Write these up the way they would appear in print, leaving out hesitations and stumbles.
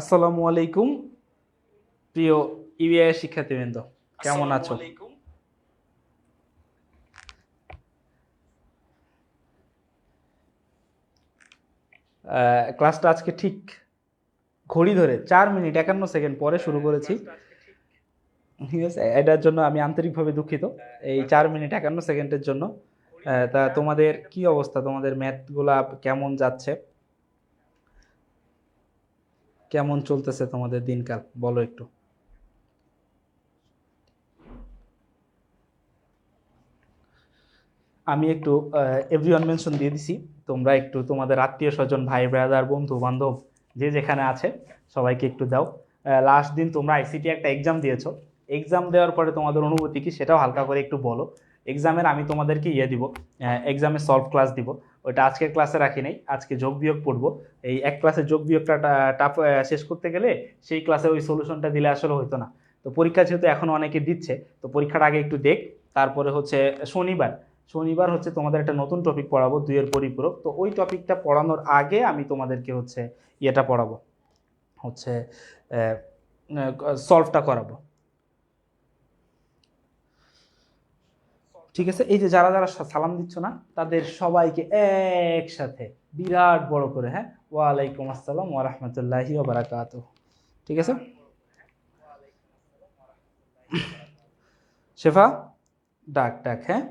আসসালামু আলাইকুম প্রিয় ইবিআই শিক্ষার্থীবৃন্দ, কেমন আছো? ক্লাসটা আজকে ঠিক ঘড়ি ধরে 4 মিনিট 51 সেকেন্ড পরে শুরু করেছি। ঠিক আছে, এটার জন্য আমি আন্তরিকভাবে দুঃখিত, এই 4 মিনিট 51 সেকেন্ডের জন্য। তা তোমাদের কি অবস্থা? তোমাদের ম্যাথগুলা কেমন যাচ্ছে? কেমন চলতেছে তোমাদের দিনকাল, বলো একটু। আমি একটু এভরিওয়ান মেনশন দিয়ে দিছি, তোমরা একটু তোমাদের আত্মীয় স্বজন, ভাই ব্রাদার, বন্ধু বান্ধব যে যেখানে আছে সবাইকে একটু দাও। লাস্ট দিন তোমরা আইসিটি একটা এক্সাম দিয়েছো, এক্সাম দেওয়ার পরে তোমাদের অনুভূতি কি সেটাও হালকা করে একটু বলো। এক্সামের আমি তোমাদেরকে দিব, এক্সামে সলভ ক্লাস দিব। ওইটা আজকের ক্লাসে রাখি নাই, আজকে যোগ বিয়োগ পড়বো। এই এক ক্লাসে যোগ বিয়োগটা টাফ শেষ করতে গেলে সেই ক্লাসে ওই সলিউশনটা দিলে আসলে হইতো না। তো পরীক্ষা যেহেতু এখন অনেকে দিচ্ছে, তো পরীক্ষার আগে একটু দেখ। তারপরে হচ্ছে শনিবার শনিবার হচ্ছে তোমাদের একটা নতুন টপিক পড়াবো, দুইয়ের পরিপূরক। তো ওই টপিকটা পড়ানোর আগে আমি তোমাদেরকে হচ্ছে ইয়েটা পড়াবো, হচ্ছে সলভটা করাবো। ঠিক আছে, এই যে যারা যারা সালাম দিচ্ছ না, তাদের সবাইকে একসাথে বিরাট বড় করে, হ্যাঁ, ওয়ালাইকুম আসসালাম ওয়া রাহমাতুল্লাহি ওয়া বারাকাতুহু। ঠিক আছে শেফা, ডাক ডাক, হ্যাঁ।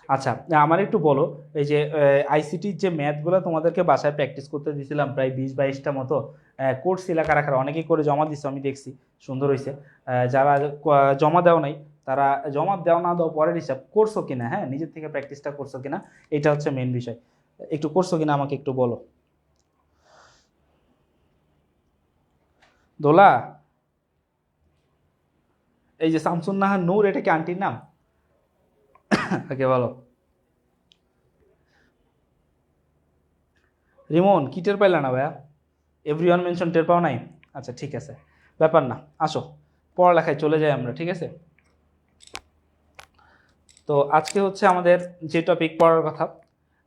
আচ্ছা, আমার একটু বলো, এই যে আইসিটির যে ম্যাথগুলো তোমাদেরকে বাসায় প্র্যাকটিস করতে দিয়েছিলাম প্রায় 20-22টা মতো, করছিলা কারা কারা? অনেকেই করে জমা দিচ্ছে, আমি দেখছি, সুন্দর হয়েছে। যারা জমা দেও নাই, তারা জমা দেও না দাও পরের হিসাব, করছো কিনা, হ্যাঁ, নিজের থেকে প্র্যাকটিসটা করছো কিনা, এটা হচ্ছে মেন বিষয়। একটু করছো কিনা আমাকে একটু বলো। দোলা, এই যে শামসুন নাহার নূর, এটা কি আন্টির নাম? ওকে, বলো। রিমন, কি টের পাইলা না ভাইয়া? এভরিওয়ান মেনশন টের পাও নাই? আচ্ছা, ঠিক আছে, ব্যাপার না, আসো পড়ালেখায় চলে যাই আমরা। ঠিক আছে, তো আজকে হচ্ছে আমাদের যে টপিক পড়ার কথা,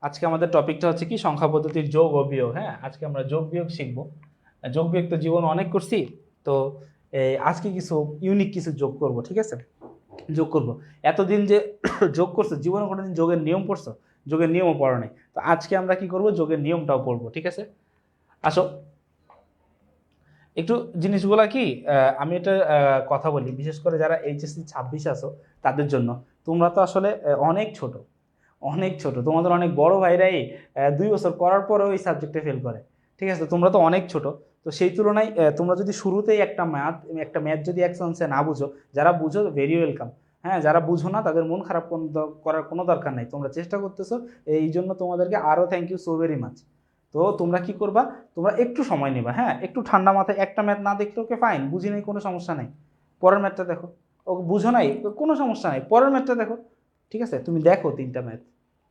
আজকে আমাদের টপিকটা হচ্ছে কি, সংখ্যা পদ্ধতির যোগ ও বিয়োগ। হ্যাঁ, আজকে আমরা যোগ বিয়োগ শিখবো। যোগ বিয়োগ তো জীবন অনেক করছি, তো আজকে কিছু ইউনিক কিছু যোগ করব। ঠিক আছে, যোগ করব। এতদিন যে যোগ করছো, জীবনে কোনোদিন যোগের নিয়ম পড়ছো? যোগের নিয়মও পড়ো নাই, তো আজকে আমরা কি করব, যোগের নিয়মটাও পড়বো। ঠিক আছে, আসো একটু জিনিসগুলা কি, আমি এটা কথা বলি, বিশেষ করে যারা এইচএসসি 26 আছো তাদের জন্য। তোমরা তো আসলে অনেক ছোট, অনেক ছোট, তোমাদের অনেক বড় ভাইরাই 2 বছর করার পরেও এই সাবজেক্টে ফেল করে। ঠিক আছে, তোমরা তো অনেক ছোট। তো সেই তুলনায় তোমরা যদি শুরুতেই একটা ম্যাথ যদি এক চান্সে না বুঝো, যারা বুঝো ভেরি ওয়েলকাম, হ্যাঁ, যারা বুঝো না তাদের মন খারাপ করার কোনো দরকার নাই, তোমরা চেষ্টা করতেছো, এই জন্য তোমাদেরকে আরও thank you so very much. তো তোমরা কি করবা, তোমরা একটু সময় নেবা, হ্যাঁ, একটু ঠান্ডা মাথায়, একটা ম্যাথ না দেখলে ওকে ফাইন, বুঝি নাই, কোনো সমস্যা নাই, পরের ম্যাথটা দেখো। ও বুঝো নাই, কোনো সমস্যা নাই, পরের ম্যাথটা দেখো। ঠিক আছে, তুমি দেখো 3টা ম্যাথ,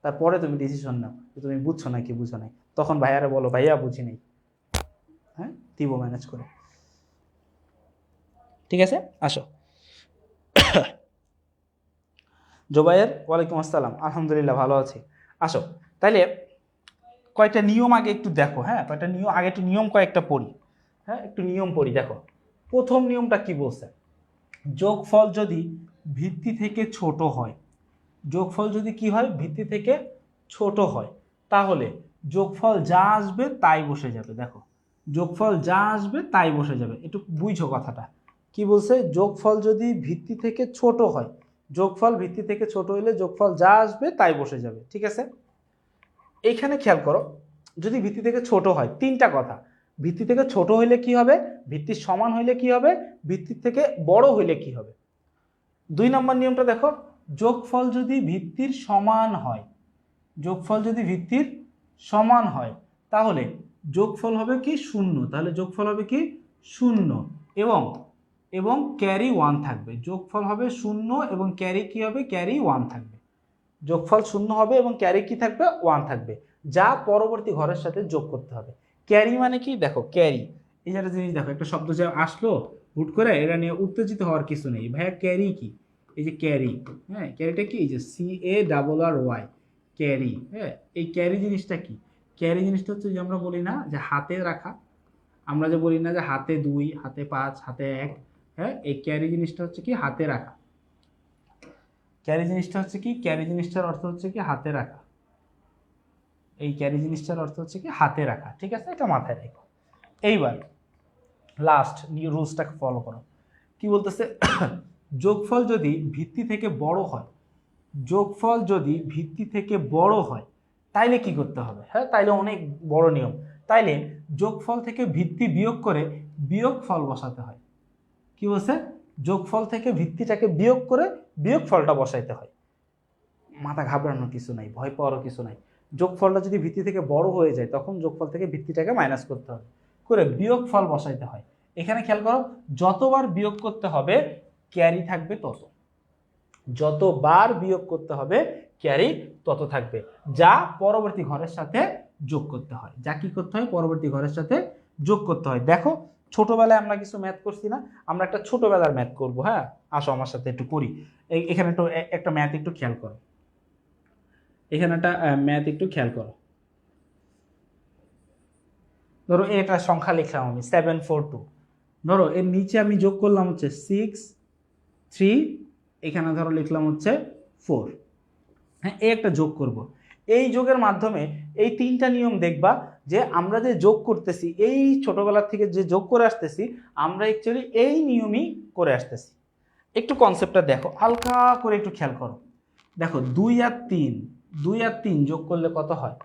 তারপরে তুমি ডিসিশন নাও যে তুমি বুঝছো না কি বুঝো নাই। তখন ভাইয়ারে বলো, ভাইয়া বুঝি নাই, হ্যাঁ, দিব ম্যানেজ করে। ঠিক আছে, আসো। জোবাইর, ওয়ালাইকুম আসসালাম, আলহামদুলিল্লাহ ভালো আছি। আসো, তাইলে কয়েকটা নিয়ম আগে একটু দেখো, হ্যাঁ, কয়েকটা নিয়ম আগে, একটু নিয়ম কয়েকটা পড়ি। হ্যাঁ, একটু নিয়ম পড়ি, দেখো। প্রথম নিয়মটা কি বলছে, যোগফল যদি ভিত্তি থেকে ছোট হয়, যোগফল যদি কি হয়, ভিত্তি থেকে ছোট হয়, তাহলে যোগফল যা আসবে তাই বসে যাবে। দেখো, যোগফল যা আসবে তাই বসে যাবে, একটু বুঝো কথাটা কি বলছে। যোগফল যদি ভিত্তি থেকে ছোট হয়, যোগফল ভিত্তি থেকে ছোট হইলে যোগফল যা আসবে তাই বসে যাবে। ঠিক আছে, এইখানে খেয়াল করো, যদি ভিত্তি থেকে ছোট হয়, 3টা কথা। ভিত্তি থেকে ছোট হইলে কি হবে, ভিত্তির সমান হইলে কি হবে, ভিত্তির থেকে বড় হইলে কি হবে। 2 নম্বর নিয়মটা দেখো, যোগফল যদি ভিত্তির সমান হয়, যোগফল যদি ভিত্তির সমান হয়, তাহলে যোগফল হবে কি, 0। তাহলে যোগফল হবে কি, 0, এবং এবং ক্যারি 1 থাকবে। যোগফল হবে 0 এবং ক্যারি কি হবে, ক্যারি 1 থাকবে। যোগফল 0 হবে এবং ক্যারি কি থাকবে, 1 থাকবে, যা পরবর্তী ঘরের সাথে যোগ করতে হবে। ক্যারি মানে কি, দেখো ক্যারি, এই যে একটা জিনিস দেখো, একটা শব্দ যে আসলো হুট করে, এটা নিয়ে উত্তেজিত হওয়ার কিছু নেই ভাইয়া। ক্যারি কি, এই যে ক্যারি, হ্যাঁ, ক্যারিটা কি, এই যে CARRY, ক্যারি, হ্যাঁ, এই ক্যারি জিনিসটা কি, ক্যারি জিনিসটা হচ্ছে যে আমরা বলি না যে হাতে রাখা, আমরা যে বলি না যে হাতে 2, হাতে 5, হাতে 1, হ্যাঁ, এই ক্যারি জিনিসটা হচ্ছে কি হাতে রাখা। ক্যারি জিনিসটা হচ্ছে কি, ক্যারি জিনিসটার অর্থ হচ্ছে কি হাতে রাখা। এই ক্যারি জিনিসটার অর্থ হচ্ছে কি হাতে রাখা, ঠিক আছে, এটা মাথায় রেখো। এইবার লাস্ট রুলসটাকে ফলো করো। কি বলতেছে? যোগফল যদি ভিত্তি থেকে বড় হয়, যোগফল যদি ভিত্তি থেকে বড় হয় তাইলে কি করতে হবে? হ্যাঁ, তাইলে অনেক বড় নিয়ম। তাইলে যোগফল থেকে ভিত্তি বিয়োগ করে বিয়োগফল বসাতে হয়। কি বলছে? যোগফল থেকে ভিত্তিটাকে বিয়োগ করে বিয়োগফলটা বসাইতে হয়। মাথা ঘাবড়ানোর কিছু নাই, ভয় পাওয়ারও কিছু নাই। যোগফলটা যদি ভিত্তি থেকে বড় হয়ে যায় তখন যোগফল থেকে ভিত্তিটাকে মাইনাস করতে হবে, করে বিয়োগফল বসাইতে হয়। এখানে খেয়াল করো, যতবার বিয়োগ করতে হবে ক্যারি থাকবে তত, যতবার বিয়োগ করতে হবে ক্যারি তত থাকবে, যা পরবর্তী ঘরের সাথে যোগ করতে হয়। যা কি করতে হয়? পরবর্তী ঘরের সাথে যোগ করতে হয়। দেখো ছোটবেলায় আমরা কিছু ম্যাথ করছি না, আমরা একটা ছোটবেলার ম্যাথ করব। হ্যাঁ, আসো আমার সাথে একটু করি। এখানে একটু একটা ম্যাথ একটু খেয়াল করো, এখানে একটা ম্যাথ একটু খেয়াল করো। ধরো এটা সংখ্যা লিখলাম আমি 742, ধরো এর নিচে আমি যোগ করলাম হচ্ছে 6, 3, এখানে ধরো লিখলাম হচ্ছে 4। হ্যাঁ, এই একটা যোগ করব। এই যোগের মাধ্যমে এই 3টা নিয়ম দেখবা যে আমরা যে যোগ করতেছি, এই ছোটবেলা থেকে যে যোগ করে আসতেছি আমরা অ্যাকচুয়ালি এই নিয়মই করে আসতেছি। একটু কনসেপ্টটা দেখো, হালকা করে একটু খেয়াল করো। দেখো 2 আর 3, 2 আর 3 যোগ করলে কত হয়?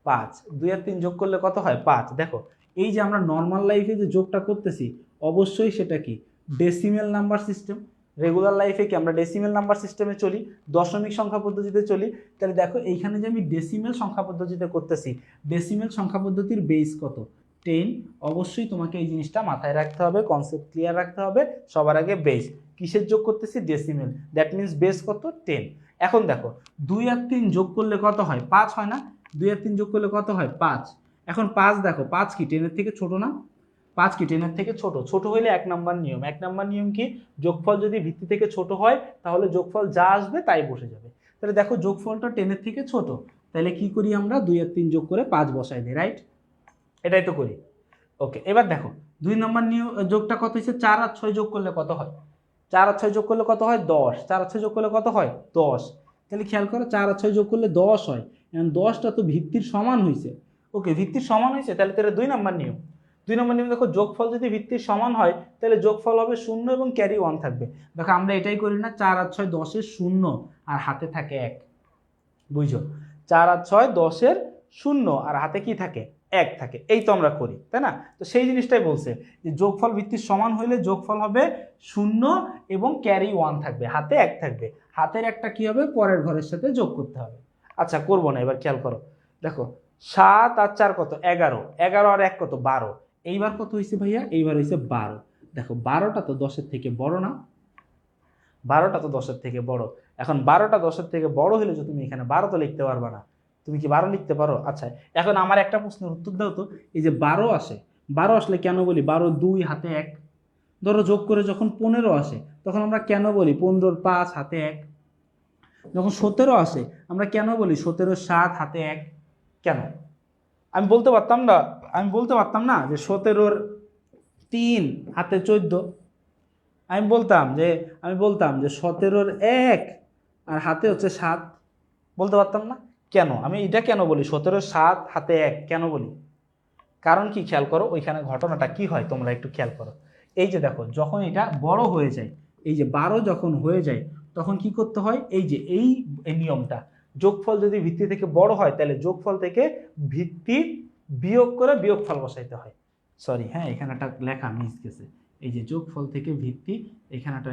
5। 2 আর 3 যোগ করলে কত হয়? 5। দেখো এই যে আমরা নর্মাল লাইফে যে যোগটা করতেছি অবশ্যই সেটা কি ডেসিমেল নাম্বার সিস্টেম। রেগুলার লাইফে কি আমরা ডেসিমেল নাম্বার সিস্টেমে চলি, দশমিক সংখ্যা পদ্ধতিতে চলি। তাহলে দেখো এইখানে যে আমি ডেসিমেল সংখ্যা পদ্ধতিতে করতেছি, ডেসিমেল সংখ্যা পদ্ধতির বেস কত? 10। অবশ্যই তোমাকে এই জিনিসটা মাথায় রাখতে হবে, কনসেপ্ট ক্লিয়ার রাখতে হবে। সবার আগে বেস, কিসের যোগ করতেছি? ডেসিমেল, দ্যাট মিনস বেস কত? 10। এখন দেখো 2 আর 3 যোগ করলে কত হয়? 5 হয় না? 2 আর 3 যোগ করলে কত হয়? 5। এখন 5 দেখো, 5 কি 10 এর থেকে ছোট না? 5 কি 10 এর থেকে ছোট? ছোট হইলে 1 নাম্বার নিয়ম। 1 নাম্বার নিয়ম কি? যোগফল যদি ভিত্তি থেকে ছোট হয় তাহলে যোগফল যা আসবে তাই বসে যাবে। তাহলে দেখো যোগফলটা 10 এর থেকে ছোট, তাহলে কি করি আমরা? 2 আর 3 যোগ করে 5 বসাই দিই, রাইট? এটাই তো করি। ওকে, এবার দেখো 2 নম্বর নিয়ম যোগটা কত হয়েছে? 4 আর 6 যোগ করলে কত হয়? 4 আর 6 যোগ করলে কত হয়? 10। 4 আর 6 যোগ করলে কত হয়? 10। তাহলে খেয়াল করো 4 আর 6 যোগ করলে 10 হয়। এখন 10টা তো ভিত্তির সমান হয়েছে। ওকে, ভিত্তির সমান হয়েছে, তাহলে এটা 2 নম্বর নিয়ম। 2 নম্বর নিয়ম দেখো, যোগফল যদি ভিত্তির সমান হয় তাহলে যোগফল হবে 0 এবং ক্যারি 1 থাকবে। দেখো আমরা এটাই করি না, 4 আর 6 10-এর 0 আর হাতে থাকে 1। বুঝছো? 4 আর 6 10-এর 0 আর হাতে কি থাকে? 1 থাকে। এই তো আমরা করি, তাই না? তো সেই জিনিসটাই বলছে যে যোগফল ভিত্তির সমান হইলে যোগফল হবে 0 এবং ক্যারি 1 থাকবে, হাতে 1 থাকবে। হাতের একটা কি হবে? পরের ঘরের সাথে যোগ করতে হবে। আচ্ছা করবো না, এবার খেয়াল করো। দেখো 7 আর 4 কত? 11। 11 আর 1 কত? 12। এইবার কত হয়েছে ভাইয়া? এইবার হয়েছে 12। দেখো 12টা তো 10-এর থেকে বড় না? 12টা তো 10-এর থেকে বড়। এখন 12টা 10-এর থেকে বড় হলে যে তুমি এখানে 12 তো লিখতে পারবা না। তুমি কি 12 লিখতে পারো? আচ্ছা এখন আমার একটা প্রশ্নের উত্তর দাও তো, এই যে 12 আসে, 12 আসলে কেন বলি 12 2 হাতে 1? ধরো যোগ করে যখন 15 আসে তখন আমরা কেন বলি 15 5 হাতে 1? যখন 17 আসে আমরা কেন বলি 17 7 হাতে 1? কেন? আমি বলতে পারতাম না, আমি বলতে পারতাম না যে 17 3 হাতে 14? আমি বলতাম যে 17 1 আর হাতে হচ্ছে 7, বলতে পারতাম না? কেন আমি এটা কেন বলি 17 7 হাতে 1 কেন বলি? কারণ কি খেয়াল করো, ওইখানে ঘটনাটা কি হয় তোমরা একটু খেয়াল করো। এই যে দেখো যখন এটা বড় হয়ে যায়, এই যে 12 যখন হয়ে যায় তখন কি করতে হয়? এই যে এই নিয়মটা, যোগফল যদি ভিত্তি থেকে বড় হয় তাহলে যোগফল থেকে ভিত্তি বিয়োগ করে বিয়োগফল বসাইতে হয়। সরি, হ্যাঁ এখানে একটা লেখা মিস গেছে। এই যে যোগফল থেকে ভিত্তি, এখানে একটা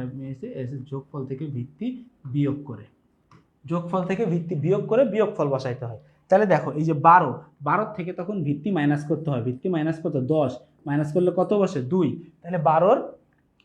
যোগফল থেকে ভিত্তি বিয়োগ করে, যোগফল থেকে ভিত্তি বিয়োগ করে বিয়োগফল বসাইতে হয়। তাহলে দেখো এই যে 12 থেকে তখন ভিত্তি মাইনাস করতে হয়। ভিত্তি মাইনাস কত? 10। মাইনাস করলে কত বসে? 2। তাহলে 12-র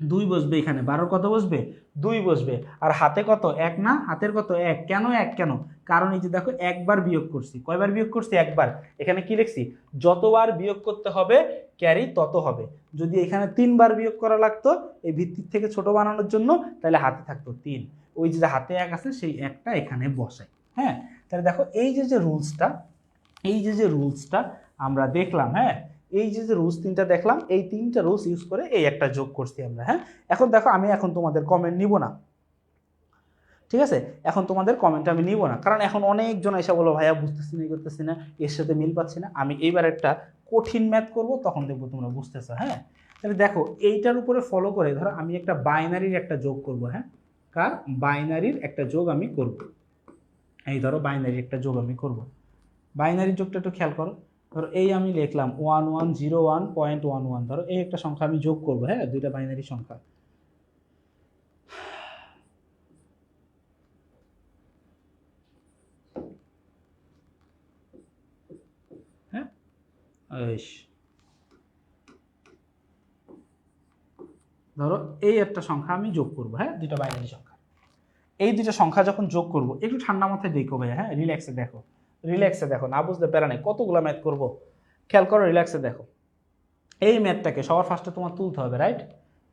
2 বসবে এখানে। 12-র কত বসবে? 2 বসবে। আর হাতে কত? 1 না? হাতের কত? 1। কেন 1? কেন? কারণ এই যে দেখো একবার বিয়োগ করছি। কয়বার বিয়োগ করছি? একবার। এখানে কি লিখছি? যতবার বিয়োগ করতে হবে ক্যারি তত হবে। যদি এখানে 3বার বিয়োগ করা লাগতো এই ভিত্তির থেকে ছোট বানানোর জন্য, তাহলে হাতে থাকতো 3। ওই যে হাতে 1 আছে সেই 1টা এখানে বসাই। হ্যাঁ, তাহলে দেখো এই যে রুলসটা, এই যে রুলসটা আমরা দেখলাম, হ্যাঁ, এই যে রুলস তিনটা দেখলাম, এই তিনটা রুলস ইউজ করে এই একটা যোগ করছি আমরা। হ্যাঁ, এখন দেখো আমি এখন তোমাদের কমেন্ট নিব না, ঠিক আছে? এখন তোমাদের কমেন্ট আমি নিব না, কারণ এখন অনেকজন এসে বলো ভাইয়া বুঝতেছি না, করতেছি না, এর সাথে মিল পাচ্ছি না। আমি এইবার একটা কঠিন ম্যাথ করব, তখন দেখবো তোমরা বুঝতেছো। হ্যাঁ, তাহলে দেখো এইটার উপরে ফলো করে ধরো আমি একটা বাইনারির একটা যোগ করব। হ্যাঁ, কার বাইনারির একটা যোগ আমি করব। এই ধরো বাইনারির একটা যোগ আমি করব। বাইনারির যোগটা একটু খেয়াল করো। ধরো এই আমি লিখলাম 1101.11, ধরো এই একটা সংখ্যা আমি যোগ করব। হ্যাঁ, দুইটা বাইনারি সংখ্যা। হ্যাঁ, ধরো এই একটা সংখ্যা আমি যোগ করব। হ্যাঁ, দুইটা বাইনারি সংখ্যা। এই দুইটা সংখ্যা যখন যোগ করব, একটু ঠান্ডা মাথায় দেখো ভাইয়া। হ্যাঁ, রিল্যাক্সে দেখো, রিল্যাক্সে দেখো, না বুঝতে প্যারা নেই, কতগুলো ম্যাথ করব খেয়াল করো, রিল্যাক্সে দেখো। এই ম্যাথটাকে সবার ফার্স্টে তোমার তুলতে হবে, রাইট?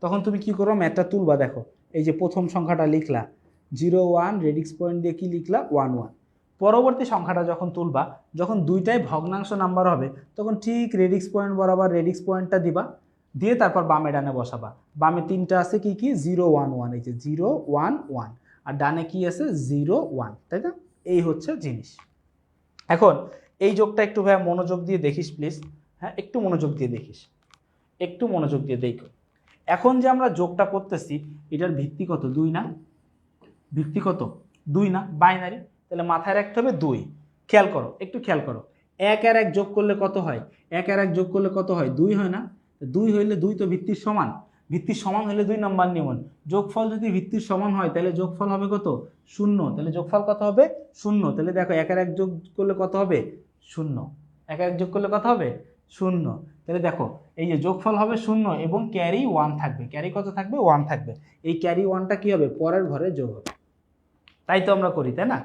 তখন তুমি কি করো, ম্যাথটা তুলবা। দেখো এই যে প্রথম সংখ্যাটা লিখলা 01, রেডিক্স পয়েন্ট দিয়ে কি লিখলা 11। পরবর্তী সংখ্যাটা যখন তুলবা, যখন দুইটাই ভগ্নাংশ নাম্বার হবে, তখন ঠিক রেডিক্স পয়েন্ট বরাবর রেডিক্স পয়েন্টটা দিবা, দিয়ে তারপর বামে ডানে বসাবা। বামে তিনটা আছে কি কি 011, এই যে 011, আর ডানে কি আছে 01, তাই না? এই হচ্ছে জিনিস। এখন এই যোগটা একটু ভাইয়া মনোযোগ দিয়ে দেখিস প্লিজ। হ্যাঁ, একটু মনোযোগ দিয়ে দেখিস, একটু মনোযোগ দিয়ে দেখো। এখন যে আমরা যোগটা করতেছি, এটার ভিত্তি কত? 2 না? ভিত্তি কত? 2 না? বাইনারি, তাহলে মাথায় রাখতে হবে 2। খেয়াল করো, একটু খেয়াল করো, 1 আর 1 যোগ করলে কত হয়? 1 আর 1 যোগ করলে কত হয়? 2 হয় না? 2 হইলে 2 তো ভিত্তির সমান, ভিত্তির সমান হলে 2 নম্বর নিয়ম। যোগফল যদি ভিত্তির সমান হয়, তাহলে যোগফল হবে কত? 0। তাহলে যোগফল কত হবে? 0। তাহলে দেখো 1 আর 1 যোগ করলে কত হবে? 0। 1 আর 1 যোগ করলে কত হবে? 0। তাহলে দেখো এই যে যোগফল হবে 0 এবং ক্যারি 1 থাকবে। ক্যারি কত থাকবে? 1 থাকবে। এই ক্যারি 1টা কি হবে? পরের ঘরে যোগ হবে। তাই তো আমরা করি, তাই না?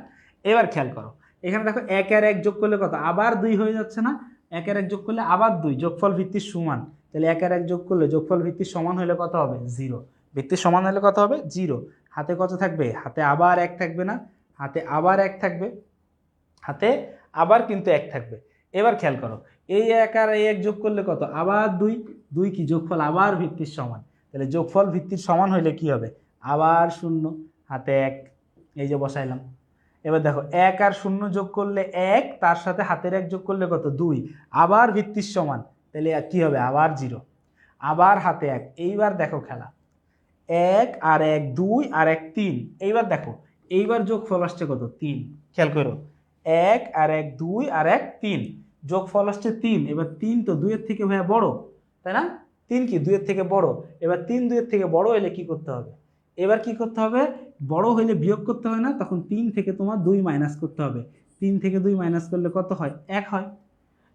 এবার খেয়াল করো, এখানে দেখো 1 আর 1 যোগ করলে কত? আবার 2 হয়ে যাচ্ছে না? 1 আর 1 যোগ করলে আবার 2, যোগফল ভিত্তির সমান। তাহলে 1 আর 1 যোগ করলে যোগফল ভিত্তির সমান হলে কত হবে? 0। ভিত্তির সমান হলে কত হবে? 0। হাতে কত থাকবে? হাতে আবার 1 থাকবে না? হাতে আবার 1 থাকবে, হাতে আবার কিন্তু 1 থাকবে। এবার খেয়াল করো, এই 1 আর এই 1 যোগ করলে কত? আবার 2। 2 কি? যোগফল আবার ভিত্তির সমান। তাহলে যোগফল ভিত্তির সমান হলে কি হবে? আবার 0, হাতে 1, এই যে বসাইলাম। এবার দেখো 1 আর 0 যোগ করলে 1, তার সাথে হাতের 1 যোগ করলে কত? 2, আবার ভিত্তির সমান। তাহলে কি হবে? আবার 0, আবার হাতে 1। এইবার দেখো খেলা, 1 আর 1 2 আর 1 3। এইবার দেখো, এইবার যোগফল আসছে কত? 3। খেয়াল করো, 1 আর 1 2 আর 1 3, যোগফল আসছে 3। এবার 3 তো 2 এর থেকে ভাইয়া বড়, তাই না? 3 কি 2 এর থেকে বড়? এবার 3 2 এর থেকে বড় হলে কি করতে হবে? এবার কি করতে হবে? বড় হইলে বিয়োগ করতে হয় না? তখন 3 থেকে তোমার 2 মাইনাস করতে হবে। 3 থেকে 2 মাইনাস করলে কত হয়? 1 হয়।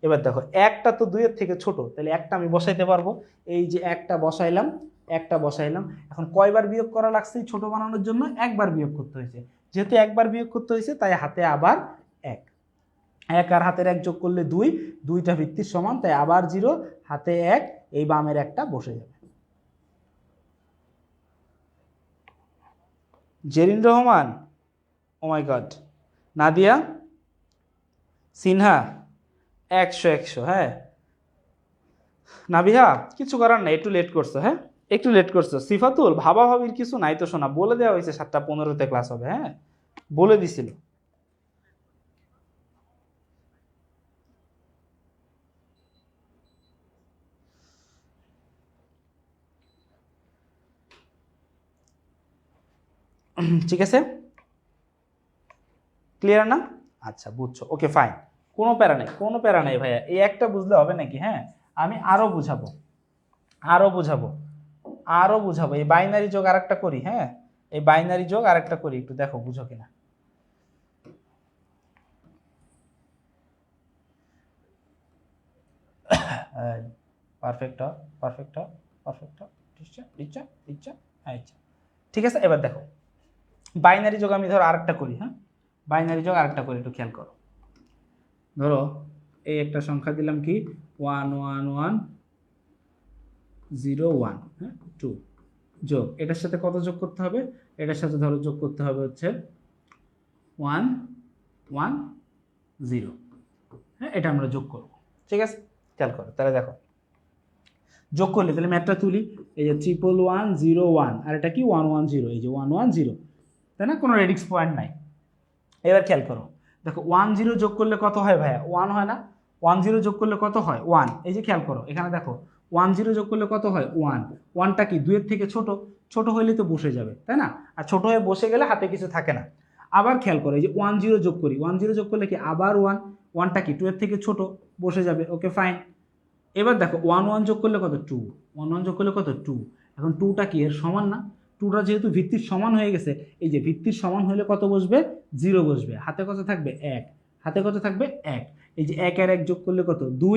এবার দেখো 1টা তো 2 এর থেকে ছোট, তাহলে 1টা আমি বসাইতে পারবো। এই যে 1টা বসাইলাম, 1টা বসাইলাম। এখন কয়বার বিয়োগ করা লাগছে ছোট বানানোর জন্য? একবার বিয়োগ করতে হয়েছে। যেহেতু একবার বিয়োগ করতে হয়েছে, তাই হাতে আবার 1। 1 আর হাতের 1 যোগ করলে 2, 2টা ভিত্তির সমান, তাই আবার 0, হাতে 1, এই বামের 1টা বসে যাবে। জেরিন রহমান, ও মাই গড, নাদিয়া সিনহা, 100 100। হ্যাঁ নাবিহা, কিছু করার নাই, একটু লেট করছো। হ্যাঁ, একটু লেট করছো। সিফাতুল, ভাবা ভাবির কিছু নাই তো শোনা, বলে দেওয়া হয়েছে 7:15-তে ক্লাস হবে। হ্যাঁ, বলে দিছিল। ঠিক আছে, ক্লিয়ার না? আচ্ছা, বুঝছো, ওকে ফাইন, কোনো প্যারা নেই, কোনো প্যারা নেই ভাইয়া, এই একটা বুঝলে হবে নাকি? হ্যাঁ, আমি আরো বুঝাবো, আরো বুঝাবো, আরো বুঝাবো। এই বাইনারি যোগ আরেকটা করি। হ্যাঁ, এই বাইনারি যোগ আরেকটা করি, একটু দেখো বুঝো কিনা। পারফেক্ট, পারফেক্ট, পারফেক্ট, ইচ্ছা ইচ্ছা, হ্যাঁ ইচ্ছা। ঠিক আছে, এবার দেখো বাইনারি যোগ আমি ধরো আরেকটা করি। হ্যাঁ, বাইনারি যোগ আরেকটা করি, একটু খেয়াল করো। ধরো এই একটা সংখ্যা দিলাম কি 11101, হ্যাঁ 2, যোগ এটার সাথে কত যোগ করতে হবে? এটার সাথে ধরো যোগ করতে হবে হচ্ছে 110। হ্যাঁ, এটা আমরা যোগ করব। ঠিক আছে, খেয়াল করো তাহলে দেখো যোগ করলে তাহলে ম্যাথটা তুলি, এই যে 11101 আর এটা কি 110, এই যে 110, তাই না, কোনো রেডিক্স পয়েন্ট নাই। এবার খেয়াল করো দেখো 10 যোগ করলে কত হয় ভাইয়া, 1 হয় না, 10 যোগ করলে কত হয় 1, এই যে খেয়াল করো এখানে দেখো 10 যোগ করলে কত হয় 1, 1টা কি 2 এর থেকে ছোট, ছোট হইলে তো বসে যাবে তাই না, আর ছোট হয়ে বসে গেলে হাতে কিছু থাকে না। আবার খেয়াল করো এই যে 10 যোগ করি, 10 যোগ করলে কি আবার 1, 1টা কি 2 এর থেকে ছোট, বসে যাবে, ওকে ফাইন। এবার দেখো 1 যোগ করলে কত 2, 1 যোগ করলে কত 2, এখন 2টা কি এর সমান না, 2টা যেহেতু ভিত্তির সমান হয়ে গেছে, এই যে ভিত্তির সমান হলে কত বসবে 0 বসবে, হাতে কত থাকবে 1, হাতে কত থাকবে 1, এই যে 1 আর 1 যোগ করলে কত 2,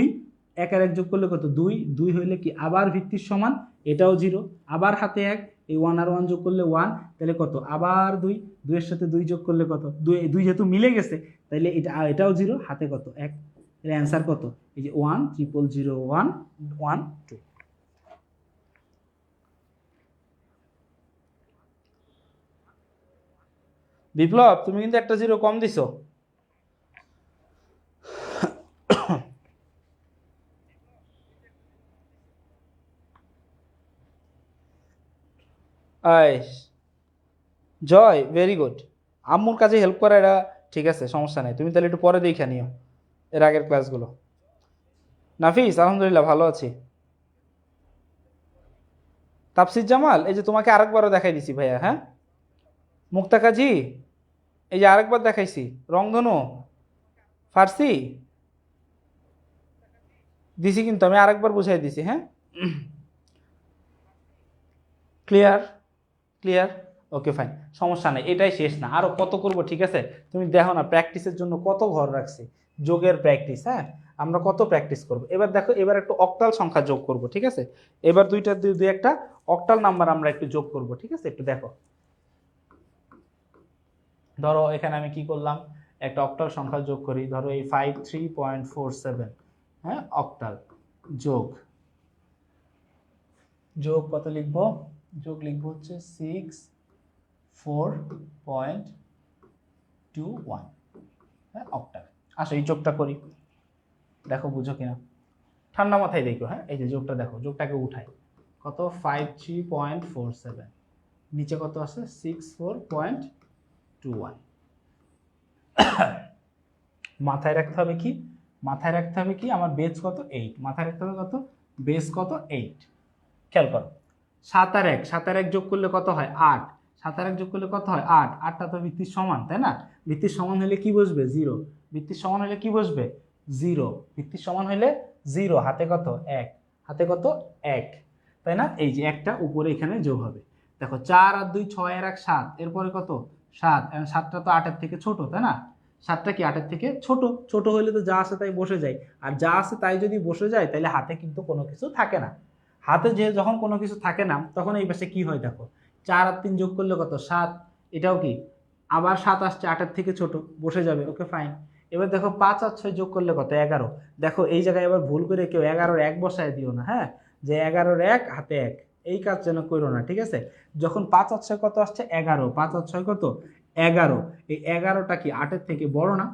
1 আর 1 যোগ করলে কত 2, 2 হইলে কি আবার ভিত্তির সমান, এটাও 0, আবার হাতে 1, এই 1 আর 1 যোগ করলে 1, তাহলে কত আবার 2, 2 এর সাথে 2 যোগ করলে কত 2, 2 যেহেতু মিলে গেছে তাহলে এটাও 0, হাতে কত 1, তাহলে অ্যান্সার কত, এই যে 1000112। বিপ্লব তুমি কিন্তু একটা 0 কম দিছো। জয় ভেরি গুড, আম্মুর কাছে হেল্প করা এটা ঠিক আছে, সমস্যা নেই, তুমি তাহলে একটু পরে দেখে নিও এর আগের ক্লাসগুলো। নাফিস আলহামদুলিল্লাহ ভালো আছি। তাফসির জামাল এই যে তোমাকে আরেকবারও দেখাই দিছি ভাইয়া, হ্যাঁ মুক্তা কাজী এই যে আরেকবার দেখাইছি, রংধনু ফার্সি দিছি, কিন্তু আমি আরেকবার বুঝাই দিছি, হ্যাঁ ক্লিয়ার, ক্লিয়ার, ওকে ফাইন, সমস্যা নেই, এটাই শেষ না, আরো কত করব, ঠিক আছে তুমি দেখো না প্র্যাকটিসের জন্য কত ঘর রাখছি, যোগের প্র্যাকটিস, হ্যাঁ আমরা কত প্র্যাকটিস করব। এবার দেখো এবার একটু অক্টাল সংখ্যা যোগ করব, ঠিক আছে এবার দুই একটা অক্টাল নাম্বার আমরা একটু যোগ করব, ঠিক আছে একটু দেখো। ধরো এখানে আমি কি করলাম, একটা অক্টাল সংখ্যা যোগ করি, ধরো এই 53.47, হ্যাঁ অক্টাল যোগ, যোগ কত লিখবো, যোগ লিখবো হচ্ছে 64.21, হ্যাঁ অক্টাল। আসো এই যোগটা করি, দেখো বুঝো কিনা, ঠান্ডা মাথায় দেখো, হ্যাঁ এই যে যোগটা দেখো, যোগটাকে উঠাই, কত 53.47, নিচে কত আছে 64.21, মাথায় রাখতে হবে কি, মাথায় রাখতে হবে কি আমার বেস কত 8, মাথায় রাখতে হবে কত বেস কত 8, খেয়াল করো 7 আর 1, 7 আর 1 যোগ করলে কত হয় 8, 7 আর 1 যোগ করলে কত হয় 8, 8টা তো ভিত্তির সমান তাই না, ভিত্তির সমান হলে কি বসবে 0, ভিত্তির সমান হলে কি বসবে 0, ভিত্তির সমান হলে 0, হাতে কত 1, হাতে কত 1, তাই না, এই যে একটা উপরে এখানে যোগ হবে, দেখো 4 আর 2 6 আর 1 7, এরপরে কত 7, 7টা তো 8 এর থেকে ছোট তাই না, 7টা কি 8 এর থেকে ছোট, ছোট হইলে তো যা আছে তাই বসে যায়, আর যা আছে তাই যদি বসে যায় তাহলে হাতে কিন্তু কোনো কিছু থাকে না, হাতে যে যখন কোনো কিছু থাকে না তখন এই পাশে কি হয় দেখো 4 আর 3 যোগ করলে কত 7, এটাও কি আবার 7 আসছে 8-এর থেকে ছোট, বসে যাবে, ওকে ফাইন। এবার দেখো 5 আর 6 যোগ করলে কত 11, দেখো এই জায়গায় এবার ভুল করে কেউ 11-এর 1 বসায় দিও না, হ্যাঁ যে 11-এর 1 হাতে 1, এই কাজ যেন করো না, ঠিক আছে। যখন 5 আর 6 কত আসছে 11, 5 আর 6 কত 11, এই 11টা কি 8-এর থেকে বড় না,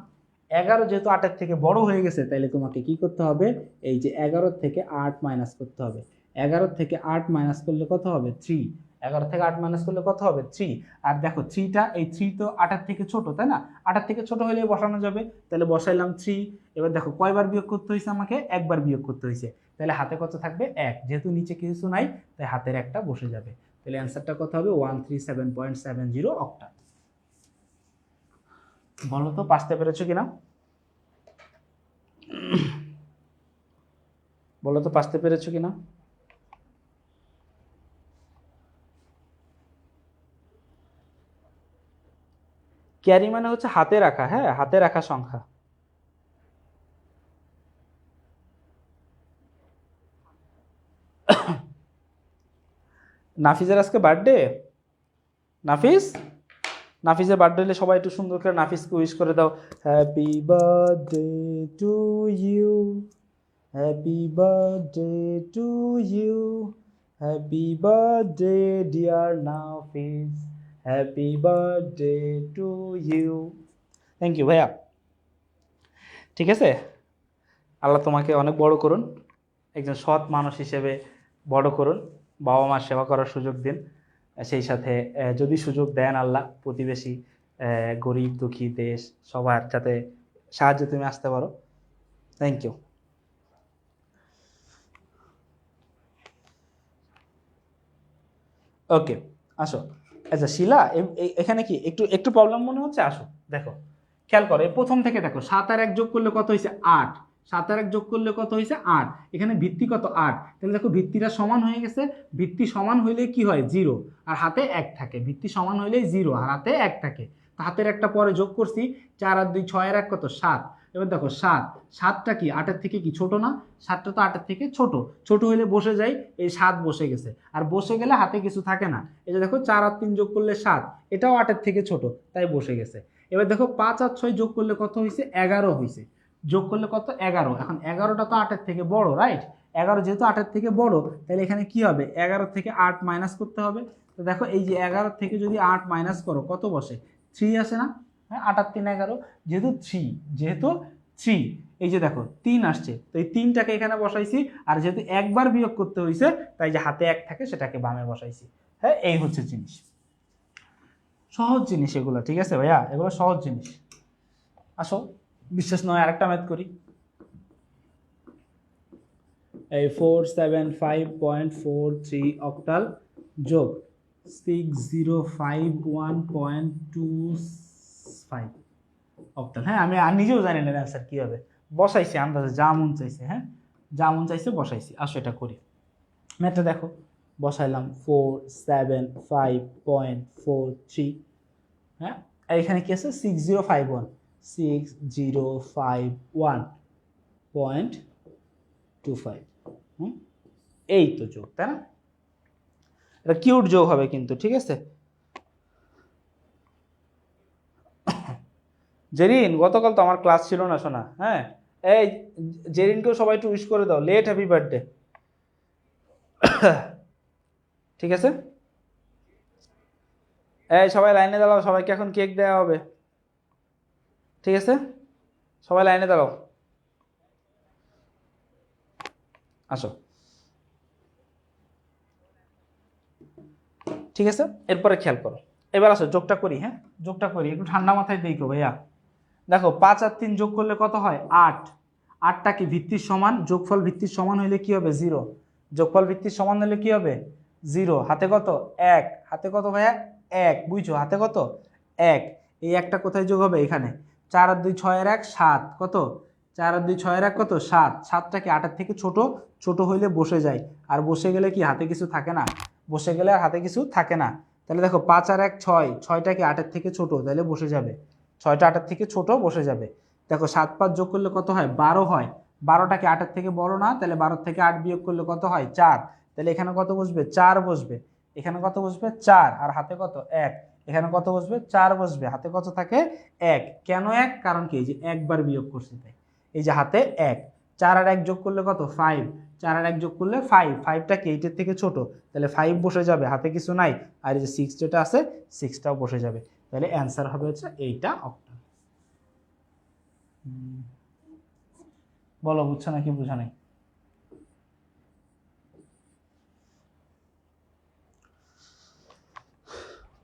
11 যেহেতু 8-এর থেকে বড় হয়ে গেছে তাহলে তোমাকে কি করতে হবে, এই যে 11 থেকে 8 মাইনাস করতে হবে, 11 থেকে 8 মাইনাস করলে কত হবে 3, 11 থেকে 8 মাইনাস করলে কত হবে 3, আর দেখো 3টা এই 3 তো 8-এর থেকে ছোট তাই না, 8-এর থেকে ছোট হলে বসানো যাবে, তাহলে বসাইলাম 3, এবার দেখো কয়বার বিয়োগ করতে হয়েছে আমাকে, একবার বিয়োগ করতে হয়েছে, তাহলে হাতে কত থাকবে 1, যেহেতু নিচে কিছু নাই তাই হাতের একটা বসে যাবে, তাহলে অ্যান্সারটা কত হবে 137.70 অক্টাল। বলো তো পারতে পেরেছো কিনা, বলো তো পারতে পেরেছো কিনা। ক্যারি মানে হচ্ছে হাতে রাখা, হ্যাঁ হাতে রাখা সংখ্যা। নাফিসের আজকে বার্থডে, নাফিস, নাফিসের বার্থডে হলে সবাই একটু সুন্দর করে নাফিসকে উইশ করে দাও, happy birthday to you, happy birthday to you, happy birthday dear Nafis, happy birthday to you. Thank you ভাইয়া, ঠিক আছে আল্লাহ তোমাকে অনেক বড় করুন, একজন সৎ মানুষ হিসেবে বড় করুন, বাবা মার সেবা করার সুযোগ দিন। সেই সাথে যদি সুযোগ দেন আল্লাহ, প্রতিবেশী, গরিব দুঃখী দেশ সবার যাতে সাহায্যে তুমি আসতে পারো। Thank you. ওকে, আসো। আচ্ছা শিলা, এখানে কি একটু একটু প্রবলেম মনে হচ্ছে? আসো দেখো, খেয়াল করো, প্রথম থেকে দেখো, 7 আর 1 যোগ করলে কত হয়েছে? 8। 7 আর 1 যোগ করলে কত হয়েছে? 8। এখানে ভিত্তি কত? 8। তাহলে দেখো ভিত্তিটা সমান হয়ে গেছে। ভিত্তি সমান হইলে কি হয়? 0, আর হাতে 1 থাকে। ভিত্তি সমান হইলে 0 আর হাতে 1 থাকে। তো হাতের একটা পরে যোগ করছি, 4 আর 2 6 আর 1 কত? 7। এবার দেখো 7, 7টা কি 8-এর থেকে কি ছোট না? 7টা তো 8-এর থেকে ছোট। ছোট হইলে বসে যায়, এই 7 বসে গেছে। আর বসে গেলে হাতে কিছু থাকে না। এই যে দেখো 4 আর 3 যোগ করলে 7, এটাও 8-এর থেকে ছোট, তাই বসে গেছে। এবার দেখো 5 আর 6 যোগ করলে কত হয়েছে? 11 হয়েছে। যোগ করলে কত? 11। এখন 11টা তো 8-এর থেকে বড়, রাইট? 11 যেহেতু 8-এর থেকে বড়, তাহলে এখানে কি হবে? 11 থেকে 8 মাইনাস করতে হবে। তো দেখো এই যে 11 থেকে যদি 8 মাইনাস করো, কত বসে? 3 আসে না? হ্যাঁ, 8 আর 3 11। যেহেতু 3, এই যে দেখো 3 আসছে, তো এই 3টাকে এখানে বসাইছি। আর যেহেতু একবার বিয়োগ করতে হয়েছে, তাই যে হাতে 1 থাকে সেটাকে বামে বসাইছি। হ্যাঁ, এই হচ্ছে জিনিস। সহজ জিনিস এগুলো, ঠিক আছে ভাইয়া, এগুলো সহজ জিনিস। আসো, বিশ্বাস নয় আরেকটা ম্যাথ করি। এই 475.43 অক্টাল যোগ 6051.25 অক্টাল। হ্যাঁ, আমি আর নিজেও জানি না অ্যান্সার কি হবে, বসাইছি আন্দাজে, যা মন চাইছে। হ্যাঁ, যা মন চাইছে বসাইছি। আসো এটা করি। ম্যাথটা দেখো, বসাইলাম 475.43। হ্যাঁ, আর এখানে কি আছে? 6051.25। এই তো যোগ, তাই না? এটা কিউট যোগ হবে কিন্তু, ঠিক আছে? জেরিন, গতকাল তো আমার ক্লাস ছিল না শোনা। হ্যাঁ, এই জেরিনকেও সবাই একটু উইশ করে দাও, লেট হ্যাপি বার্থডে। ঠিক আছে, এই সবাই লাইনে দাঁড়াও, সবাইকে এখন কেক দেওয়া হবে। ঠিক আছে, সবাই লাইনে দাঁড়াও, আসো। ঠিক আছে, এরপরে খেয়াল করো, এবার আসো যোগটা করি। হ্যাঁ, যোগটা করি, একটু ঠান্ডা মাথায় দেখো ভাইয়া। দেখো 5 আর 3 যোগ করলে কত হয়? 8। 8টা কি ভিত্তির সমান? যোগফল ভিত্তির সমান হইলে কি হবে? 0। যোগফল ভিত্তির সমান হলে কি হবে? 0। হাতে কত? 1। হাতে কত ভাইয়া? 1। বুঝছো? হাতে কত? 1। এই একটা কোথায় যোগ হবে? এখানে। 4 আর 2 6 আর 1 7। কত? 4 আর 2 6 আর 1 কত? 7। 7টা কি 8-এর থেকে ছোট? ছোট হইলে বসে যায়। আর বসে গেলে কি হাতে কিছু থাকে না? বসে গেলে আর হাতে কিছু থাকে না। তাহলে দেখো 5 আর 1 6, 6টা কি 8-এর থেকে ছোট? তাহলে বসে যাবে। 6টা 8-এর থেকে ছোট, বসে যাবে। দেখো 7 5 যোগ করলে কত হয়? 12 হয়। 12টা কি 8-এর থেকে বড় না? তাহলে 12 থেকে 8 বিয়োগ করলে কত হয়? 4। তাহলে এখানে কত বসবে? 4 বসবে। এখানে কত বসবে? 4। আর হাতে কত? 1। এখানে কত বসবে? 4 বসবে। হাতে কত থাকে? 1। কেন 1? কারণ কি? এই যে একবার বিয়োগ করছি তাই। এই যে হাতে 1। 4 আর 1 যোগ করলে কত? 5। 4 আর 1 যোগ করলে 5। 5টা কি 8-এর থেকে ছোট? তাহলে 5 বসে যাবে, হাতে কিছু নাই। আর এই যে 6 যেটা আছে, 6টাও বসে যাবে। তাহলে অ্যান্সার হবে হচ্ছে এইটা, অক্টাল। বলো, বুঝছো নাকি বুঝা নাই?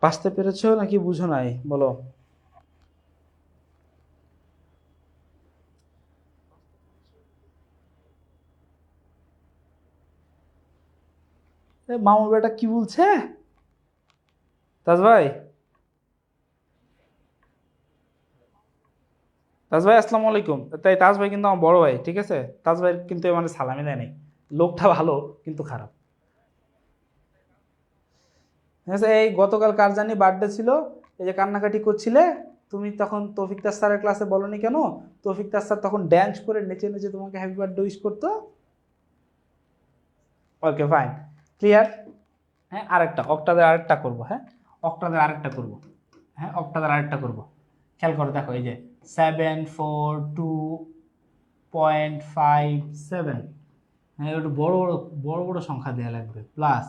বুঝতে পেরেছো নাকি বুঝো নাই? বলো। মামুর বেটা কি বলছে? তাজ ভাই, তাজ ভাই আসসালামু আলাইকুম। তাই তাজ ভাই কিন্তু আমার বড় ভাই, ঠিক আছে? তাজ ভাই কিন্তু মানে সালামি দেয় নাই। লোকটা ভালো কিন্তু খারাপ। ঠিক আছে, এই গতকাল কার জানি বার্থডে ছিল, এই যে কান্নাকাটি করছিলে, তুমি তখন তৌফিক তাস স্যারের ক্লাসে বলনি কেন? তৌফিক তাস স্যার তখন ড্যান্স করে নেচে নেচে তোমাকে হ্যাপি বার্থডে উইশ করতো। Okay fine, clear. হ্যাঁ, আরেকটা অক্টাদের আরেকটা করবো। হ্যাঁ, অক্টাদের আরেকটা করবো। হ্যাঁ, অক্টাদের আরেকটা করবো। খেয়াল করে দেখো, এই যে 742.57। হ্যাঁ, একটু বড় বড় বড় বড় সংখ্যা দেওয়া লাগবে। প্লাস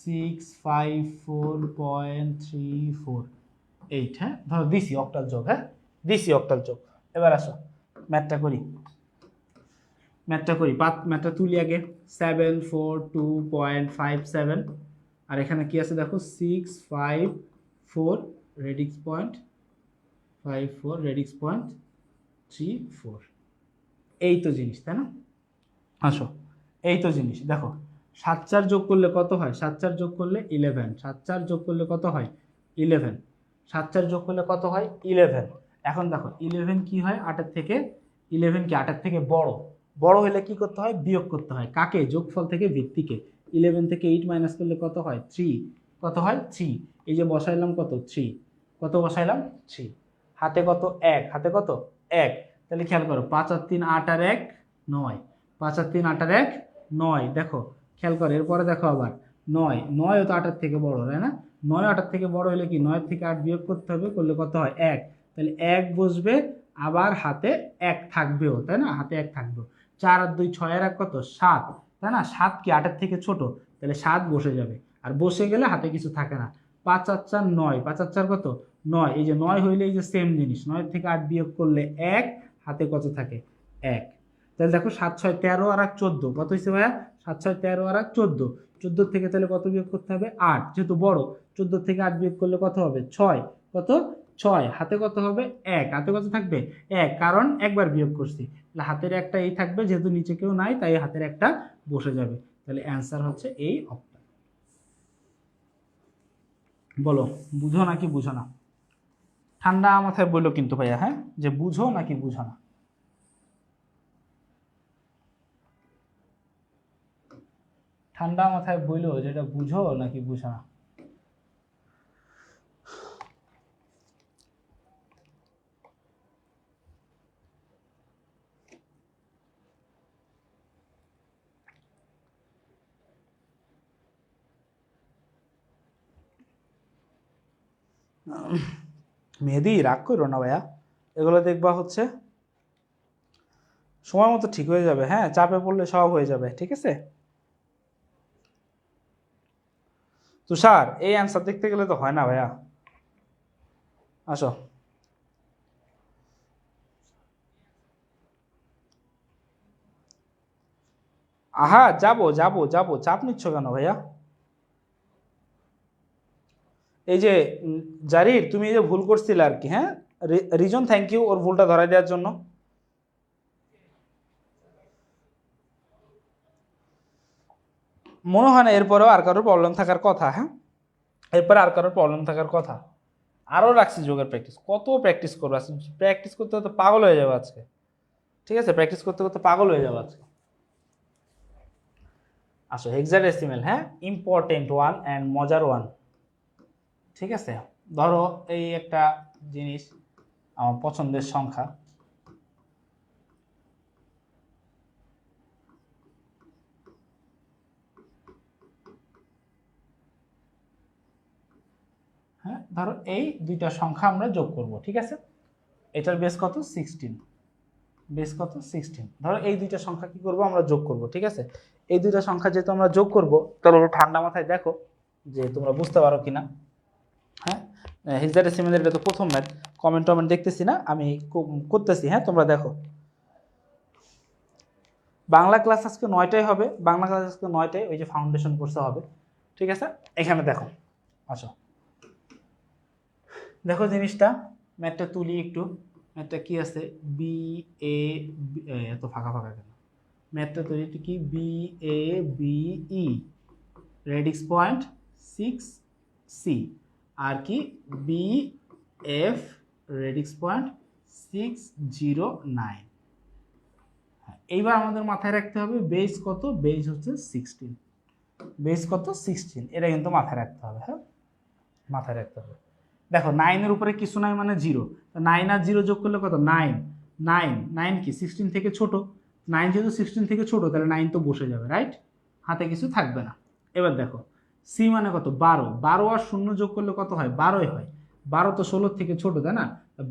654.34। হ্যাঁ, ধরো দিছি অক্টাল যোগ। হ্যাঁ, দিছি অক্টাল যোগ। এবার আসো ম্যাথটা করি। ম্যাথটা করি, ম্যাথটা তুলি আগে। 742.57, আর এখানে কি আছে দেখো 654 রেডিক্স পয়েন্ট 54 রেডিক্স পয়েন্ট 34। এই তো জিনিস, তাই না? আসো, এই তো জিনিস দেখো, 7 4 যোগ করলে কত হয়? 7 4 যোগ করলে 11, 7 4 যোগ করলে কত হয়? 11, 7 4 যোগ করলে কত হয়? 11। এখন দেখো 11 কি হয় 8-এর থেকে? 11 কি 8-এর থেকে বড়? বড় হলে কি করতে হয়? বিয়োগ করতে হয়। কাকে? যোগফল থেকে ভিত্তিকে। 11 থেকে 8 মাইনাস করলে কত হয়? 3। কত হয়? 3। এই যে বসাইলাম কত? 3। কত বসাইলাম? 3। হাতে কত? 1। হাতে কত? 1। তাহলে খেয়াল করো, 5 আর 3 8 আর 1 9, 5 আর 3 8 আর 1 9। দেখো খেয়াল করো, এরপরে দেখো আবার 9, 9ও তো 8-এর থেকে বড়, তাই না? 9 8-এর থেকে বড় হলে কি 9 থেকে 8 বিয়োগ করতে হবে, করলে কত হয়? 1। তাহলে 1 বসবে, আবার হাতে 1 থাকবেও, তাই না? হাতে 1 থাকবেও। 4 আর 2 6 আর 1 কত? 7, তাই না? 7 কি 8-এর থেকে ছোট? তাহলে 7 বসে যাবে, আর বসে গেলে হাতে কিছু থাকে না। 5 আর 4 9, 5 আর 4 কত? 9। এই যে 9 হইলে এই যে সেম জিনিস, 9 থেকে 8 বিয়োগ করলে 1, হাতে কত থাকে? 1। তাহলে দেখো 7 6 13 আর 1 14, কত হয়েছে ভাইয়া? 7 6 13 আর 1 14, 14 থেকে তাহলে কত বিয়োগ করতে হবে? 8, যেহেতু বড় 14 থেকে 8 বিয়োগ করলে কত হবে? 6। কত? 6। হাতে কত হবে? 1। হাতে কত থাকবে? 1, কারণ একবার বিয়োগ করছি। তাহলে হাতের একটা এই থাকবে, যেহেতু নিচে কেউ নাই তাই হাতের একটা বসে যাবে। তাহলে অ্যান্সার হচ্ছে এই অপশন। বলো, বুঝো নাকি বুঝো না? ঠান্ডা মাথায় বললো কিন্তু ভাইয়া, হ্যাঁ, যে বুঝো নাকি বুঝো না। ঠান্ডা মাথায় বললো যেটা বুঝো নাকি বুঝো না। মেহেদি রাগ করো না ভাইয়া, এগুলো দেখবা হচ্ছে সময় মতো ঠিক হয়ে যাবে। হ্যাঁ, চাপে পড়লে সব হয়ে যাবে, ঠিক আছে? তুষার, এই অ্যান্সার দেখতে গেলে তো হয় না ভাইয়া। আসো। আহা, যাবো যাবো যাবো, চাপ নিচ্ছ কেন ভাইয়া? এই যে জারির, তুমি এই যে ভুল করছিলে আর কি, হ্যাঁ, রিজন থ্যাংক ইউ ওর ভুলটা ধরাই দেওয়ার জন্য। মনে হয় না এরপরেও আর কারোর প্রবলেম থাকার কথা। হ্যাঁ, এরপরে আর কারোর প্রবলেম থাকার কথা। আরও রাখছি যোগের প্র্যাকটিস, কত প্র্যাকটিস করবো আজকে? প্র্যাকটিস করতে করতে পাগল হয়ে যাবে আজকে, ঠিক আছে? প্র্যাকটিস করতে করতে পাগল হয়ে যাবে আজকে। আসো, হেক্সাডেসিমেল, হ্যাঁ, ইম্পর্টেন্ট ওয়ান অ্যান্ড মজার ওয়ান, ঠিক আছে? ধরো এই একটা জিনিস, আমার পছন্দের সংখ্যা, হ্যাঁ, ধরো এই দুইটা সংখ্যা আমরা যোগ করব, ঠিক আছে? এটার বেস কত? 16। বেস কত? 16। ধরো এই দুইটা সংখ্যা কি করব? আমরা যোগ করব, ঠিক আছে? এই দুইটা সংখ্যা যেহেতু আমরা যোগ করব, তাহলে ঠান্ডা মাথায় দেখো যে তোমরা বুঝতে পারো কিনা। হ্যাঁ, হেক্সাডেসিমেলের এটা তো প্রথম ম্যাথ, কমেন্ট টমেন্ট দেখতেছি না, আমি করতেছি। হ্যাঁ, তোমরা দেখো। বাংলা ক্লাস আজকে 9টায় হবে, বাংলা ক্লাস আজকে 9টায়, ওই যে ফাউন্ডেশন কোর্সে হবে, ঠিক আছে? এখানে দেখো, আচ্ছা দেখো জিনিসটা, ম্যাথটা তুলি একটু। ম্যাথটা কি আছে? বি এ, এত ফাঁকা ফাঁকা কেন? ম্যাথটা তৈরি একটু কি? B A B E radix point 6 C, আর কি বি এফ রেডিক্স পয়েন্ট 609। এইবার আমাদের মাথায় রাখতে হবে বেস কত? বেস হচ্ছে 16। বেস কত? 16। এটা কিন্তু মাথায় রাখতে হবে। হ্যাঁ, মাথায় রাখতে হবে। দেখো 9-এর উপরে কিছু নাই মানে 0, 9 আর 0 যোগ করলে কত? 9। 9 9 কি 16 থেকে ছোট? 9 যেহেতু 16 থেকে ছোট, তাহলে 9 তো বসে যাবে, রাইট? হাতে কিছু থাকবে না। এবার দেখো সি মানে কত? 12। 12 আর 0 যোগ করলে কত হয়? 12ই হয়। 12 তো 16 থেকে ছোট, তাই না?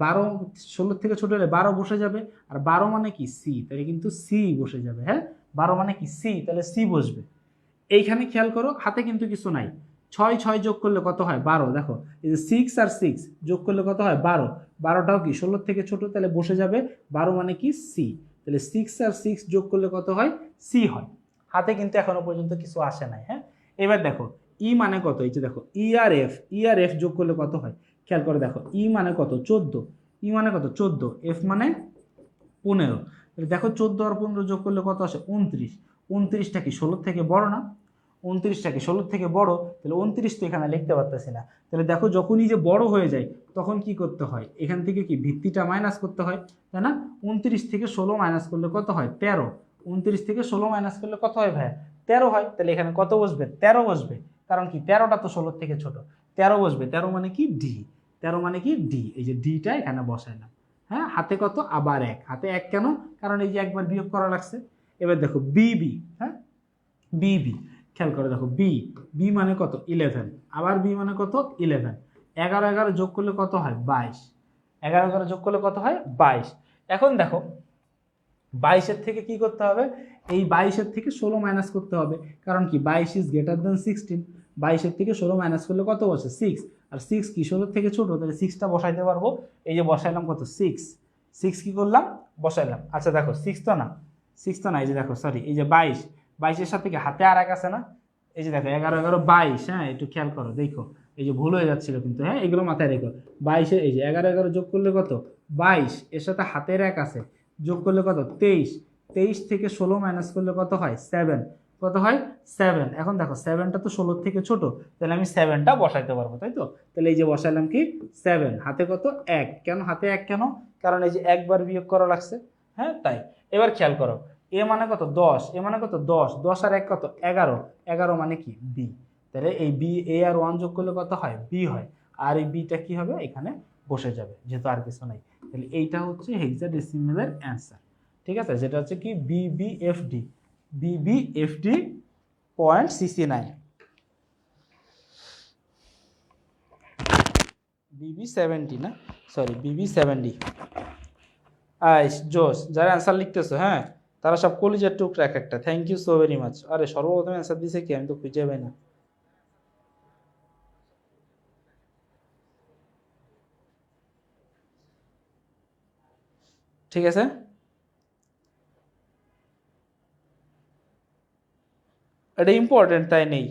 12 16 থেকে ছোট হলে 12 বসে যাবে, আর 12 মানে কি? সি, তাহলে কিন্তু সি বসে যাবে। হ্যাঁ, 12 মানে কি? সি, তাহলে সি বসবে। এইখানে খেয়াল করো, হাতে কিন্তু কিছু নাই। 6 6 যোগ করলে কত হয়? 12। দেখো এই যে 6 আর 6 যোগ করলে কত হয়? 12। 12টাও কি 16 থেকে ছোট, তাহলে বসে যাবে। 12 মানে কি? সি। তাহলে 6 আর 6 যোগ করলে কত হয়, সি হয়। হাতে কিন্তু এখনো পর্যন্ত কিছু আসে নাই। হ্যাঁ, এবার দেখো ই মানে কত, এই যে দেখো ই আর এফ যোগ করলে কত হয়, খেয়াল করে দেখো ই মানে কত 14, ই মানে কত 14, এফ মানে 15। তাহলে দেখো 14 আর 15 যোগ করলে কত আসে 29। 29টা কি 16 থেকে বড় না, 29টা কি 16 থেকে বড়, তাহলে 29 তো এখানে লিখতে পারতেছি না। তাহলে দেখো যখনই যে বড় হয়ে যায় তখন কি করতে হয়, এখান থেকে কি ভিত্তিটা মাইনাস করতে হয়, তাই না। 29 থেকে 16 মাইনাস করলে কত হয় 13, 29 থেকে 16 মাইনাস করলে কত হয় ভাইয়া 13 হয়। তাহলে এখানে কত বসবে 13 বসবে, কারণ কি 13টা তো 16 থেকে ছোট, 13 বসবে। 13 মানে কি ডি, 13 মানে কি ডি, এই যে ডিটা এখানে বসাইলাম। হ্যাঁ, হাতে কত আবার 1, হাতে 1 কেন, কারণ এই যে একবার বিয়োগ করা লাগছে। এবার দেখো বিবি, হ্যাঁ বিবি, খেয়াল করে দেখো বি, বি মানে কত 11, আবার বি মানে কত 11, 11 11 যোগ করলে কত হয় 22, 11 11 যোগ করলে কত হয় 22। এখন দেখো 22-এর থেকে কি করতে হবে, এই 22-এর থেকে 16 মাইনাস করতে হবে, কারণ কি 22 ইজ গ্রেটার দেন 16, 22-এর থেকে 16 মাইনাস করলে কত বসে 6, আর 6 কি 16 থেকে ছোট, তাহলে 6টা বসাইতে পারবো। এই যে বসাইলাম কত 6, 6 কি করলাম বসাইলাম। আচ্ছা দেখো 6 তো না, 6 তো না, এই যে দেখো সরি, এই যে 22, 22-এর সাথে কি হাতে আর এক আছে না, এই যে দেখো 11 11 22, হ্যাঁ একটু খেয়াল করো দেখো, এই যে ভুল হয়ে যাচ্ছিল কিন্তু, হ্যাঁ এগুলো মাথায় রেখো। 22-এ এই যে 11 11 যোগ করলে কত 22, এর সাথে হাতের এক আছে, যোগ করলে কত 23, 23 থেকে 16 মাইনাস করলে কত হয় 7, কত হয় 7। এখন দেখো 7টা তো 16 থেকে ছোট, তাহলে আমি 7টা বসাইতে পারবো, তাই তো। তাহলে এই যে বসাইলাম কি 7, হাতে কত 1, কেন হাতে 1 কেন, কারণ এই যে একবার বিয়োগ করা লাগছে। হ্যাঁ তাই। এবার খেয়াল করো এ মানে কত 10, এ মানে কত 10, 10 আর 1 কত 11, 11 মানে কি বি। তাহলে এই বি এ আর 1 যোগ করলে কত হয় বি হয়, আর এই বিটা কি হবে এখানে বসে যাবে, যেহেতু আর কিছু নাই। তাহলে এইটা হচ্ছে হেক্সাডেসিমেলের অ্যান্সার, ঠিক আছে, যেটা হচ্ছে কি বিবিএফডি, বিবিএফডি 0.69, বিবি 70 না, সরি বিবি 70। আইস জোস, যারা অ্যান্সার লিখতেছো হ্যাঁ তারা সব কলিজার টুকরা এক একটা, thank you so very much. আরে সর্বপ্রথম অ্যান্সার দিছে কি, আমি তো খুঁজে পাই না। ঠিক আছে, এটা ইম্পর্টেন্ট তাই নেই।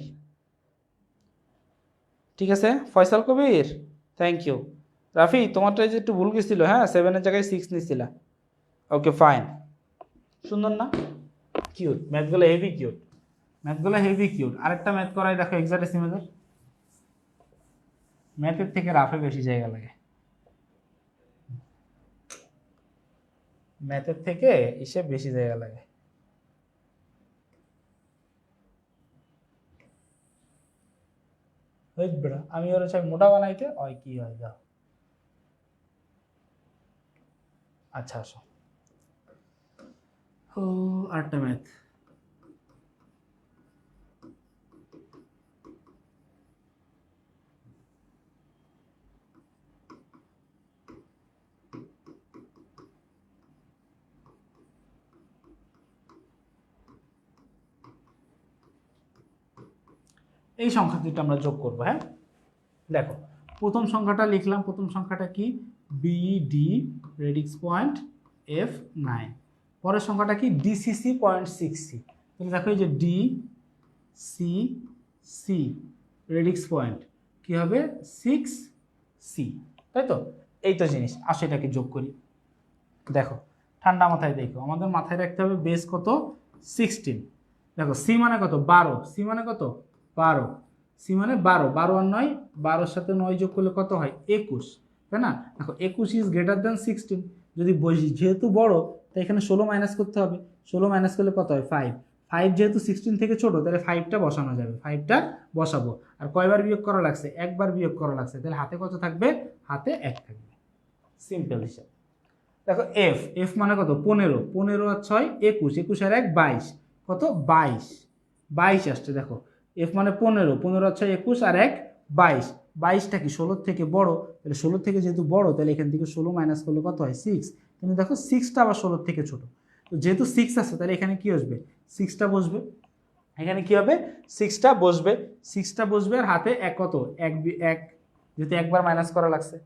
ঠিক আছে ফয়সাল কবির, থ্যাংক ইউ। রাফি তোমারটা যে একটু ভুল গেছিল, হ্যাঁ 7-এর জায়গায় 6 নিছিলা। ওকে ফাইন, সুন্দর না, কিউট, ম্যাথগুলো হেভি কিউট, ম্যাথগুলো হেভি কিউট। আরেকটা ম্যাথ করাই দেখো হেক্সাডেসিমেলের, ম্যাথের থেকে রাফে বেশি জায়গা লাগে, ম্যাথের থেকে হিসেব বেশি জায়গা লাগে। বেড়া আমি ওরা চাই মোটা বানাইতে হয়, কি হয় যাও। আচ্ছা আসো, ও আরেকটা ম্যাথ। এই সংখ্যা দুটো আমরা যোগ করবো। হ্যাঁ দেখো প্রথম সংখ্যাটা লিখলাম, প্রথম সংখ্যাটা কি বিডি রেডিক্স পয়েন্ট F9, পরের সংখ্যাটা কি ডিসিসি 0.6C। তাহলে দেখো এই যে D C C radix point কি হবে 6C, তাই তো। এই তো জিনিস, আসো এটাকে যোগ করি। দেখো ঠান্ডা মাথায় দেখো, আমাদের মাথায় রাখতে হবে বেস কত 16। দেখো সি মানে কত 12, সি মানে কত 12, সি মানে 12, 12 আর 9, 12-এর সাথে 9 যোগ করলে কত হয় 21, তাই না। দেখো 21 ইজ গ্রেটার দেন 16, যদি বসি যেহেতু বড় তাই এখানে 16 মাইনাস করতে হবে, 16 মাইনাস করলে কত হয় 5, 5 যেহেতু 16 থেকে ছোট তাহলে 5টা বসানো যাবে, 5টা বসাবো। আর কয়বার বিয়োগ করা লাগছে, একবার বিয়োগ করা লাগছে, তাহলে হাতে কত থাকবে, হাতে 1 থাকবে, সিম্পল হিসাব। দেখো এফ, এফ মানে কত 15, 15 আর 6 21, 21 আর 1 22, কত 22, 22 আসছে। দেখো এফ মানে 15, 15 আর 6 21 আর 1 22, 22টা কি 16 থেকে বড়, তাহলে 16 থেকে যেহেতু বড় তাহলে এখান থেকে 16 মাইনাস করলে কত হয় 6, কিন্তু দেখো 6টা আবার 16 থেকে ছোট, তো যেহেতু 6 আছে তাহলে এখানে কি আসবে 6টা বসবে, এখানে কি হবে 6টা বসবে, 6টা বসবে আর হাতে এক কত এক এক, যেহেতু একবার মাইনাস করা লাগছে।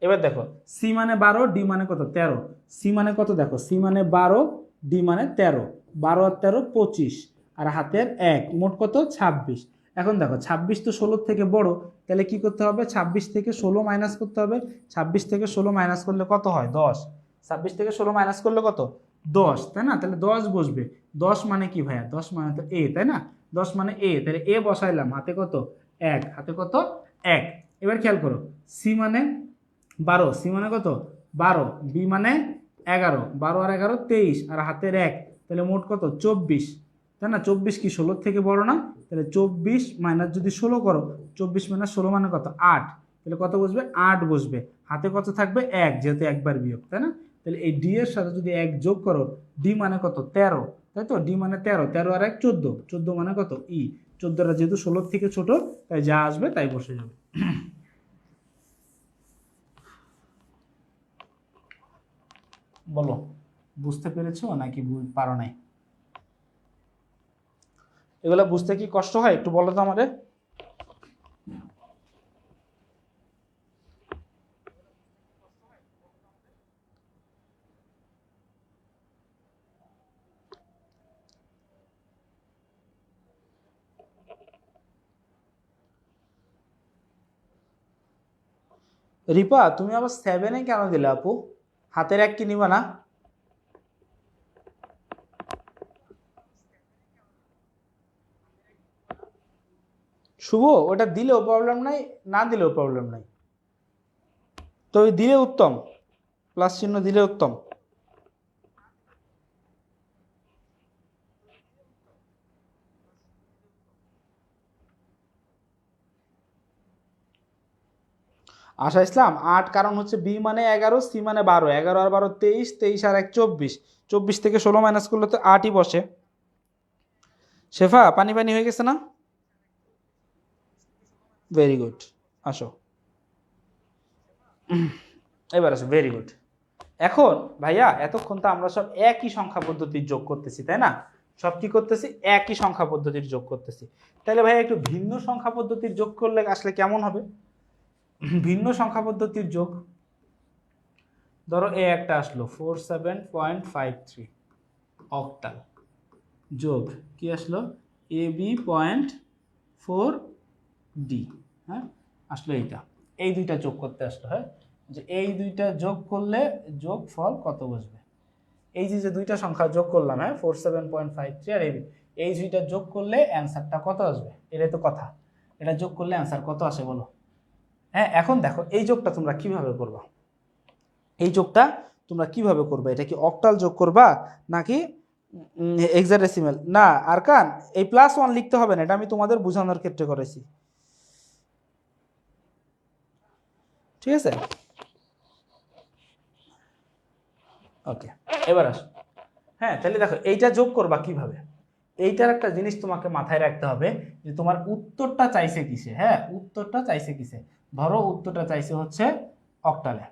এবার দেখো সি মানে 12, ডি মানে কত 13, সি মানে কত দেখো সি মানে 12, ডি মানে 13, 12 আর 13 25, আর হাতের 1, মোট কত 26। এখন দেখো 26 তো 16 থেকে বড়, তাহলে কি করতে হবে, 26 থেকে 16 মাইনাস করতে হবে। 26 থেকে 16 মাইনাস করলে কত হয় 10, 26 থেকে 16 মাইনাস করলে কত 10, তাই না? তাহলে 10 বসবে। 10 মানে কি ভাইয়া, 10 মানে তো এ, তাই না? 10 মানে এ, তাহলে এ বসাইলাম, হাতে কত 1, হাতে কত 1। এবার খেয়াল করো, সি মানে 12, সি মানে কত 12, বি মানে 11, 12 আর 11 23, আর হাতের 1, তাহলে মোট কত 24, তাই না? 24 কি 16 থেকে বড় না? তাহলে 24 মাইনাস যদি 16 করো, 24 মাইনাস 16 মানে কত 8, তাহলে কত বসবে 8 বসবে। হাতে কত থাকবে 1, যেহেতু একবার বিয়োগ, তাই না? তাহলে এই ডি এর সাথে যদি 1 যোগ করো, ডি মানে কত 13, তাই তো? ডি মানে 13, 13 আর 1 14, 14 মানে কত ই, 14টা যেহেতু 16 থেকে ছোট, তাই যা আসবে তাই বসে যাবে। বলো, বুঝতে পেরেছো নাকি পারো নাই? এগুলো বুঝতে কি কষ্ট হয় একটু বলো তো আমাদের। রিপা, তুমি আবার 7-এ কেন দিলে আপু? হাতের 1 কি নিবা না? শুভ, ওটা দিলেও প্রবলেম নাই, না দিলেও প্রবলেম নাই, তবে দিলে উত্তম, প্লাস চিহ্ন দিলে উত্তম। আশা ইসলাম 8, কারণ হচ্ছে বি মানে 11, সি মানে 12, 11 আর 12 23, 23 আর 1 24, 24 থেকে 16 মাইনাস করলে তো 8ই বসে। শেফা, পানি পানি হয়ে গেছে না? ভেরি গুড, আসো, এবার আসো, ভেরি গুড। এখন ভাইয়া, এতক্ষণ তো আমরা সব একই সংখ্যা পদ্ধতির যোগ করতেছি, তাই না? সব কি করতেছি, একই সংখ্যা পদ্ধতির যোগ করতেছি। তাহলে ভাইয়া একটু ভিন্ন সংখ্যা পদ্ধতির যোগ করলে আসলে কেমন হবে? ভিন্ন সংখ্যা পদ্ধতির যোগ, ধরো এ একটা আসলো 47.53 অক্টাল, যোগ কি আসলো এ বি 0.4 ডি, হ্যাঁ আসলো এইটা, এই দুইটা যোগ করতে আসলো। হ্যাঁ, যে এই দুইটা যোগ করলে যোগ ফল কত বসবে? এই যে যে দুইটা সংখ্যা যোগ করলাম, হ্যাঁ 47.53 আর এবি, এই দুইটা যোগ করলে অ্যান্সারটা কত আসবে? এটাই তো কথা, এটা যোগ করলে অ্যান্সার কত আসে বলো? হ্যাঁ, এখন দেখো এই যোগটা তোমরা কিভাবে করবা, এই যোগটা তোমরা কিভাবে করবা, এটা কি অক্টাল যোগ করবা নাকি হেক্সাডেসিমাল? না আরকান, এই +1 লিখতে হবে না, এটা আমি তোমাদের বোঝানোর ক্ষেত্রে করেছি, ঠিক আছে? ওকে, এবার আসো। হ্যাঁ, তাহলে দেখো এইটা যোগ করবা কিভাবে, এইটার একটা জিনিস তোমাকে মাথায় রাখতে হবে, যে তোমার উত্তরটা চাইছে কিসে। হ্যাঁ, উত্তরটা চাইছে কিসে, ধরো উত্তরটা চাইছে হচ্ছে অক্টালে,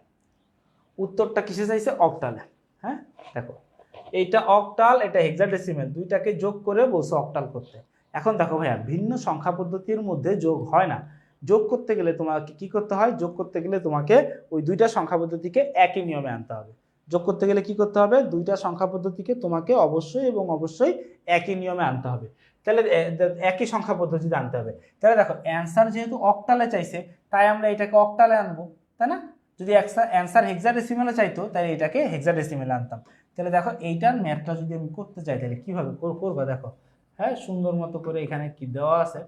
উত্তরটা কিসে চাইছে অক্টালে। হ্যাঁ, দেখো এইটা অক্টাল, এটা হেক্সাডেসিমাল, দুইটাকে যোগ করে বলছে অক্টাল করতে। এখন দেখো ভাইয়া, ভিন্ন সংখ্যা পদ্ধতির মধ্যে যোগ হয় না, যোগ করতে গেলে তোমাকে কি করতে হয়, যোগ করতে গেলে তোমাকে ওই দুইটা সংখ্যা পদ্ধতিকে একই নিয়মে আনতে হবে। যোগ করতে গেলে কি করতে হবে, দুইটা সংখ্যা পদ্ধতিকে তোমাকে অবশ্যই এবং অবশ্যই একই নিয়মে আনতে হবে। তাহলে একই সংখ্যা পদ্ধতিতে আনতে হবে। তাহলে দেখো অ্যান্সার যেহেতু অক্টালে চাইছে, তাই আমরা এটাকে অক্টালে আনবো, তাই না? যদি অ্যান্সার হেক্সাডেসিমালে চাইতো, তাহলে এটাকে হেক্সাডেসিমালে আনতাম। তাহলে দেখো এইটার ম্যাথটা যদি আমি করতে চাই, তাহলে কিভাবে করবো দেখো। হ্যাঁ, সুন্দর মতো করে এখানে কি দেওয়া আছে,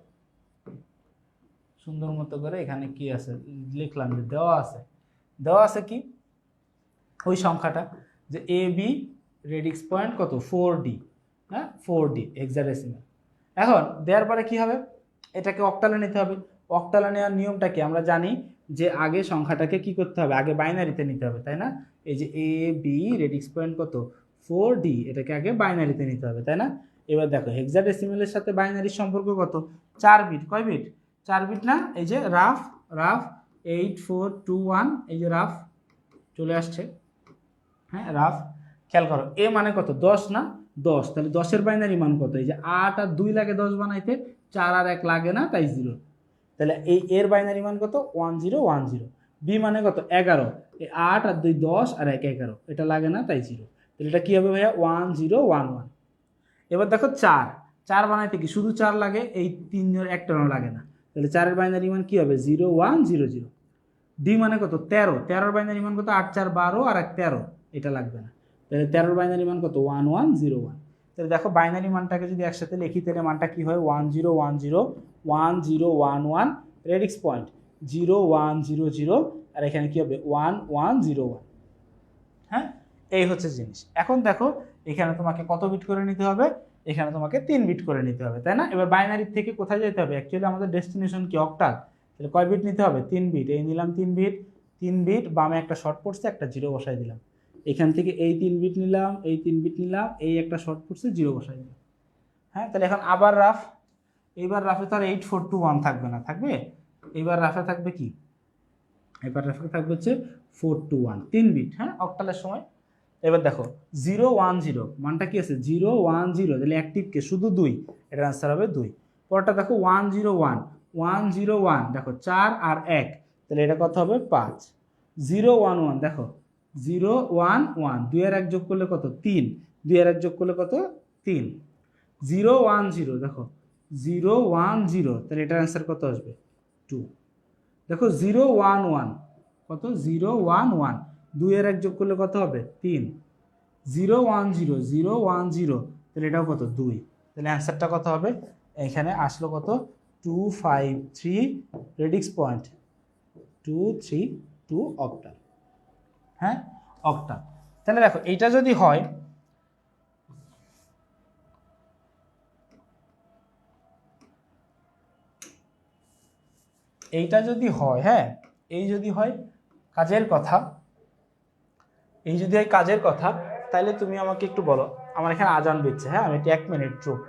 সুন্দর মতো করে এখানে কি আছে লিখলাম, যে দেওয়া আছে, দেওয়া আছে কি ওই সংখ্যাটা, যে এ বি রেডিক্স পয়েন্ট কত 4D, হ্যাঁ 4D হেক্সাডেসিমাল। এখন দেওয়ার পরে কি হবে, এটাকে অক্টালে নিতে হবে। অক্টালে নেওয়ার নিয়মটা কি আমরা জানি, যে আগে সংখ্যাটাকে কি করতে হবে, আগে বাইনারিতে নিতে হবে, তাই না? এই যে এ বি রেডিক্স পয়েন্ট কত 4D, এটাকে আগে বাইনারিতে নিতে হবে, তাই না? এবার দেখো হেক্সাডেসিমালের সাথে বাইনারির সম্পর্ক কত, 4 বিট, কয় বিট 4 বিট না? এই যে রাফ রাফ 8421, এই যে রাফ চলে আসছে, হ্যাঁ রাফ। খেয়াল করো এ মানে কত 10 না, 10, তাহলে 10-এর বাইনারি মান কত, এই যে 8 আর 2 লাগে 10 বানাইতে, 4 আর 1 লাগে না, তাই 0। তাহলে এই এর বাইনারি মান কত 1010। বি মানে কত 11, এই 8 আর 2 10 আর 1 11, এটা লাগে না, তাই 0। তাহলে এটা কি হবে ভাইয়া 1011। এবার দেখো 4, 4 বানাইতে কি শুধু 4 লাগে, এই 3 জন একটাও লাগে না, তাহলে 4 এর বাইনারি মান কি হবে 0100। ডি মানে কত 13, 13 বাইনারি মান কত 8 4 12 আর 1 13, এটা লাগবে না, তাহলে 13 বাইনারি মান কত 1101। তাহলে দেখো বাইনারি মানটাকে যদি একসাথে লিখি তাহলে মানটা কি হয় 1010 1011 রেডিক্স পয়েন্ট 0100, আর এখানে কি হবে 1101। হ্যাঁ, এই হচ্ছে জিনিস। এখন দেখো এখানে তোমাকে কত বিট করে নিতে হবে, এখানে তোমাকে 3 বিট করে নিতে হবে, তাই না? এবার বাইনারি থেকে কোথায় যেতে হবে, অ্যাকচুয়ালি আমাদের ডেস্টিনেশন কি অক্টাল, তাহলে কয় বিট নিতে হবে 3 বিট, এই নিলাম 3 বিট, 3 বিট বামে একটা শর্ট পড়ছে একটা জিরো বসাই দিলাম, এখান থেকে এই 3 বিট নিলাম, এই 3 বিট নিলাম, এই একটা শর্ট পড়ছে জিরো বসাই দিলাম। হ্যাঁ, তাহলে এখন আবার রাফ, এইবার রাফে তো আর 8421 থাকবে না, থাকবে এইবার রাফে থাকবে কি, এবার রাফে থাকবে হচ্ছে 421, 3 বিট, হ্যাঁ অক্টালের সময়। এবার দেখো 010 মানটা কি আছে 010, তাহলে অ্যাক্টিভকে শুধু 2, এটার আনসার হবে 2। পরটা দেখো 101, 101 দেখো 4 আর 1, তাহলে এটা কত হবে 5। 011 দেখো 011, 2 এর 1 যোগ করলে কত 3, 2 এর 1 যোগ করলে কত 3। 010 দেখো 010, তাহলে এটার আনসার কত আসবে 2। দেখো 011 কত 011, 2 এর 1 যোগ করলে কত হবে 3। 010 তাহলে এটাও কত 2, তাহলে অ্যান্সারটা কত হবে এখানে আসলো কত 253 রেডিক্স পয়েন্ট 232 অক্টাল। হ্যাঁ অক্টাল। তাহলে দেখো এইটা যদি হয়, এইটা যদি হয়, হ্যাঁ এই যদি হয় কাজের কথা, এই যদি হয় কাজের কথা, তাহলে তুমি আমাকে একটু বলো, আমার এখানে আজান দিচ্ছে, হ্যাঁ আমি 1 মিনিট চুপ।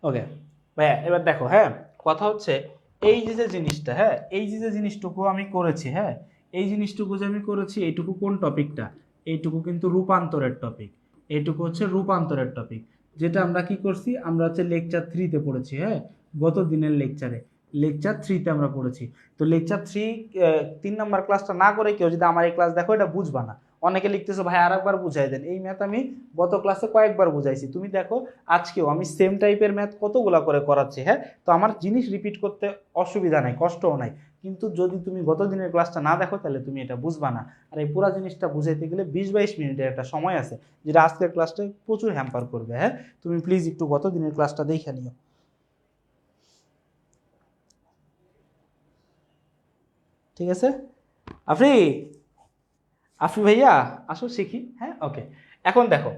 ওকে ভাইয়া, এবার দেখো, হ্যাঁ কথা হচ্ছে এই যে জিনিসটা, হ্যাঁ এই যে জিনিসটুকু আমি করেছি, হ্যাঁ এই জিনিসটুকু যে আমি করেছি, এইটুকু কোন টপিকটা, এইটুকু কিন্তু রূপান্তরের টপিক, এইটুকু হচ্ছে রূপান্তরের টপিক, যেটা আমরা কি করছি, আমরা হচ্ছে লেকচার 3-তে পড়েছি, হ্যাঁ গত দিনের লেকচার 3-তে আমরা পড়েছি। তো লেকচার 3 3 নম্বর ক্লাসটা না করে কেউ যদি আমার এই ক্লাস দেখো, এটা বুঝবা না। অনেকে লিখতেছো ভাই আরেকবার বুঝাই দেন, এই ম্যাথ আমি গত ক্লাসে কয়েকবার বুঝাইছি, তুমি দেখো আজকেও আমি সেম টাইপের ম্যাথ কতগুলা করে করাচ্ছি, হ্যাঁ তো আমার জিনিস রিপিট করতে অসুবিধা নাই, কষ্টও নাই। কিন্তু যদি তুমি গত দিনের ক্লাসটা না দেখো, তাহলে তুমি এটা বুঝবা না। আর এই পুরো জিনিসটা বুঝাইতে গেলে 20-22 মিনিটের একটা সময় আছে, যেটা আজকের ক্লাসটা প্রচুর হ্যাম্পার করবে। হ্যাঁ তুমি প্লিজ একটু গত দিনের ক্লাসটা দেখে নিও, ঠিক আছে? আফরি, আফরি ভাইয়া আসো শিখি, হ্যাঁ ওকে। এখন দেখো,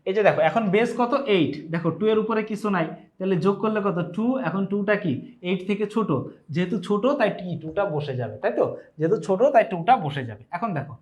এই যে দেখো এখন বেস কত 8, দেখো 2 এর উপরে কিছু নাই, তাহলে যোগ করলে কত 2, এখন 2টা কি 8 থেকে ছোট, যেহেতু ছোট তাই 2টা বসে যাবে, তাই তো, যেহেতু ছোট তাই 2টা বসে যাবে। এখন দেখো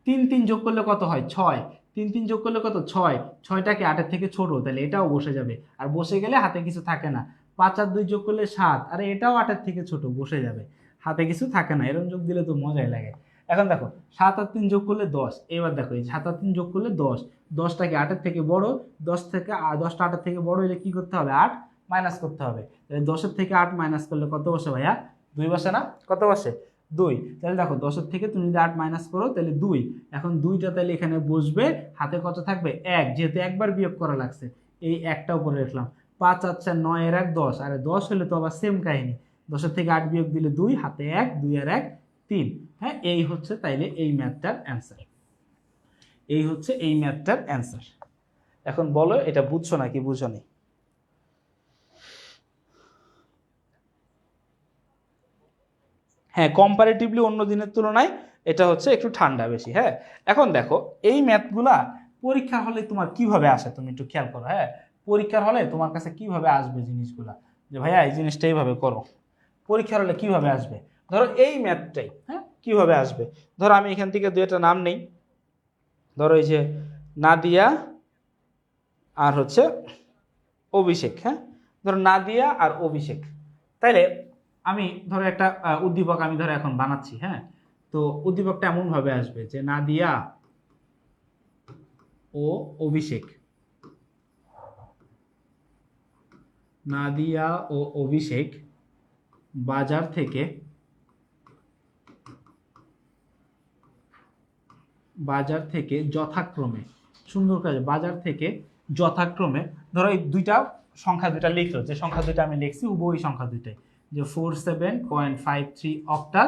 3 3 যোগ করলে কত হয় 6, 3 3 যোগ করলে কত 6, 6টা কি 8-এর থেকে ছোট, তাহলে এটাও বসে যাবে, আর বসে গেলে হাতে কিছু থাকে না। 5 আর 2 যোগ করলে 7, আরে এটাও 8-এর থেকে ছোট, বসে যাবে, হাতে কিছু থাকে না। এরকম যোগ দিলে তো মজাই লাগে। এখন দেখো 7 আর 3 যোগ করলে 10, এবার দেখো এই 7 আর 3 যোগ করলে 10, 10টাকে 8-এর থেকে বড়, 10টা 8-এর থেকে বড় হলে কি করতে হবে, 8 মাইনাস করতে হবে। তাহলে 10-এর থেকে 8 মাইনাস করলে কত বসে ভাইয়া, 2 বসে না, কত বসে 2। তাহলে দেখো 10-এর থেকে তুমি যদি 8 মাইনাস করো তাহলে 2, এখন 2টা তাহলে এখানে বসবে, হাতে কত থাকবে 1, যেহেতু একবার বিয়োগ করা লাগছে এই একটা উপরে রাখলাম। 5 আর 4 9 এর 1 10, আরে 10 হলে তো আবার সেম কাহিনী, 10-এর থেকে 8 বিয়োগ দিলে 2, হাতে 1, 2 আর 1 3। হ্যাঁ এই হচ্ছে তাইলে এই ম্যাথটার অ্যান্সার, এই হচ্ছে এই ম্যাথটার অ্যান্সার। এখন বলো এটা বুঝছো নাকি বুঝো নি? হ্যাঁ কম্পারেটিভলি অন্য দিনের তুলনায় এটা হচ্ছে একটু ঠান্ডা বেশি। হ্যাঁ এখন দেখো এই ম্যাথগুলা পরীক্ষার হলে তোমার কিভাবে আসে, তুমি একটু খেয়াল করো। হ্যাঁ পরীক্ষার হলে তোমার কাছে কিভাবে আসবে জিনিসগুলা, যে ভাইয়া এই জিনিসটা এইভাবে করো, পরীক্ষার হলে কিভাবে আসবে, ধরো এই ম্যাথটাই, হ্যাঁ কিভাবে আসবে, ধরো আমি এখান থেকে 2টা নাম নেই, ধরো এই যে নাদিয়া আর হচ্ছে অভিষেক, হ্যাঁ ধরো নাদিয়া আর অভিষেক। তাইলে আমি ধরো একটা উদ্দীপক আমি ধরো এখন বানাচ্ছি, হ্যাঁ তো উদ্দীপকটা এমন ভাবে আসবে যে নাদিয়া ও অভিষেক, নাদিয়া ও অভিষেক বাজার থেকে যথাক্রমে, সুন্দর কাজে বাজার থেকে যথাক্রমে, ধরো এই দুইটা সংখ্যা দুইটা লিখলো, যে সংখ্যা দুইটা আমি লিখছি উভয় সংখ্যা দুইটাই, যে 47.53 অক্টাল,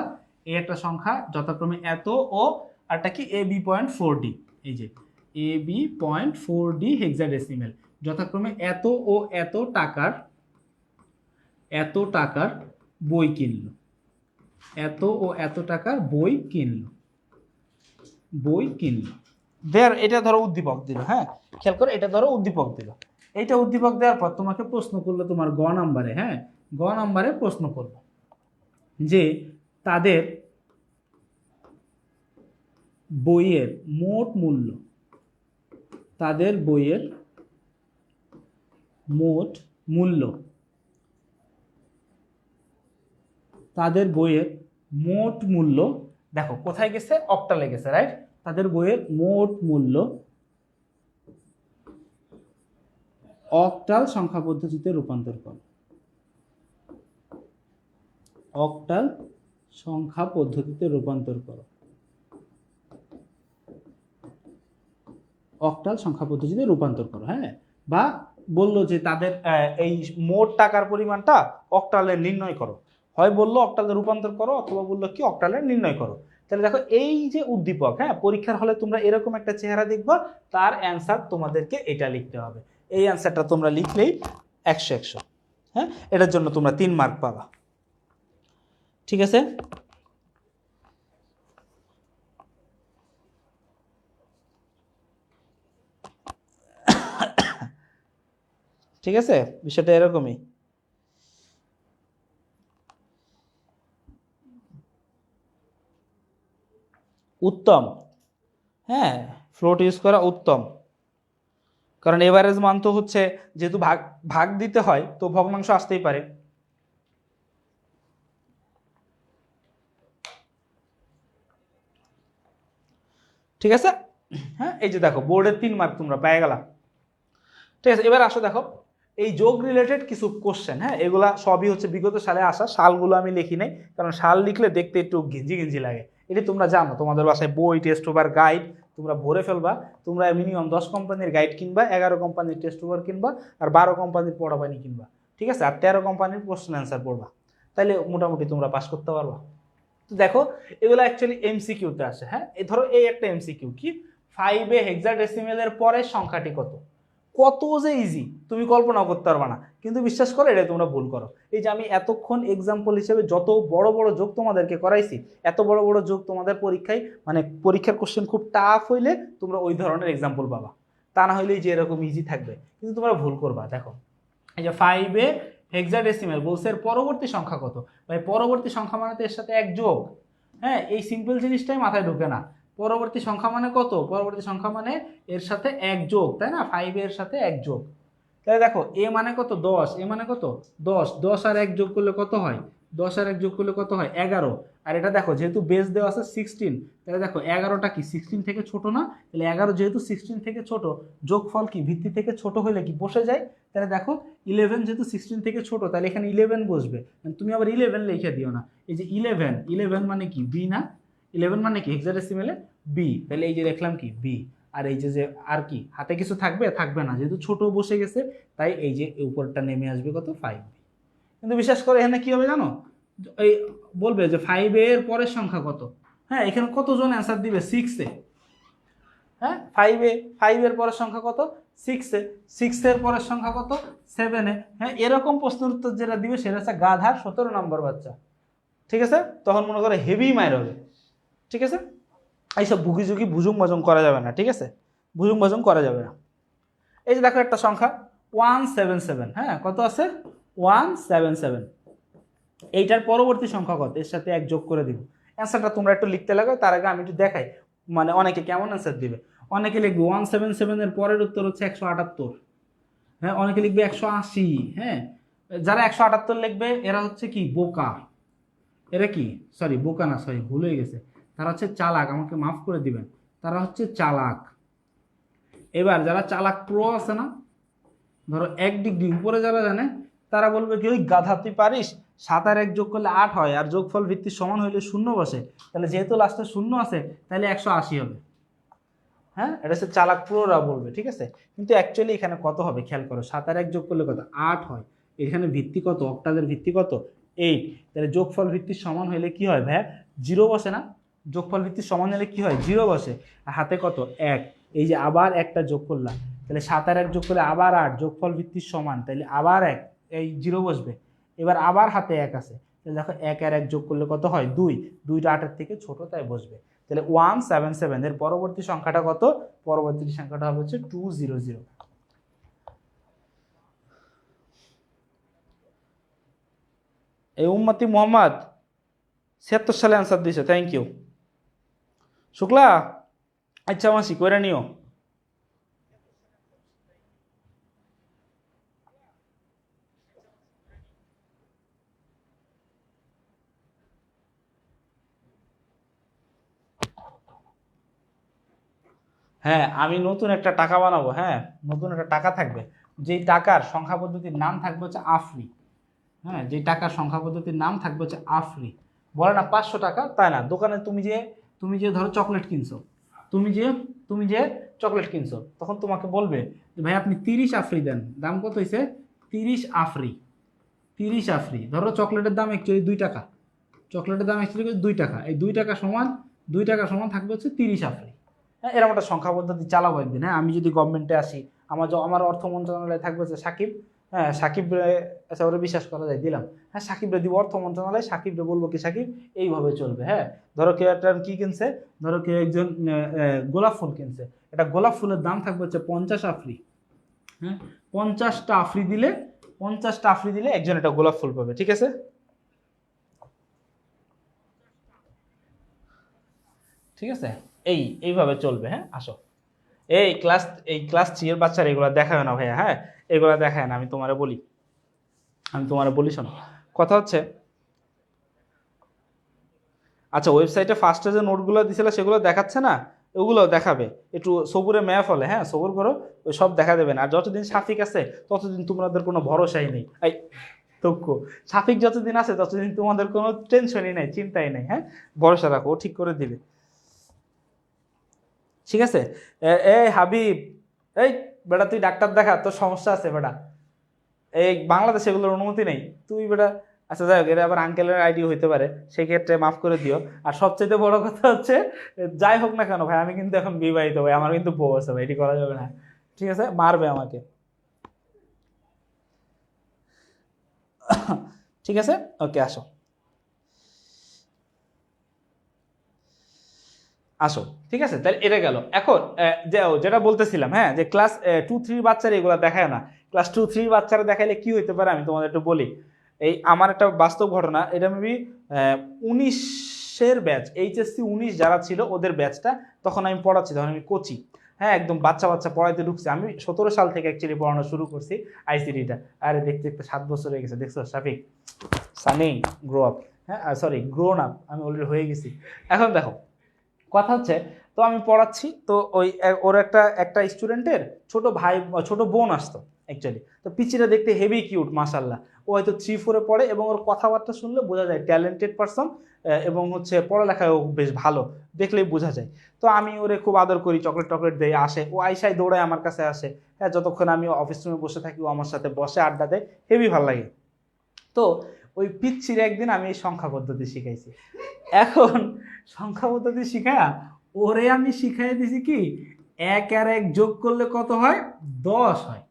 এই একটা সংখ্যা যথাক্রমে এত, ও আরটা কি AB.4D, এই যে AB.4D হেক্সাডেসিমেল, যথাক্রমে এত ও এত টাকার বই কিনলো, এত ও এত টাকার বই কিনলো। এটা ধরো উদ্দীপক দিল, হ্যাঁ খেয়াল করো এটা ধরো উদ্দীপক দিল, এইটা উদ্দীপক দেওয়ার পর তোমাকে প্রশ্ন করলো তোমার গ নাম্বারে, হ্যাঁ গ নাম্বারে প্রশ্ন করলো যে তাদের বইয়ের মোট মূল্য, তাদের বইয়ের মোট মূল্য, তাদের বইয়ের মোট মূল্য, দেখো কোথায় গেছে, অক্টালে গেছে, রাইট, তাদের বইয়ের মোট মূল্য অক্টাল সংখ্যা পদ্ধতিতে রূপান্তর করো, অক্টাল সংখ্যা পদ্ধতিতে রূপান্তর করো। অক্টাল সংখ্যা পদ্ধতিতে রূপান্তর করো। হ্যাঁ, বা বললো যে তাদের এই মোট টাকার পরিমাণটা অক্টালে নির্ণয় করো, হয় বললো অক্টালে রূপান্তর করো অথবা বললো কি অক্টালে নির্ণয় করো। তাহলে দেখো এই যে উদ্দীপক, হ্যাঁ পরীক্ষার হলে তোমরা এরকম একটা চেহারা দেখবা, তার অ্যান্সার তোমাদেরকে এটা লিখতে হবে। এই অ্যান্সারটা তোমরা লিখলেই 100 হ্যাঁ, এটার জন্য তোমরা 3 মার্ক পাবা। ঠিক আছে, ঠিক আছে, বিষয়টা এরকমই। উত্তম, হ্যাঁ ফ্লোট ইউজ করা উত্তম, কারণ এভারেজ মান তো হচ্ছে যেহেতু ভাগ ভাগ দিতে হয় তো ভগ্নাংশ আসতেই পারে। ঠিক আছে, হ্যাঁ এই যে দেখো বোর্ডের 3 মার্ক তোমরা পেয়ে গেলা। ঠিক আছে, এবার আসো দেখো এই যোগ রিলেটেড কিছু কোশ্চেন, হ্যাঁ এগুলা সবই হচ্ছে বিগত সালে আসা, সালগুলো আমি লিখি নাই কারণ সাল লিখলে দেখতে একটু গেঞ্জি গেঞ্জি লাগে। এটি তোমরা জানো, তোমাদের বাসায় বই, টেস্ট ওভার, গাইড তোমরা ভরে ফেলবা। তোমরা মিনিমাম 10 কোম্পানির গাইড কিনবা, 11 কোম্পানির টেস্ট ওভার কিনবা, আর 12 কোম্পানির পড়াবানি কিনবা। ঠিক আছে, আর 13 কোম্পানির কোশ্চেন অ্যান্সার পড়বা, তাইলে মোটামুটি তোমরা পাস করতে পারবা। তো দেখো এগুলো অ্যাকচুয়ালি এমসিকিউতে আসে। হ্যাঁ এই ধরো এই একটা এমসিকিউ কি 5 হেক্সাডেসিমেলের পরের সংখ্যাটি কত, কত যে ইজি তুমি কল্পনা করতে পারবা না, কিন্তু বিশ্বাস করো এটা তোমরা ভুল করো। এই যে আমি এতক্ষণ এক্সাম্পল হিসেবে যত বড় বড় যোগ তোমাদেরকে করাইছি, এত বড় বড় যোগ তোমাদের পরীক্ষায় মানে পরীক্ষার কোশ্চেন খুব টাফ হইলে তোমরা ওই ধরনের এক্সাম্পল পাবা, তা না হইলে যে এরকম ইজি থাকবে, কিন্তু তোমরা ভুল করবা। দেখো এই যে 5 হেক্সাডেসিমেল বলছে এর পরবর্তী সংখ্যা কত, ভাই পরবর্তী সংখ্যা মানে তো এর সাথে এক যোগ। হ্যাঁ এই সিম্পল জিনিসটাই মাথায় ঢোকে না, পরবর্তী সংখ্যা মানে কত, পরবর্তী সংখ্যা মানে এর সাথে এক যোগ, তাই না, 5 এর সাথে এক যোগ। তাহলে দেখো এ মানে কত 10, এ মানে কত 10, 10 আর 1 যোগ করলে কত হয়, 10 আর 1 যোগ করলে কত হয় 11। আর এটা দেখো যেহেতু বেস দেওয়া আছে 16, তাহলে দেখো 11টা কি 16 থেকে ছোট না, তাহলে 11 যেহেতু 16 থেকে ছোট, যোগফল কি ভিত্তি থেকে ছোট হলে কি বসে যায়, তাহলে দেখো 11 যেহেতু 16 থেকে ছোট তাহলে এখানে 11 বসবে, তুমি আবার 11 লিখে দিও না। এই যে 11, 11 মানে কি বি না, 11 মানে কি হেক্সাডেসিমেলে বি, তাহলে এই যে দেখলাম কি বি। আর এই যে যে আর কি হাতে কিছু থাকবে, থাকবে না, যেহেতু ছোট বসে গেছে তাই এই যে উপরটা নেমে আসবে কত 5। কিন্তু বিশ্বাস করে এখানে কি হবে জানো, এই বলবে যে 5 এর পরের সংখ্যা কত, হ্যাঁ এখানে কতজন অ্যান্সার দিবে 6 এ, হ্যাঁ 5 এর পরের সংখ্যা কত 6 এ, 6 এর পরের সংখ্যা কত 7 এ। হ্যাঁ এরকম প্রশ্নের উত্তর যেটা দিবে সেটা হচ্ছে গাধার 17 নম্বর বাচ্চা। ঠিক আছে, তখন মনে করে হেভি মাইর হবে। ঠিক আছে, এইসব ভুগিঝুগি ভুজুং বাজুং করা যাবে না। ঠিক আছে, ভুজুং বাজুং করা যাবে না। এই যে দেখো একটা সংখ্যা 177, হ্যাঁ কত আছে 177, এইটার পরবর্তী সংখ্যা কত, এর সাথে এক যোগ করে দিব। অ্যান্সারটা তোমরা একটু লিখতে লাগো, তার আগে আমি একটু দেখাই মানে অনেকে কেমন অ্যান্সার দিবে। অনেকে লিখবে 177 এর পরের উত্তর হচ্ছে 178, হ্যাঁ অনেকে লিখবে 180। হ্যাঁ যারা 178 লিখবে এরা হচ্ছে কি বোকা, এরা কি সরি বোকা না, সরি ভুল হয়ে গেছে, তারা হচ্ছে চালাক, আমাকে মাফ করে দিবেন, তারা হচ্ছে চালাক। এবার যারা চালাক প্রো আছে না, ধরো 1 ডিগ্রি উপরে যারা জানে তারা বলবে কি ওই গাধা তুই পারিস 7 আর 1 যোগ করলে 8 হয়, আর যোগফল ভিত্তির সমান হইলে 0 বসে, তাহলে যেহেতু লাস্টে 0 আছে তাহলে 180 হবে। হ্যাঁ এটা হচ্ছে চালাক প্রোরা বলবে। ঠিক আছে, কিন্তু অ্যাকচুয়ালি এখানে কত হবে খেয়াল করো, 7 আর 1 যোগ করলে কত 8 হয়, এখানে ভিত্তি কত অক্টালের ভিত্তি কত 8, তাহলে যোগফল ভিত্তির সমান হইলে কি হয় ভাই 0 বসে না, যোগফল ভিত্তির সমান হলে কি হয় 0 বসে, আর হাতে কত 1, এই যে আবার একটা যোগ করলাম, তাহলে 7 আর 1 যোগ করলে আবার 8, যোগফল ভিত্তির সমান, তাহলে আবার 1, এই 0 বসবে, এবার আবার হাতে 1 আছে, তাহলে দেখো 1 আর 1 যোগ করলে কত হয় 2, 2টা 8-এর থেকে ছোট তাই বসবে। তাহলে 177 এর পরবর্তী সংখ্যাটা কত, পরবর্তী সংখ্যাটা হবে হচ্ছে 200। এই উম্মতি মোহাম্মদ 76 সালে অ্যান্সার দিয়েছে, থ্যাংক ইউ শুক্লা। আচ্ছা মাসি কইরা নিও। হ্যাঁ আমি নতুন একটা টাকা বানাবো, হ্যাঁ নতুন একটা টাকা থাকবে, যেই টাকার সংখ্যা পদ্ধতির নাম থাকবে হচ্ছে আফ্রি। হ্যাঁ যেই টাকার সংখ্যা পদ্ধতির নাম থাকবে হচ্ছে আফ্রি। বলে না 500 টাকা, তাই না, দোকানে তুমি যে ধরো চকলেট কিনছো, তুমি যে চকলেট কিনছো, তখন তোমাকে বলবে যে ভাই আপনি 30 আফ্রি দেন। দাম কত হয়েছে? 30 আফ্রি। 30 আফ্রি, ধরো চকলেটের দাম অ্যাকচুয়ালি 2 টাকা, চকলেটের দাম অ্যাকচুয়ালি 2 টাকা, এই 2 টাকা সমান 2 টাকা সমান থাকবে হচ্ছে 30 আফ্রি। হ্যাঁ, এরকম একটা সংখ্যা পদ্ধতি চালাবো একদিন। হ্যাঁ, আমি যদি গভর্নমেন্টে আসি, আমার অর্থ মন্ত্রণালয়ে থাকবে হচ্ছে সাকিব। হ্যাঁ, সাকিব আচ্ছা ওরা বিশ্বাস করা যায়, দিলাম। হ্যাঁ, সাকিবরে দিব অর্থ মন্ত্রণালয়, সাকিবরে বলবো কি সাকিব এইভাবে চলবে। হ্যাঁ, ধরো কেউ একটা কি কিনছে, ধরো কেউ একজন গোলাপ ফুল কিনছে, এটা গোলাপ ফুলের দাম থাকবে হচ্ছে 50 আফ্রি। হ্যাঁ, 50টা আফ্রি দিলে, 50টা আফ্রি দিলে একজন একটা গোলাপ ফুল পাবে, ঠিক আছে? ঠিক আছে, এইভাবে চলবে। হ্যাঁ, আসো এই ক্লাস 3 এর বাচ্চারা এগুলো দেখায় না ভাইয়া। হ্যাঁ, এগুলো দেখায় না, আমি তোমারে বলি শোনো। কথা হচ্ছে, আচ্ছা ওয়েবসাইটে ফার্স্টে যে নোটগুলো দিছিল সেগুলো দেখাচ্ছে না, ওগুলো দেখাবে। একটু সবুরে ম্যাপ হলে, হ্যাঁ সবুর করো, ওই সব দেখা দেবেন। আর যতদিন সাফিক আছে ততদিন তোমাদের কোনো ভরসাই নেই। এই তক্ষ, সাফিক যতদিন আছে ততদিন তোমাদের কোনো টেনশনই নাই, চিন্তাই নাই। হ্যাঁ, ভরসা রাখো, ও ঠিক করে দিবে। ঠিক আছে? এই হাবিব, এই বেটা তুই ডাক্তার দেখা, তোর সমস্যা আছে বেটা। এই বাংলাদেশে এগুলোর অনুমতি নেই, তুই বেটা। আচ্ছা যাই হোক, এটা আবার আঙ্কেলের আইডি হইতে পারে, সেক্ষেত্রে মাফ করে দিও। আর সবচেয়ে বড় কথা হচ্ছে, যাই হোক না কেন ভাই, আমি কিন্তু এখন বিবাহিত ভাই, আমার কিন্তু বউ আছে ভাই, এটি করা যাবে না। ঠিক আছে, মারবে আমাকে। ঠিক আছে, ওকে আসো আসো। ঠিক আছে, তাহলে এটা গেল। এখন যেটা বলতেছিলাম, হ্যাঁ, যে ক্লাস 2-3 বাচ্চারা এগুলো দেখায় না। ক্লাস 2-3 বাচ্চারা দেখাইলে কি হইতে পারে আমি তোমাদের একটু বলি। এই আমার একটা বাস্তব ঘটনা, এটা মেবি 19-এর ব্যাচ, এইচএসসি 19 যারা ছিল ওদের ব্যাচটা, তখন আমি পড়াচ্ছি, তখন আমি কোচি। হ্যাঁ, একদম বাচ্চা বাচ্চা পড়াইতে ঢুকছি আমি। 17 সাল থেকে অ্যাকচুয়ালি পড়ানো শুরু করছি আইসিটিটা। আরে দেখতে দেখতে 7 বছর হয়ে গেছে, দেখছো শাফিক? Sunny grow up. হ্যাঁ, সরি গ্রোন আপ, আমি অলরেডি হয়ে গেছি। এখন দেখো, কথা হচ্ছে, তো আমি পড়াচ্ছি, তো ওই ওর একটা একটা স্টুডেন্টের ছোট ভাই, ছোট বোন আসতো অ্যাকচুয়ালি। তো পিচিটা দেখতে হেভি কিউট মাশাল্লাহ। ও হয়তো 3-4-এ পড়ে, এবং ওর কথাবার্তা শুনলে বোঝা যায় ট্যালেন্টেড পারসন, এবং হচ্ছে পড়ালেখায় ও বেশ ভালো, দেখলেই বোঝা যায়। তো আমি ওরে খুব আদর করি, চকলেট টকলেট দিয়ে আসে, ও আইসায় দৌড়ায় আমার কাছে আসে। হ্যাঁ, যতক্ষণ আমি অফিস রুমে বসে থাকি ও আমার সাথে বসে আড্ডা দেয়, হেভি ভালো লাগে। তো ওই পিচ্ছির একদিন আমি এই সংখ্যা পদ্ধতি শিখাইছি। এখন সংখ্যা পদ্ধতি শিখায়া ওরে আমি শিখাই দিছি কি, 1 আর 1 যোগ করলে কত হয়? 10 হয়।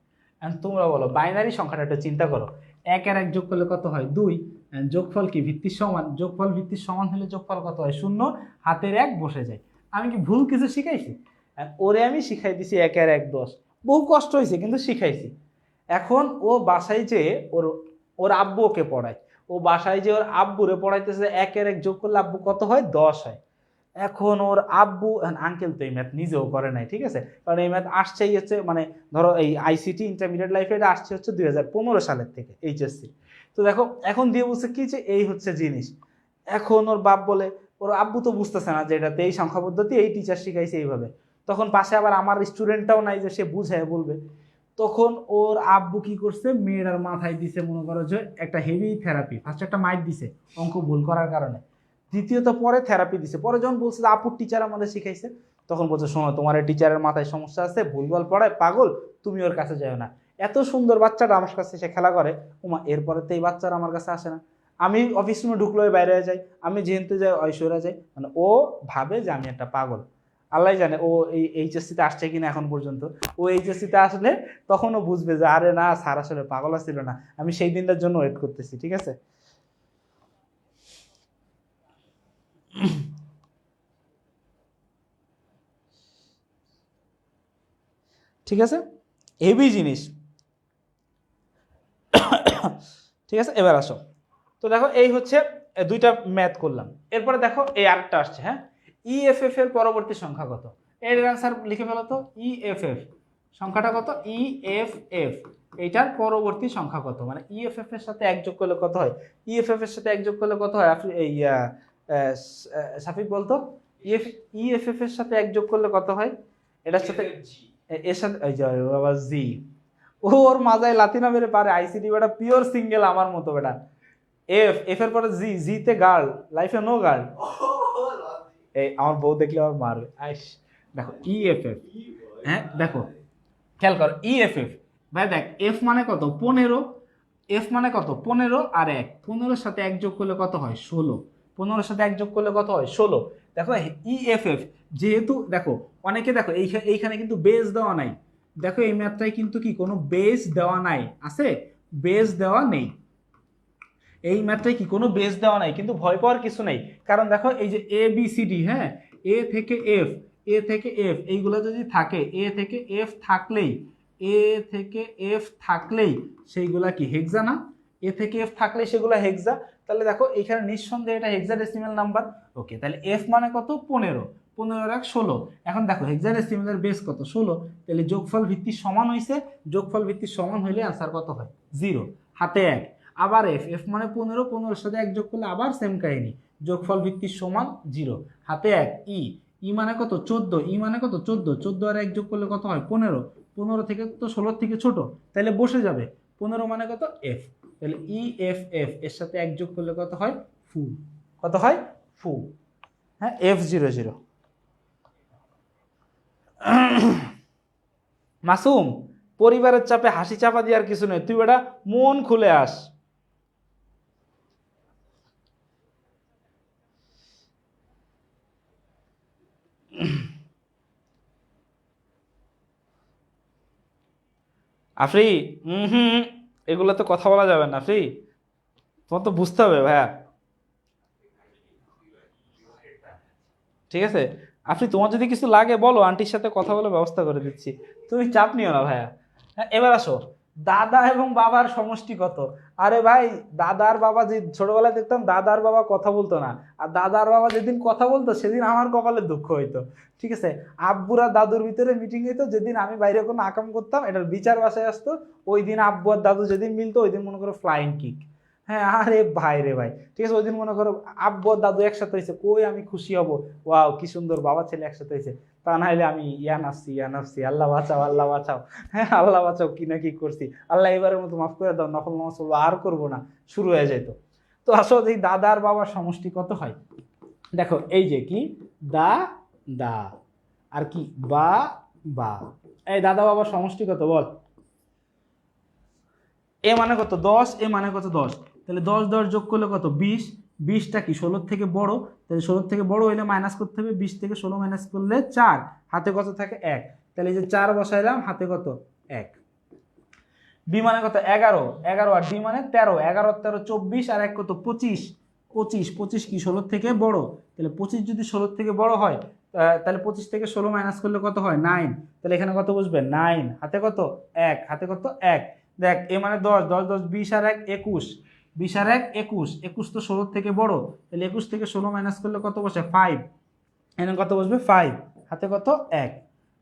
এখন তোমরা বলো, বাইনারি সংখ্যাটা একটু চিন্তা করো, 1 আর 1 যোগ করলে কত হয়? 2। যোগফল কি ভিত্তির সমান, যোগফল ভিত্তির সমান হলে যোগফল কত হয়? 0, হাতের 1 বসে যায়। আমি কি ভুল কিছু শিখাইছি? ওরে আমি শিখাই দিছি 1 আর 1 10। বহু কষ্ট হয়েছে কিন্তু শিখাইছি। এখন ও বাসায় যে ওর ওর আব্বু ওকে পড়ায়, ও বাসায় যে ওর আব্বুরে পড়াইতেছে, 1 আর 1 যোগ করলে আব্বু কত হয়? 10 হয়। এখন ওর আব্বু, আঙ্কেল তো এই ম্যাথ নিজেও করে নাই, ঠিক আছে, কারণ এই ম্যাথ আসছেই হচ্ছে, মানে ধরো এই আইসিটি ইন্টারমিডিয়েট লাইফে এটা আসছে হচ্ছে 2015 সালের থেকে এইচএসসি। তো দেখো এখন দিয়ে বলছে কি, যে এই হচ্ছে জিনিস। এখন ওর বাপ বলে, ওর আব্বু তো বুঝতেছে না যে এটাতে এই সংখ্যা পদ্ধতি, এই টিচার শিখাইছে এইভাবে। তখন পাশে আবার আমার স্টুডেন্টটাও নাই যে সে বুঝায় বলবে। তখন ওর আব্বু কি করছে, মেয়েটার মাথায় দিছে মনে করো যে একটা হেভি থেরাপি। ফার্স্ট একটা মাইট দিছে অঙ্ক ভুল করার কারণে, দ্বিতীয়ত পরে থেরাপি দিছে। পরে যখন বলছে যে আপুর টিচার আমাদের শিখাইছে, তখন বলছে শোনো, তোমার এই টিচারের মাথায় সমস্যা আছে, ভুলভাল পড়ায়, পাগল, তুমি ওর কাছে যাও না। এত সুন্দর বাচ্চাটা আমার কাছে এসে খেলা করে, উমা এরপরে তো এই বাচ্চারা আমার কাছে আসে না। আমি অফিস রুমে ঢুকলো বাইরে যাই, আমি যেহেতু যাই ঐশ্বরা যাই, মানে ও ভাবে যে আমি একটা পাগল। আল্লাহ জানে ও এই এইচএসসিতে আসছে কিনা এখন পর্যন্ত। ও এইচএসসিতে আসলে তখন ও বুঝবে যে আরে না, স্যার আসলে পাগল ছিল না। আমি সেই দিনটার জন্য ওয়েট করতেছি, ঠিক আছে? ঠিক আছে, হেভি জিনিস। ঠিক আছে, এবার আসো। তো দেখো এই হচ্ছে দুইটা ম্যাথ করলাম। এরপরে দেখো এই আরেকটা আসছে। হ্যাঁ, ইএফএফ এর পরবর্তী সংখ্যা কত? এর অ্যান্সার লিখে ফেলো তো। ইএফএফ সংখ্যাটা কত? ইএফএফ এইটার পরবর্তী সংখ্যা কত? মানে ইএফএফ এর সাথে 1 যোগ করলে কত হয়? ইএফএফ এর সাথে 1 যোগ করলে কত হয়? এই সাফিক বলতো, ইএফ ইএফএফ এর সাথে 1 যোগ করলে কত হয়? এটার সাথে এর সাথে এই যে বাবা জি, ওর মাজায় লাথি না মেরে পারে। আইসিডি বেটা পিওর সিঙ্গেল আমার মতো বেটা। এফ এর পরে জি, জিতে গার্ল, লাইফে নো গার্ল। এই আমার বউ দেখলে আমার মারবে। আইস, দেখো EFF, হ্যাঁ দেখো খেয়াল করো EFF, ভাই দেখ এফ মানে কত 15, এফ মানে কত 15 আর 1, 15-এর সাথে 1 যোগ করলে কত হয় 16, 15-এর সাথে 1 যোগ করলে কত হয় 16। দেখো EFF যেহেতু দেখো অনেকে দেখো এইখানে কিন্তু বেস দেওয়া নাই, দেখো এই ম্যাথটায় কিন্তু কি কোনো বেস দেওয়া নাই, আছে বেস দেওয়া নেই, এই ম্যাথটায় কি কোনো বেস দেওয়া নাই, কিন্তু ভয় পাওয়ার কিছু নেই, কারণ দেখো এই যে ABCD, হ্যাঁ এ থেকে এফ, এ থেকে এফ এইগুলো যদি থাকে, এ থেকে এফ থাকলেই, এ থেকে এফ থাকলেই সেইগুলা কি হেক্সা না, এ থেকে এফ থাকলেই সেগুলো হেক্সা, তাহলে দেখো এখানে নিঃসন্দেহে এটা হেক্সাডেসিমাল নাম্বার। ওকে, তাহলে এফ মানে কত 15, 15 × 16, এখন দেখো হেক্সাডেসিমালের বেস কত 16, তাহলে যোগফল ভিত্তি সমান হয়েছে, যোগফল ভিত্তি সমান হইলে আনসার কত হয় 0, হাতে 1। আবার এফ, এফ মানে 15, 15-এর সাথে 1 যোগ করলে আবার সেম কাহিনী, যোগফল ভিত্তি সমান 0, হাতে 1। ই মানে কত 14, ই মানে কত 14, 14 আর 1 যোগ করলে কত হয় 15, 15 থেকে তো 16 থেকে ছোট, তাহলে বসে যাবে, 15 মানে কত এফ, তাহলে EFF এর সাথে 1 যোগ করলে কত হয় ফু, কত হয় ফু, হ্যাঁ F00। মাসুম, পরিবারের চাপে হাসি চাপা দিয়ে আর কিছু নেই, তুই বেটা মন খুলে আস। আফরি, হুম, এগুলো তো কথা বলা যাবে না আফরি, তোমার তো বুঝতে হবে ভাইয়া, ঠিক আছে। আফরি তোমার যদি কিছু লাগে বলো, আন্টির সাথে কথা বলে ব্যবস্থা করে দিচ্ছি, তুমি চাপ নিও না ভাইয়া। হ্যাঁ এবার আসো, দাদা এবং বাবার সমষ্টি কত? আরে ভাই, দাদার বাবা যে ছোটবেলায় দেখতাম দাদার বাবা কথা বলতো না, আর দাদার বাবা যেদিন কথা বলতো সেদিন আমার কপালে দুঃখ হইতো, ঠিক আছে। আব্বুরা দাদুর ভিতরে মিটিং হইতো, যেদিন আমি বাইরে কোনো আকাম করতাম এটার বিচার বাসায় আসতো, ওই দিন আব্বু আর দাদু যেদিন মিলতো ওই দিন মনে করো ফ্লাইং কিক। হ্যাঁ আরে ভাই রে ভাই, ঠিক আছে, ওই দিন মনে করো আব্বু আর দাদু একসাথে হয়েছে, কই আমি খুশি হব, ওয়াও কি সুন্দর বাবা ছেলে একসাথে হয়েছে, তা না হলে আমি ইয়া নাফসি আল্লাহ বাঁচাও আল্লাহ বাঁচাও, হ্যাঁ আল্লাহ বাঁচাও কি না কি করছি, আল্লাহ এবারের মতো মাফ করে দাও, নকল নামাজ পড়বো আর করবো না, শুরু হয়ে যেত। তো আসলে এই দাদার বাবার সমষ্টি কত হয়, দেখো এই যে কি দা দা আর কি বা বা, এই দাদা বাবার সমষ্টি কত বল, এ মানে কত 10, এ মানে কত 10, তাহলে 10 10 যোগ করলে কত 20, 20টা কি 16 থেকে বড়, তাহলে 16 থেকে বড় হইলে মাইনাস করতে হবে, 20 থেকে 16 মাইনাস করলে 4, হাতে কত থাকে 1, তাহলে এই যে 4 বসাইলাম, হাতে কত 1। বি মানে কত 11, 11 আর ডি মানে 13, 11 13 24 আর 1 কত 25, 25 25 কি 16 থেকে বড়, তাহলে 25 যদি 16 থেকে বড় হয়, তাহলে 25 থেকে 16 মাইনাস করলে কত হয় 9, তাহলে এখানে কত বসবে 9, হাতে কত 1, হাতে কত 1। দেখ এ মানে 10, 10 10 20 আর 1 21, 20 আর 1 21, 21 তো 16 থেকে বড়, তাহলে 21 থেকে 16 মাইনাস করলে কত বসে 5, এখানে কত বসবে 5, হাতে কত 1।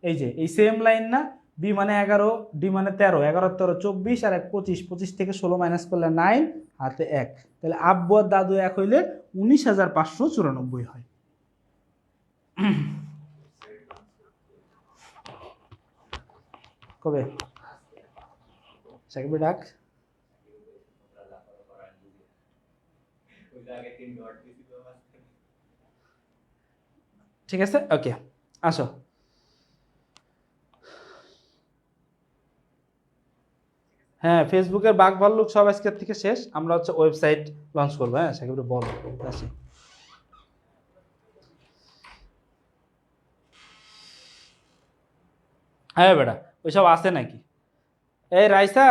এই যে এই সেম লাইন না, বি মানে 11, ডি মানে 13, 11 13 24 আর 1 25, 25 থেকে 16 মাইনাস করলে 9, হাতে 1, তাহলে আব্বু আর দাদু এক হইলে 19,594 হয়। কবে সাকিব ডাক, ঠিক আছে ওকে আসো। হ্যাঁ ফেসবুকের বাঘ ভাল্লুক সব আজকের থেকে শেষ, আমরা হচ্ছে ওয়েবসাইট লঞ্চ করবো, হ্যাঁ সাকিব বল আসি। হ্যাঁ বেটা ওইসব আছে নাকি, এই রাইসা,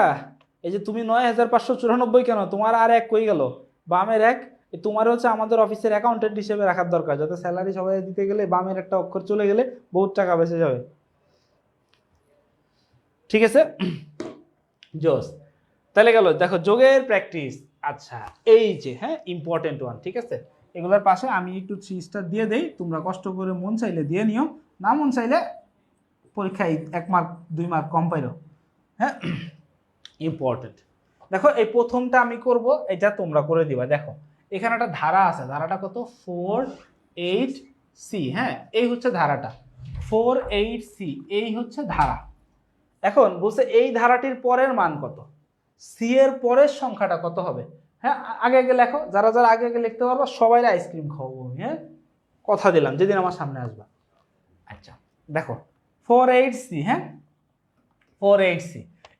এই যে তুমি 9,594 কেন, তোমার আর 1 কই গেল, বামের 1, তোমার হচ্ছে আমাদের অফিসের অ্যাকাউন্টেন্ট হিসেবে রাখার দরকার, যাতে স্যালারি সবাই দিতে গেলে বামের একটা অক্ষর চলে গেলে বহুত টাকা বেঁচে যাবে, ঠিক আছে জোস। তাহলে গেল দেখো যোগের প্র্যাকটিস, আচ্ছা এই যে হ্যাঁ ইম্পর্টেন্ট ওয়ান, ঠিক আছে, এগুলোর পাশে আমি একটু 3 স্টার দিয়ে দেই, তোমরা কষ্ট করে মন চাইলে দিয়ে নিও, না মন চাইলে পরীক্ষায় 1 মার্ক 2 মার্ক কম পাইরো, হ্যাঁ ইম্পর্টেন্ট। দেখো এই প্রথমটা আমি করব, এটা তোমরা করে দিবা, দেখো এখানে একটা ধারা আছে, ধারাটা কত 4 8 C, হ্যাঁ এই হচ্ছে ধারাটা 4 8 C, এই হচ্ছে ধারা। এখন বলছে এই ধারাটির পরের মান কত, সি এর পরের সংখ্যাটা কত হবে, হ্যাঁ আগে আগে লেখো, যারা যারা আগে আগে লিখতে পারবা সবাই আইসক্রিম খাওয়াবো, হ্যাঁ কথা দিলাম যেদিন আমার সামনে আসবা। আচ্ছা দেখো 4/8c, হ্যাঁ 4/8c,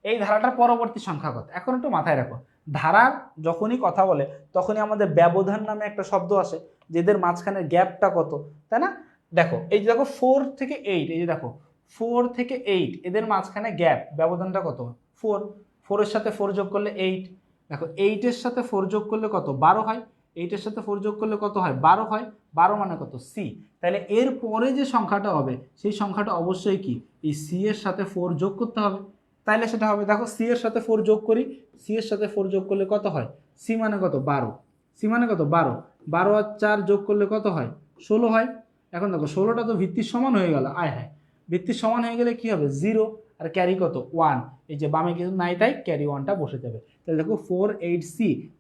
এই ধারাটার পরবর্তী সংখ্যা কত? এখন একটু মাথায় রাখো, ধারার যখনই কথা বলে তখনই আমাদের ব্যবধান নামে একটা শব্দ আসে, যেদের মাঝখানের গ্যাপটা কত, তাই না? দেখো এই যে দেখো 4 থেকে 8, এই যে দেখো 4 থেকে 8 এদের মাঝখানে গ্যাপ, ব্যবধানটা কত? 4। 4 এর সাথে 4 যোগ করলে 8। দেখো 8 এর সাথে 4 যোগ করলে কত? 12 হয়। 8 এর সাথে 4 যোগ করলে কত হয়? 12 হয়। 12 মানে কত? সি। তাহলে এর পরে যে সংখ্যাটা হবে সেই সংখ্যাটা অবশ্যই কি এই সি এর সাথে 4 যোগ করতে হবে, তাইলে সেটা হবে। দেখো সি এর সাথে 4 যোগ করি, সি এর সাথে 4 যোগ করলে কত হয়? সি মানে কত? 12। সি মানে কত? 12। 12 আর 4 যোগ করলে কত হয়? 16 হয়। এখন দেখো 16টা তো ভিত্তির সমান হয়ে গেল, আয় হ্যাঁ, ভিত্তির সমান হয়ে গেলে কি হবে? 0, আর ক্যারি কত? 1। এই যে বামে কিছু নাই তাই ক্যারি 1টা বসে যাবে। তাহলে দেখো 4/8c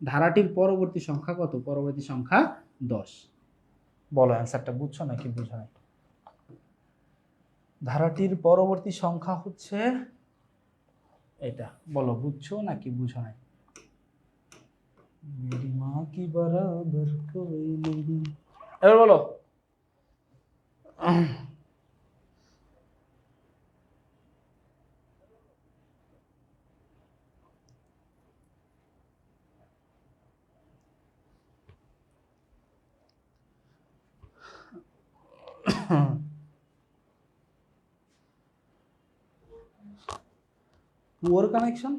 ধারাটির পরবর্তী সংখ্যা কত? পরবর্তী সংখ্যা 10। বলো অ্যান্সারটা বুঝছো নাকি বুঝো নাই? ধারাটির পরবর্তী সংখ্যা হচ্ছে এটা, বলো বুঝছো নাকি বুঝো নাই? মেরি মা কি বরাবর কোই নেই। এবার বলো। পুয়ার কানেকশন,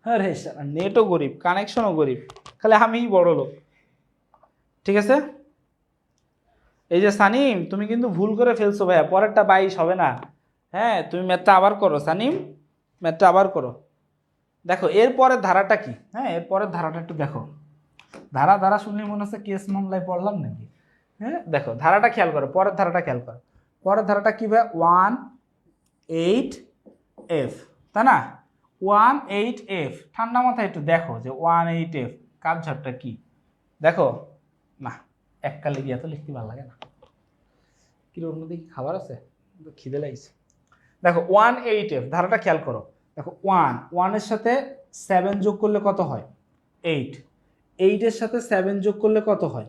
হ্যাঁ রে, নেটও গরিব, কানেকশনও গরিব, খালি আমিই বড় লোক। ঠিক আছে, এই যে সানিম তুমি কিন্তু ভুল করে ফেলছো ভাইয়া, পরেরটা 22 হবে না। হ্যাঁ তুমি ম্যাথটা আবার করো সানিম, ম্যাথটা আবার করো। দেখো এর পরের ধারাটা কি, হ্যাঁ এর পরের ধারাটা একটু দেখো। ধারা ধারা শুনলে মনে হচ্ছে কেস মামলায় পড়লাম নাকি। হ্যাঁ দেখো ধারাটা খেয়াল করো, পরের ধারাটা খেয়াল করো। পরের ধারাটা কি ভাই? 18f, তাই না? 18f, ঠান্ডা মাথায় একটু দেখো যে 18f কার ঝড়টা কি। দেখো না, এককালে গিয়া তো লিখতে ভালো লাগে না। কি ওর মধ্যে কি খাবার আছে? খিদে লাগছে। দেখো 18f ধারাটা খেয়াল করো। দেখো 1 এর সাথে 7 যোগ করলে কত হয়? 8। 8 এর সাথে 7 যোগ করলে কত হয়?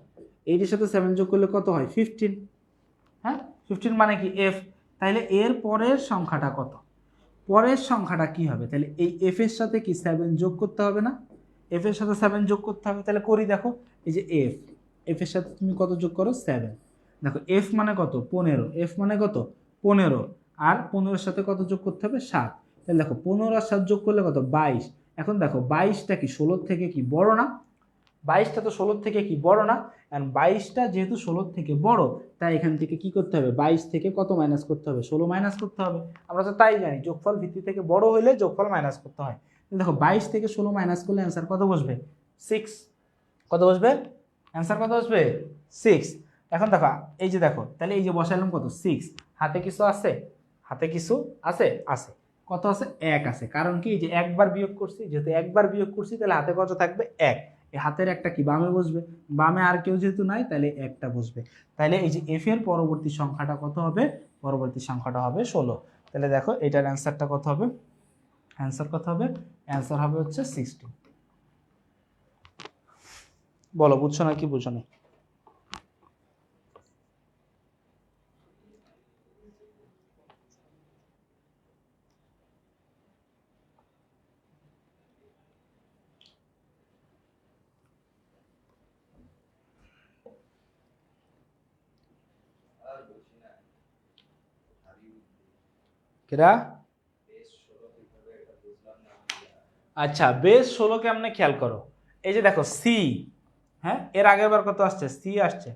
8 এর সাথে 7 যোগ করলে কত হয়? 15। হ্যাঁ 15 মানে কি? এফ। তাহলে এর পরের সংখ্যাটা কত? পরের সংখ্যাটা কি হবে? তাহলে এই এফ এর সাথে কি 7 যোগ করতে হবে না? এফ এর সাথে 7 যোগ করতে হবে, তাহলে করি দেখো। এই যে এফ, এফ এর সাথে তুমি কত যোগ করো? 7। দেখো এফ মানে কত? 15। এফ মানে কত? 15। আর 15 সাথে কত যোগ করতে হবে? 7। তাহলে দেখো 15 আর 7 যোগ করলে কত? 22। এখন দেখো 22টা কি 16 থেকে কি বড় না? 22টা তো 16 থেকে কি বড় না? এন্ড 22টা যেহেতু 16 থেকে বড়, তাই এখান থেকে কি করতে হবে? 22 থেকে কত মাইনাস করতে হবে? 16 মাইনাস করতে হবে। আমরা তো তাই জানি, যোগফল ভিত্তি থেকে বড় হইলে যোগফল মাইনাস করতে হয়। দেখো 22 থেকে 16 মাইনাস করলে অ্যান্সার কত বসবে? 6। কত বসবে? অ্যান্সার কত বসবে? 6। এখন দেখো এই যে দেখো, তাহলে এই যে বসাইলাম কত? 6। হাতে কিছু আছে? হাতে কিছু আছে? আছে। কত আছে? 1 আছে। কারণ কি? এই যে একবার বিয়োগ করছি, যেহেতু একবার বিয়োগ করছি তাহলে হাতে কত থাকবে? 1। এই হাতের একটা কি বামে বসবে, বামে আর কেউ যেহেতু নাই তাহলে একটা বসবে। তাহলে এই যে এফ এর পরবর্তী সংখ্যাটা কত হবে? পরবর্তী সংখ্যাটা হবে 16। তাহলে দেখো এটার অ্যান্সারটা কত হবে? অ্যান্সার কত হবে? অ্যান্সার হবে হচ্ছে 16। বলো বুঝছো না কি বুঝো না? কেরা? আচ্ছা বেস 16 কেমনে খেয়াল করো। এই যে দেখো সি, হ্যাঁ এর আগের বার কত আসছে? সি আসছে।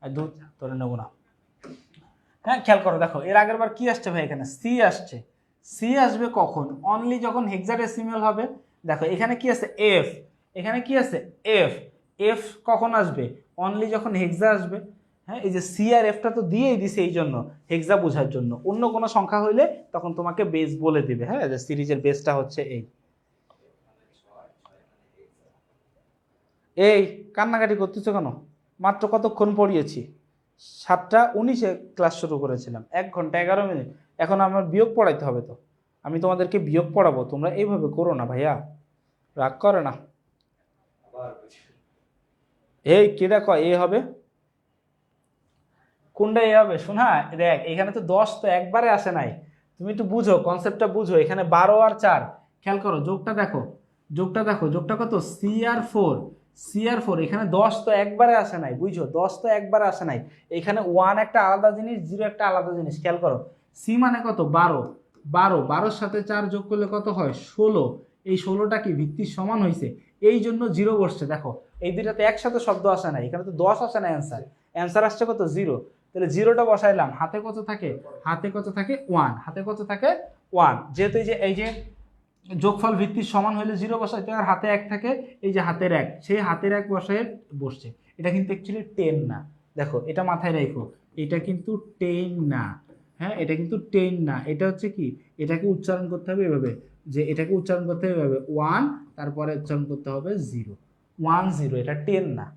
আর দুধ তোরে নেবো না। হ্যাঁ খেয়াল করো, দেখো এর আগের বার কি আসছে ভাই? এখানে সি আসছে। সি আসবে কখন? অনলি যখন হেক্সাডেসিমাল হবে। দেখো এখানে কি আছে? এফ। এখানে কি আছে? এফ। এফ কখন আসবে? অনলি যখন হেক্সা আসবে। হ্যাঁ এই যে সি আর এফটা তো দিয়েই দিছে এই জন্য, হেক্সা বোঝার জন্য। অন্য কোনো সংখ্যা হইলে তখন তোমাকে বেস বলে দিবে, হ্যাঁ যে সিরিজের বেসটা হচ্ছে এই। এই কান্নাকাটি করতেছো কেন? মাত্র কতক্ষণ পড়িয়েছি? 7টা 19-এ ক্লাস শুরু করেছিলাম, 1 ঘন্টা 11 মিনিট। এখন আমার বিয়োগ পড়াইতে হবে তো, আমি তোমাদেরকে বিয়োগ পড়াবো, তোমরা এইভাবে করো না ভাইয়া, রাগ করে না। এই কেডা কয় এ হবে? কোনটা এ হবে শোনা? দেখ এখানে তো 10 তো একবারে আসে নাই, তুমি একটু বুঝো, কনসেপ্টটা বুঝো। এখানে 12 আর 4, খেয়াল করো যোগটা দেখো, যোগটা কত? সি আর 4, এখানে 10 তো একবারে আসে নাই, বুঝছো? 10 তো একবারে আসে নাই। এখানে 1 একটা আলাদা জিনিস, 0 একটা আলাদা জিনিস, খেয়াল করো। সি মানে কত? 12, 12 সাথে 4 যোগ করলে কত হয়? 16। এই 16টা কি ভিত্তির সমান হয়েছে, এই জন্য 0 বসছে। দেখো এই দুইটাতে একসাথে শব্দ আসে নাই, এখানে তো 10 আসে না, অ্যান্সার আসছে কত? 0। তাহলে 0টা বসাইলাম, হাতে কত থাকে? হাতে কত থাকে? 1। হাতে কত থাকে? 1। যেহেতু এই যে যোগফল ভিত্তির সমান হলে 0 বসাইতে আর হাতে 1 থাকে, এই যে হাতের 1, সেই হাতের 1 বসায় বসছে। এটা কিন্তু অ্যাকচুয়ালি 10 না, দেখো এটা মাথায় রাখো, এটা কিন্তু 10 না। হ্যাঁ, এটা কিন্তু 10 না, এটা হচ্ছে কি, এটাকে উচ্চারণ করতে হবে এভাবে, যে এটাকে উচ্চারণ করতে হবে এভাবে 1, তারপরে উচ্চারণ করতে হবে 0, 1 0, এটা 10 না।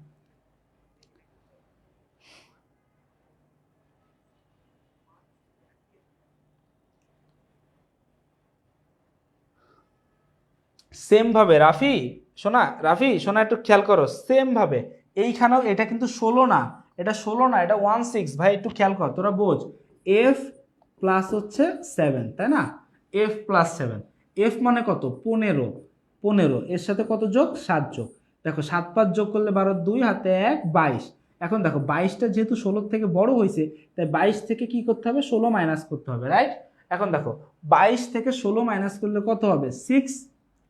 সেম ভাবে রাফি শোনা একটু খেয়াল করো, সেম ভাবে এইখানেও এটা কিন্তু 16 না, এটা 16 না, এটা 16। ভাই একটু খেয়াল কর, তোরা বোঝ। এফ প্লাস হচ্ছে 7, তাই না? এফ প্লাস 7, এফ মানে কত? 15, 15 এর সাথে কত যোগ? 7 যোগ। দেখো 7 5 যোগ করলে 12, 2 হাতে 1, 22। এখন দেখো 22টা যেহেতু 16 থেকে বড় হয়েছে, তাই 22 থেকে কি করতে হবে? 16 মাইনাস করতে হবে, রাইট? এখন দেখো 22 থেকে 16 মাইনাস করলে কত হবে? 6।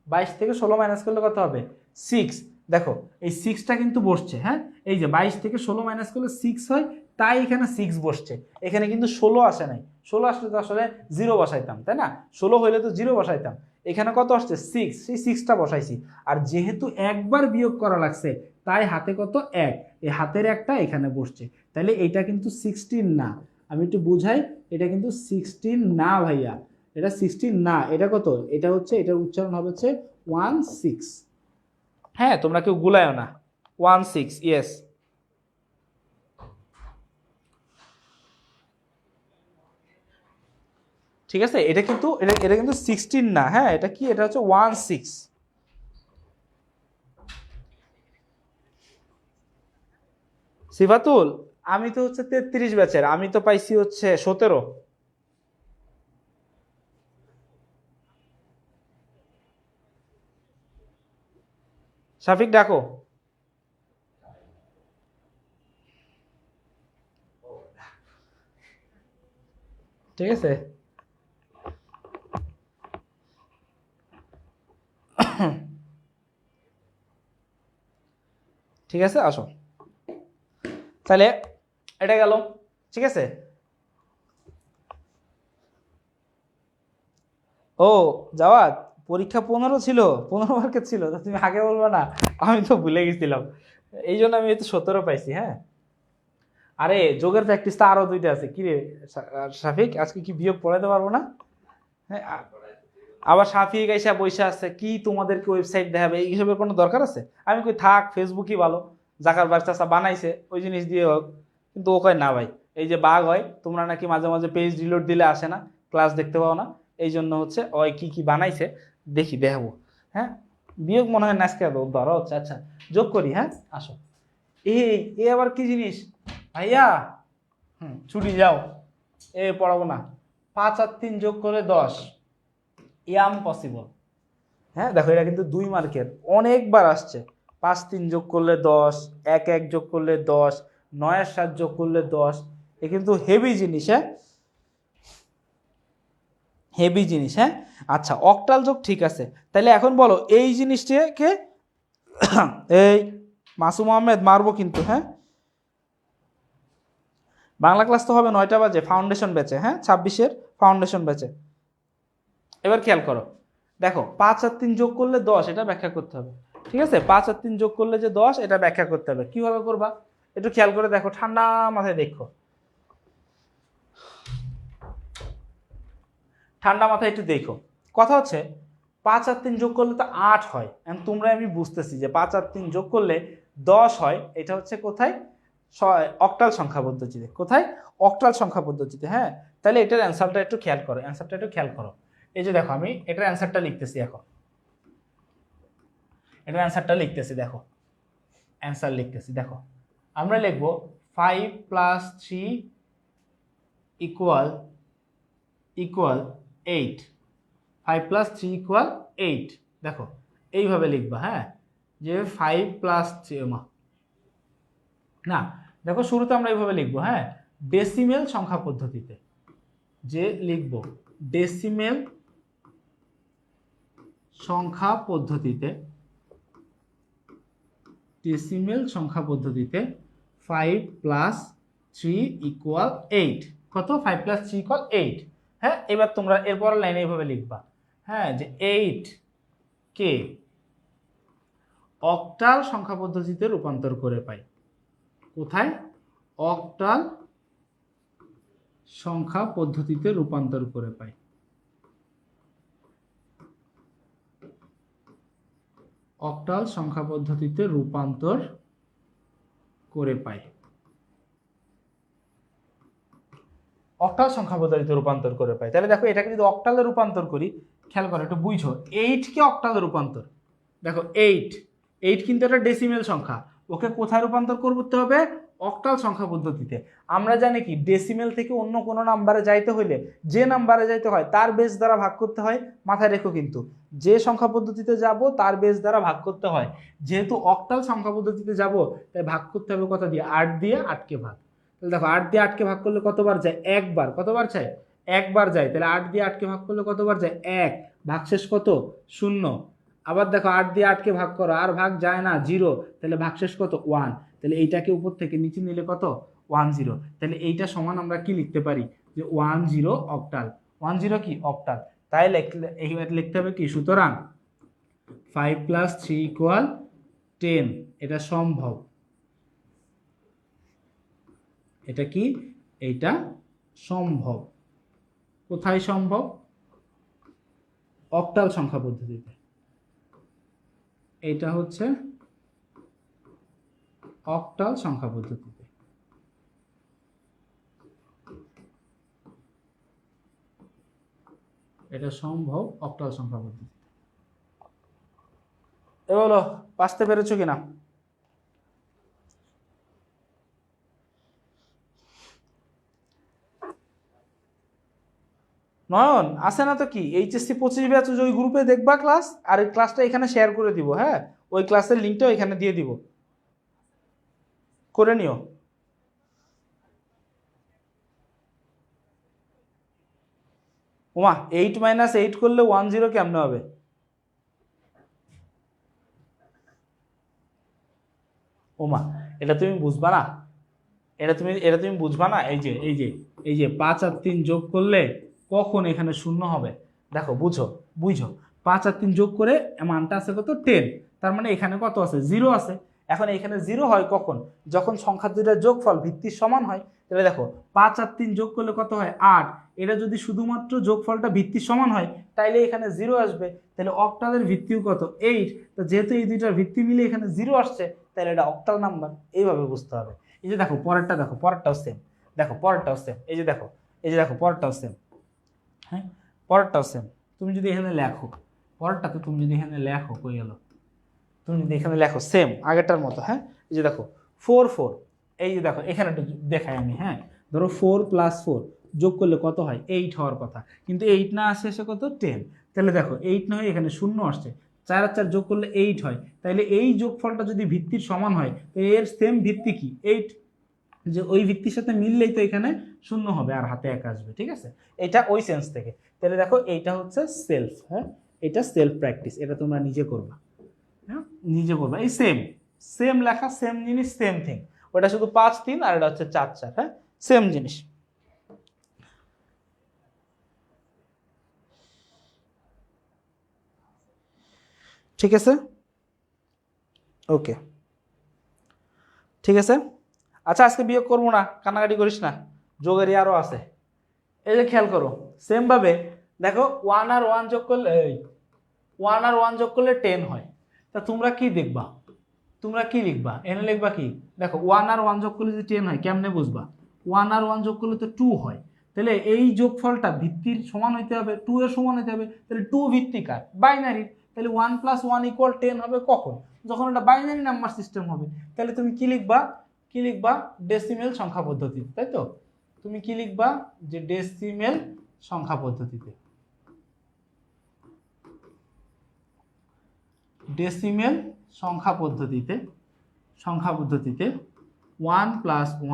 22 থেকে 16 মাইনাস করলে কত হবে? 6। দেখো এই 6টা কিন্তু বসছে, হ্যাঁ, এই যে 22 থেকে 16 মাইনাস করলে 6 হয়, তাই এখানে 6 বসছে। এখানে কিন্তু 16 আসে নাই, 16 আসলে তো আসলে 0 বসাইতাম, তাই না? 16 হইলে তো 0 বসাইতাম। এখানে কত আসছে? 6, সেই 6টা বসাইছি। আর যেহেতু একবার বিয়োগ করা লাগছে, তাই হাতে কত? 1, এই হাতের একটা এখানে বসছে। তাহলে এটা কিন্তু 16 না। আমি একটু বুঝাই, এটা কিন্তু 16 না ভাইয়া, এটা 16 না। এটা কত? এটা হচ্ছে, এটার উচ্চারণ হবে হচ্ছে 16। হ্যাঁ, তোমরা কেউ গুলায়ও না, 16, ইয়েস। ঠিক আছে, এটা কিন্তু 16 না, হ্যাঁ, এটা কি? এটা হচ্ছে 16। সিফাতুল, আমি তো হচ্ছে 33 ব্যাচের, আমি তো পাইছি হচ্ছে 17। শাফিক ডাকো। ঠিক আছে, ঠিক আছে, আসো। তাহলে এটা গেল, ঠিক আছে। ও জাওয়াদ, পরীক্ষা 15 ছিল, 15 মার্কের ছিল, তো তুমি আগে বলবো না? আমি তো ভুলে গেছিলাম, এই জন্য আমি তো 17 পাইছি। হ্যাঁ, আরে যোগের প্র্যাকটিস তো আরো 2টা আছে। কি রে শাফিক, আজকে কি বিয়োগ পড়াইতে পারবো না? হ্যাঁ, আবার শাফিক এসে বসে আছে কি তোমাদেরকে ওয়েবসাইট দেখাবে, এইসবের কোনো দরকার আছে? আমি কই থাক, ফেসবুকই ভালো, জাকার বাচ্চা বানাইছে ওই জিনিস দিয়ে হোক। কিন্তু ও কয় না ভাই, এই যে বাঘ হয়, তোমরা নাকি মাঝে মাঝে পেজ রিলোড দিলে আসে না, ক্লাস দেখতে পাও না, এই জন্য হচ্ছে ওই কি কি বানাইছে দেখি দেখাবো। হ্যাঁ, বিয়োগ মনে হয় নাচকে ধরা হচ্ছে। আচ্ছা, যোগ করি, হ্যাঁ, আসো। এই এ আবার কি জিনিস ভাইয়া? ছুটি যাও, এ পড়াবো না। 5 আর 3 যোগ করে 10, ইয়াম পসিবল। হ্যাঁ, দেখো এটা কিন্তু 2 মার্কের, অনেকবার আসছে। 5 3 যোগ করলে 10, 1 1 যোগ করলে 10, 9 আর 7 যোগ করলে 10। এ কিন্তু হেভি জিনিস, হ্যাঁ, হেভি জিনিস। হ্যাঁ, আচ্ছা, অক্টাল যোগ ঠিক আছে। তাহলে এখন বলো এই জিনিসটাকে এই মাসুম আহমেদ মারবো কিন্তু, হ্যাঁ। বাংলা ক্লাস তো হবে 9টা বাজে, ফাউন্ডেশন ব্যাচে, হ্যাঁ, 26-এর ফাউন্ডেশন ব্যাচে। এবার খেয়াল করো, দেখো 5 আর 3 যোগ করলে 10, এটা ব্যাখ্যা করতে হবে। ঠিক আছে, 5 আর 3 যোগ করলে যে 10, এটা ব্যাখ্যা করতে হবে। কিভাবে করবা একটু খেয়াল করে দেখো, ঠান্ডা মাথায় দেখো, ঠান্ডা মাথায় একটু দেখো। কথা হচ্ছে 5 আর 3 যোগ করলে তো 8 হয়, এখন তোমরা আমি বুঝতেছি যে 5 আর 3 যোগ করলে 10 হয়। এটা হচ্ছে কোথায়? অক্টাল সংখ্যা পদ্ধতিতে। কোথায়? অক্টাল সংখ্যা পদ্ধতিতে। হ্যাঁ, তাহলে এটার অ্যান্সারটা একটু খেয়াল করো, অ্যান্সারটা একটু খেয়াল করো। এই যে দেখো, আমি এটার অ্যান্সারটা লিখতেছি এখন, এটার অ্যান্সারটা লিখতেছি, দেখো অ্যান্সার লিখতেছি, দেখো আমরা লিখবো 5 + 3 ইকুয়াল ইকুয়াল 8, 5 + 3 = 8। দেখো এইভাবে লিখবা, হ্যাঁ, যে 5 + 3 না, দেখো শুরুতে আমরা এইভাবে লিখবো, হ্যাঁ, ডেসিমেল সংখ্যা পদ্ধতিতে, যে লিখব ডেসিমেল সংখ্যা পদ্ধতিতে, ডেসিমেল সংখ্যা পদ্ধতিতে 5 + 3 = 8। কত? 5 + 3 = 8। হ্যাঁ, এবার তোমরা এরপর লাইনে এইভাবে লিখবা, হ্যাঁ, যে 8 কে অক্টাল সংখ্যা পদ্ধতিতে রূপান্তর করে পাই। কোথায়? অক্টাল সংখ্যা পদ্ধতিতে রূপান্তর করে পাই। অক্টাল সংখ্যা পদ্ধতিতে রূপান্তর করে পাই। অক্টাল সংখ্যা পদ্ধতিতে রূপান্তর করে পাই। তাহলে দেখো এটাকে যদি অক্টালে রূপান্তর করি, খেয়াল করো, একটু বুঝো, 8 কে অক্টালে রূপান্তর, দেখো 8 কিন্তু একটা ডেসিমেল সংখ্যা, ওকে কোথায় রূপান্তর করতে হবে? অক্টাল সংখ্যা পদ্ধতিতে। আমরা জানি কি, ডেসিমেল থেকে অন্য কোনো নাম্বারে যাইতে হইলে যে নাম্বারে যাইতে হয় তার বেস দ্বারা ভাগ করতে হয়। মাথায় রেখো কিন্তু, যে সংখ্যা পদ্ধতিতে যাব তার বেস দ্বারা ভাগ করতে হয়। যেহেতু অক্টাল সংখ্যা পদ্ধতিতে যাব, তাই ভাগ করতে হবে কত দিয়ে? 8 দিয়ে। 8 কে ভাগ, তাহলে দেখো 8 দিয়ে 8 কে ভাগ করলে কতবার যায়? একবার। কতবার যায়? একবার যায়। তাহলে 8 দিয়ে 8 কে ভাগ করলে কতবার যায়? 1। ভাগশেষ কত? 0। আবার দেখো 8 দিয়ে 8 কে ভাগ করো, আর ভাগ যায় না, 0। তাহলে ভাগশেষ কত? 1। তাহলে এইটাকে উপর থেকে নিচে নিলে কত? 10। তাহলে এইটা সমান আমরা কি লিখতে পারি? যে 10 অক্টাল। 10 কি? অক্টাল। তাই এইবার লিখতে হবে কি? সুতরাং 5 + 3 = 10। এটা সম্ভব। এটা কি? এটা সম্ভব। কোথায় সম্ভব? অক্টাল সংখ্যা পদ্ধতিতে। এটা হচ্ছে অক্টাল সংখ্যা পদ্ধতিতে। এটা সম্ভব অক্টাল সংখ্যা পদ্ধতিতে। এ বলো, বুঝতে পেরেছো কিনা? নয়ন আছে না তো কি, এইচএসসি 25 ব্যাচ ওই গ্রুপে দেখবা ক্লাস, আর এই ক্লাসটা এখানে শেয়ার করে দিব, হ্যাঁ, ওই ক্লাসের লিঙ্কটাও এখানে দিয়ে দিব, করে নিও। ওমা, 8 - 8 করলে 10 কেমনে হবে? ওমা, এটা তুমি বুঝবা না, এটা তুমি বুঝবা না। এই যে 5 আর 3 যোগ করলে কখন এখানে 0 হবে? দেখো বুঝো, বুঝো, 5 আর 3 যোগ করে মানটা আছে কত? 10। তার মানে এখানে কত আছে? 0 আছে। এখন এখানে 0 হয় কখন? যখন সংখ্যা দুইটার যোগফল ভিত্তির সমান হয়। তাহলে দেখো 5 আর 3 যোগ করলে কত হয়? 8। এটা যদি শুধুমাত্র যোগফলটা ভিত্তির সমান হয়, তাইলে এখানে 0 আসবে। তাহলে অক্টালের ভিত্তিও কত? 8। তো যেহেতু এই দুইটার ভিত্তি মিলে এখানে 0 আসছে, তাহলে এটা অক্টাল নাম্বার। এইভাবে বুঝতে হবে। এই যে দেখো পরেরটা, দেখো পরেরটাও সেম, দেখো পরেরটাও সেম, এই যে দেখো, এই যে দেখো পরেরটাও সেম, হ্যাঁ, পরেরটাও সেম। তুমি যদি এখানে লেখো, পরেরটাতে তুমি যদি এখানে লেখো, কই গেল? তুমি যদি এখানে লেখো সেম আগেরটার মতো, হ্যাঁ, এই যে দেখো 4 4, এই যে দেখো এখানে একটু দেখাই আমি, হ্যাঁ, ধরো 4 + 4 যোগ করলে কত হয়? 8 হওয়ার কথা, কিন্তু 8 না আসে, এসে কত? 10। তাহলে দেখো 8 না হয় এখানে 0 আসছে, 4 আর 4 যোগ করলে 8 হয়। তাহলে এই যোগফলটা যদি ভিত্তির সমান হয়, তো এর সেম ভিত্তি কি? 8। যে ওই ভিত্তির সাথে মিললেই তো এখানে 0 হবে আর হাতে 1 আসবে, ঠিক আছে? এটা ওই সেন্স থেকে। তাহলে দেখো এইটা হচ্ছে সেলফ, হ্যাঁ, এটা সেলফ প্র্যাকটিস, এটা তোমরা নিজে করবা, হ্যাঁ, নিজে করবা। এই সেম সেম লেখা, সেম জিনিস, সেম থিং। ওটা শুধু 5 3 আর এটা হচ্ছে 4 4, হ্যাঁ, সেম জিনিস। ঠিক আছে, ওকে, ঠিক আছে। আচ্ছা, আজকে বিয়োগ করবো না, কান্নাকাটি করিস না, যোগেরই আরও আছে। এই যে খেয়াল করো, সেম ভাবে দেখো 1 আর 1 যোগ করলে 1 আর 1 যোগ করলে 10 হয়। তা তোমরা কি দেখবা? তোমরা কি লিখবা? এনে লিখবা কি? দেখো 1 আর 1 যোগ করলে যদি 10 হয়, কেমনে বুঝবা? 1 আর 1 যোগ করলে তো 2 হয়। তাহলে এই যোগফলটা ভিত্তির সমান হইতে হবে, 2 এর সমান হইতে হবে। তাহলে 2 ভিত্তিকার, বাইনারি। তাহলে 1 + 1 = 10 হবে কখন? যখন এটা বাইনারি নাম্বার সিস্টেম হবে। তাহলে তুমি কি লিখবা? কি লিখবা? ডেসিমেল সংখ্যা পদ্ধতি, তাই তো? তুমি কি লিখবা যে ডেসিমেল সংখ্যা পদ্ধতিতে, ডেসিমেল সংখ্যা পদ্ধতিতে 1 +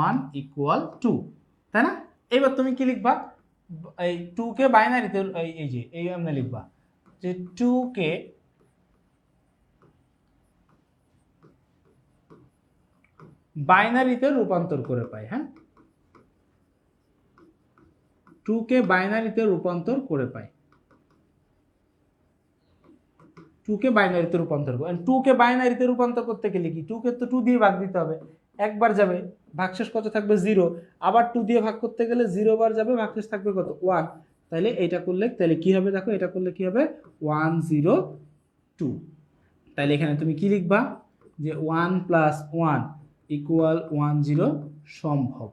1 = 2, তাই না? এবার তুমি কি লিখবা, এই 2 কে বাইনারিতে এই যে এই এমনি লিখবা যে 2 কে বাইনারিতে রূপান্তর করে পাই। হ্যাঁ, 2 কে বাইনারিতে রূপান্তর করে পাই, 2 কে বাইনারিতে রূপান্তর করব। 2 কে বাইনারিতে রূপান্তর করতে গেলে কি 2 কে তো 2 দিয়ে ভাগ দিতে হবে, একবার যাবে, ভাগশেষ কত থাকবে 0, আবার 2 দিয়ে ভাগ করতে গেলে 0 বার যাবে, ভাগশেষ থাকবে কত 1। তাহলে এটা করলে তাহলে কি হবে, দেখো এটা করলে কি হবে 102। তাহলে এখানে তুমি কি লিখবা যে 1 + 1 = 10 সম্ভব।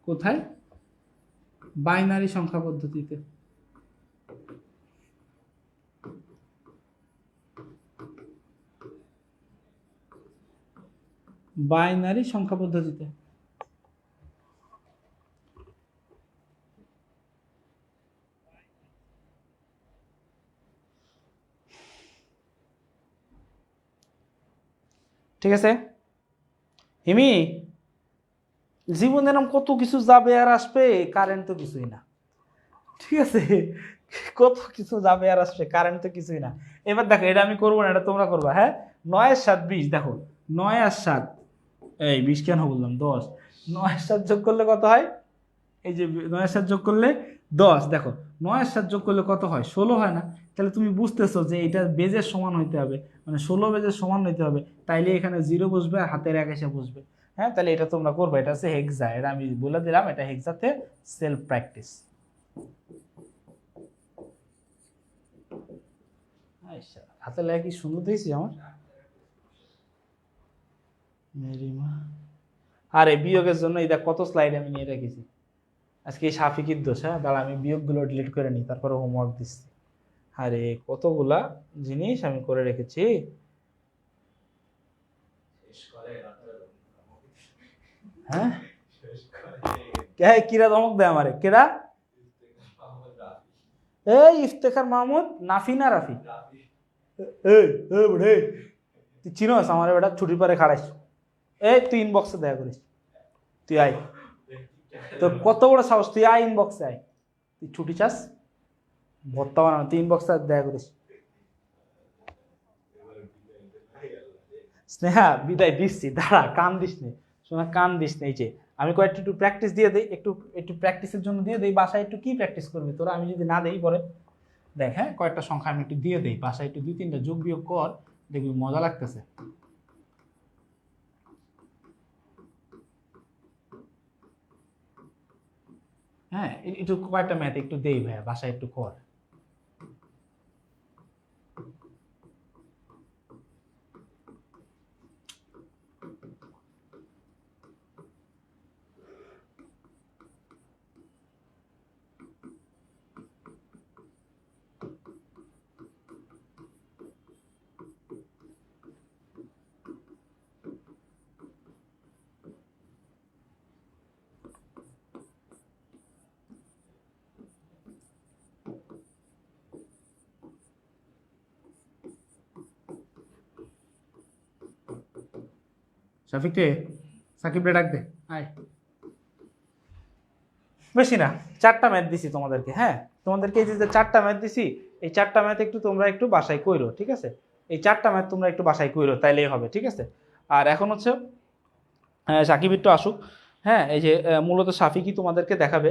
কোথায়? বাইনারি সংখ্যা পদ্ধতিতে। বাইনারি সংখ্যা পদ্ধতিতে। ঠিক আছে হিমি, জীবনে এরকম কত কিছু যাবে আর আসবে, কারেন্ট তো কিছুই না। ঠিক আছে, কত কিছু যাবে আর আসবে, কারেন্ট তো কিছুই না। এবার দেখো এটা আমি করবো না, এটা তোমরা করবা। হ্যাঁ, 9 আর 7 20, দেখো 9 আর 7 এই 20 কেন বললাম 10, 9 আর 7 যোগ করলে কত হয়, এই যে 9 আর 7 যোগ করলে 10, দেখো 9 আর 7 যোগ করলে কত হয় 16 হয় না? তাহলে তুমি বুঝতেছো যে এটা বেজের সমান হইতে হবে, মানে 16 বেজের সমান হইতে হবে, তাইলে এখানে 0 বসবে আর হাতের 1 এসে বসবে। হ্যাঁ, তাহলে এটা তোমরা করবে, এটা হচ্ছে হেক্সা, এটা আমি বলে দিলাম, এটা হেক্সাতে সেলফ প্র্যাকটিস। হাতে লেখা কি সুন্দর দিয়েছি আমার, মেরিমা। আর এই বিয়োগের জন্য এটা কত স্লাইড আমি নিয়ে রেখেছি আজকে, এই সাফিকির দোষ। হ্যাঁ, দাঁড়া আমি বিয়োগগুলো ডিলিট করে নিই, তারপরে হোমওয়ার্ক দিচ্ছি। আরে কতগুলা জিনিস আমি করে রেখেছি। হ্যাঁ, কিরা ধমক দেয় আমারে, কেরা? এই ইফতেখার মাহমুদ, নাফি না রাফি? তুই চিনোস আমার বেটা, ছুটির পরে খাড়াইস, এই তুই ইনবক্সে দেখা করিস, তুই আয়, তোর কত বড় সাহস, তুই আয় ইনবক্সে আয়, তুই ছুটি চাস ভর্তা বানানো, তুই ইনবক্সে দেখা করিস। স্নেহা বিদায় দিচ্ছি, দাঁড়া, কান দিস নে শোনা, কান দিস নে। এই যে আমি কয়েকটা একটু প্র্যাকটিস দিয়ে দিই, একটু একটু প্র্যাকটিসের জন্য দিয়ে দিই, বাসায় একটু কি প্র্যাকটিস করবি তোরা, আমি যদি না দেই পরে দেখ। হ্যাঁ, কয়েকটা সংখ্যা আমি একটু দিয়ে দিই, বাসায় একটু 2-3টা যোগ বিয়োগ কর, দেখবি মজা লাগতেছে। হ্যাঁ, একটু কয়েকটা ম্যাথ একটু দেই ভাইয়া, বাসায় একটু কর। শাফিক রে, সাকিব রে ডাক দে, আয়। বেশি না, 4টা ম্যাথ দিছি তোমাদেরকে। হ্যাঁ, তোমাদেরকে এই যে 4টা ম্যাথ দিছি, এই 4টা ম্যাথ একটু তোমরা একটু বাসায় কইরো, ঠিক আছে? এই 4টা ম্যাথ তোমরা একটু বাসায় কইরো, তাইলেই হবে, ঠিক আছে? আর এখন হচ্ছে সাকিব একটু আসুক। হ্যাঁ, এই যে মূলত সাফিকই তোমাদেরকে দেখাবে,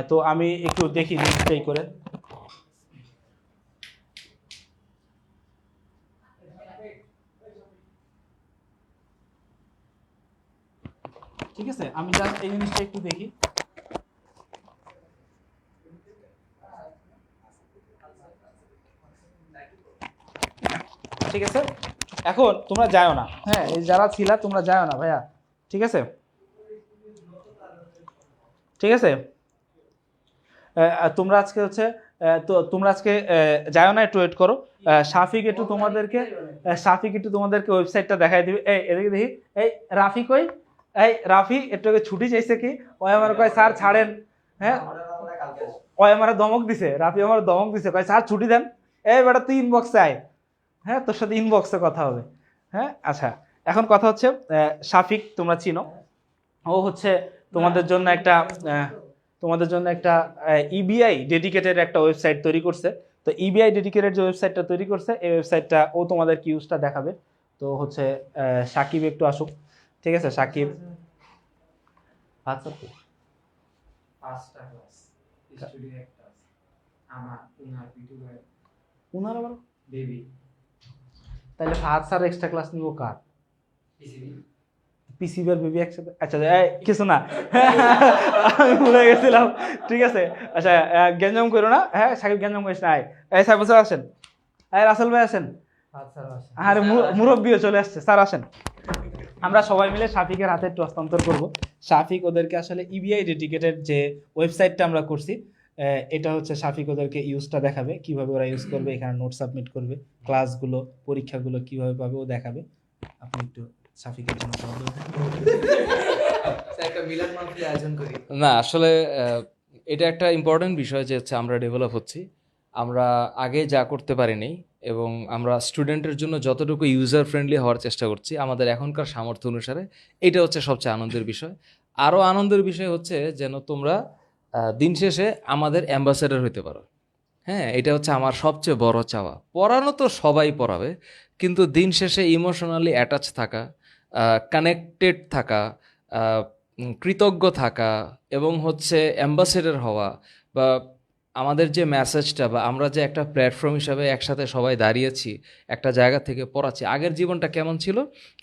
তো আমি একটু দেখি নিশ্চয়ই করে। ঠিক আছে, আমি জাস্ট এই জিনিসটা একটু দেখি। ঠিক আছে, এখন তোমরা যাও না। হ্যাঁ, এই যারা ছিলা তোমরা যাও না ভাইয়া, ঠিক আছে? ঠিক আছে, তোমরা আজকে হচ্ছে তো তোমরা আজকে যাও না, একটু ওয়েট করো। সাফিক একটু তোমাদেরকে ওয়েবসাইটটা দেখাই দিবে। এই এদিকে দেখি, এই রাফি কই? এই রাফি একটু আগে ছুটি চাইছে কি, ওই আমার কয় স্যার ছাড়েন, হ্যাঁ ওই আমার ধমক দিছে, রাফি আমার ধমক দিছে, কয় স্যার ছুটি দেন, এই বেটা তুই ইনবক্সে আয়, হ্যাঁ তোর সাথে ইনবক্সে কথা হবে। হ্যাঁ আচ্ছা, এখন কথা হচ্ছে শাফিক তোমরা চিনো, ও হচ্ছে তোমাদের জন্য একটা তোমাদের জন্য একটা ইবিআই ডেডিকেটেড একটা ওয়েবসাইট তৈরি করছে। তো ইবিআই ডেডিকেটেড যে ওয়েবসাইটটা তৈরি করছে, এই ওয়েবসাইটটা ও তোমাদের ইউজটা দেখাবে। তো হচ্ছে সাকিব একটু আসুক, ঠিক আছে সাকিব। আচ্ছা পাঁচটা ক্লাস স্টুডিও একটা আছে আমার উনার ভিডিও উনার আবার বেবি তাহলে ফাহাদ স্যার এক্সট্রা ক্লাস নিব কার? পিসিবি পিসিবি আর বেবি একসাথে? আচ্ছা কিছু না, আমি ভুলে গেছিলাম, ঠিক আছে। আচ্ছা গ্যাঞ্জাম করো না, হ্যাঁ সাকিব গ্যাঞ্জাম করিস না, আয় এই সাইফুল স্যার আসেন, এই রাসেল ভাই আসেন, আচ্ছা আছে আরে মুরব্বিও চলে আসছে, স্যার আসেন। আমরা সবাই মিলে শাফিকের হাতে একটু হস্তান্তর করবো। শাফিক ওদেরকে আসলে ইবিআই ডেডিকেটেড যে ওয়েবসাইটটা আমরা করছি, এটা হচ্ছে শাফিক ওদেরকে ইউজটা দেখাবে, কিভাবে ওরা ইউজ করবে, এখানে নোট সাবমিট করবে, ক্লাসগুলো পরীক্ষাগুলো কিভাবে পাবে ও দেখাবে। আপনি একটু শাফিকের জন্য একটা মিলন মান্থলি আয়োজন করি না আসলে এটা একটা ইম্পর্টেন্ট বিষয় যে হচ্ছে আমরা ডেভেলপ হচ্ছি, আমরা আগে যা করতে পারিনি এবং আমরা স্টুডেন্টের জন্য যতটুকু ইউজার ফ্রেন্ডলি হওয়ার চেষ্টা করছি আমাদের এখনকার সামর্থ্য অনুসারে, এটা হচ্ছে সবচেয়ে আনন্দের বিষয়। আরও আনন্দের বিষয় হচ্ছে যেন তোমরা দিন শেষে আমাদের অ্যাম্বাসেডর হতে পারো। হ্যাঁ, এটা হচ্ছে আমার সবচেয়ে বড় চাওয়া। পড়ানো তো সবাই পড়াবে, কিন্তু দিন শেষে ইমোশনালি অ্যাটাচ থাকা, কানেক্টেড থাকা, কৃতজ্ঞ থাকা এবং হচ্ছে অ্যাম্বাসেডর হওয়া, বা আমাদের যে মেসেজটা বা আমরা যে একটা প্ল্যাটফর্ম হিসাবে একসাথে সবাই দাঁড়িয়েছি, একটা জায়গা থেকে পড়াচ্ছি। আগের জীবনটা কেমন ছিল?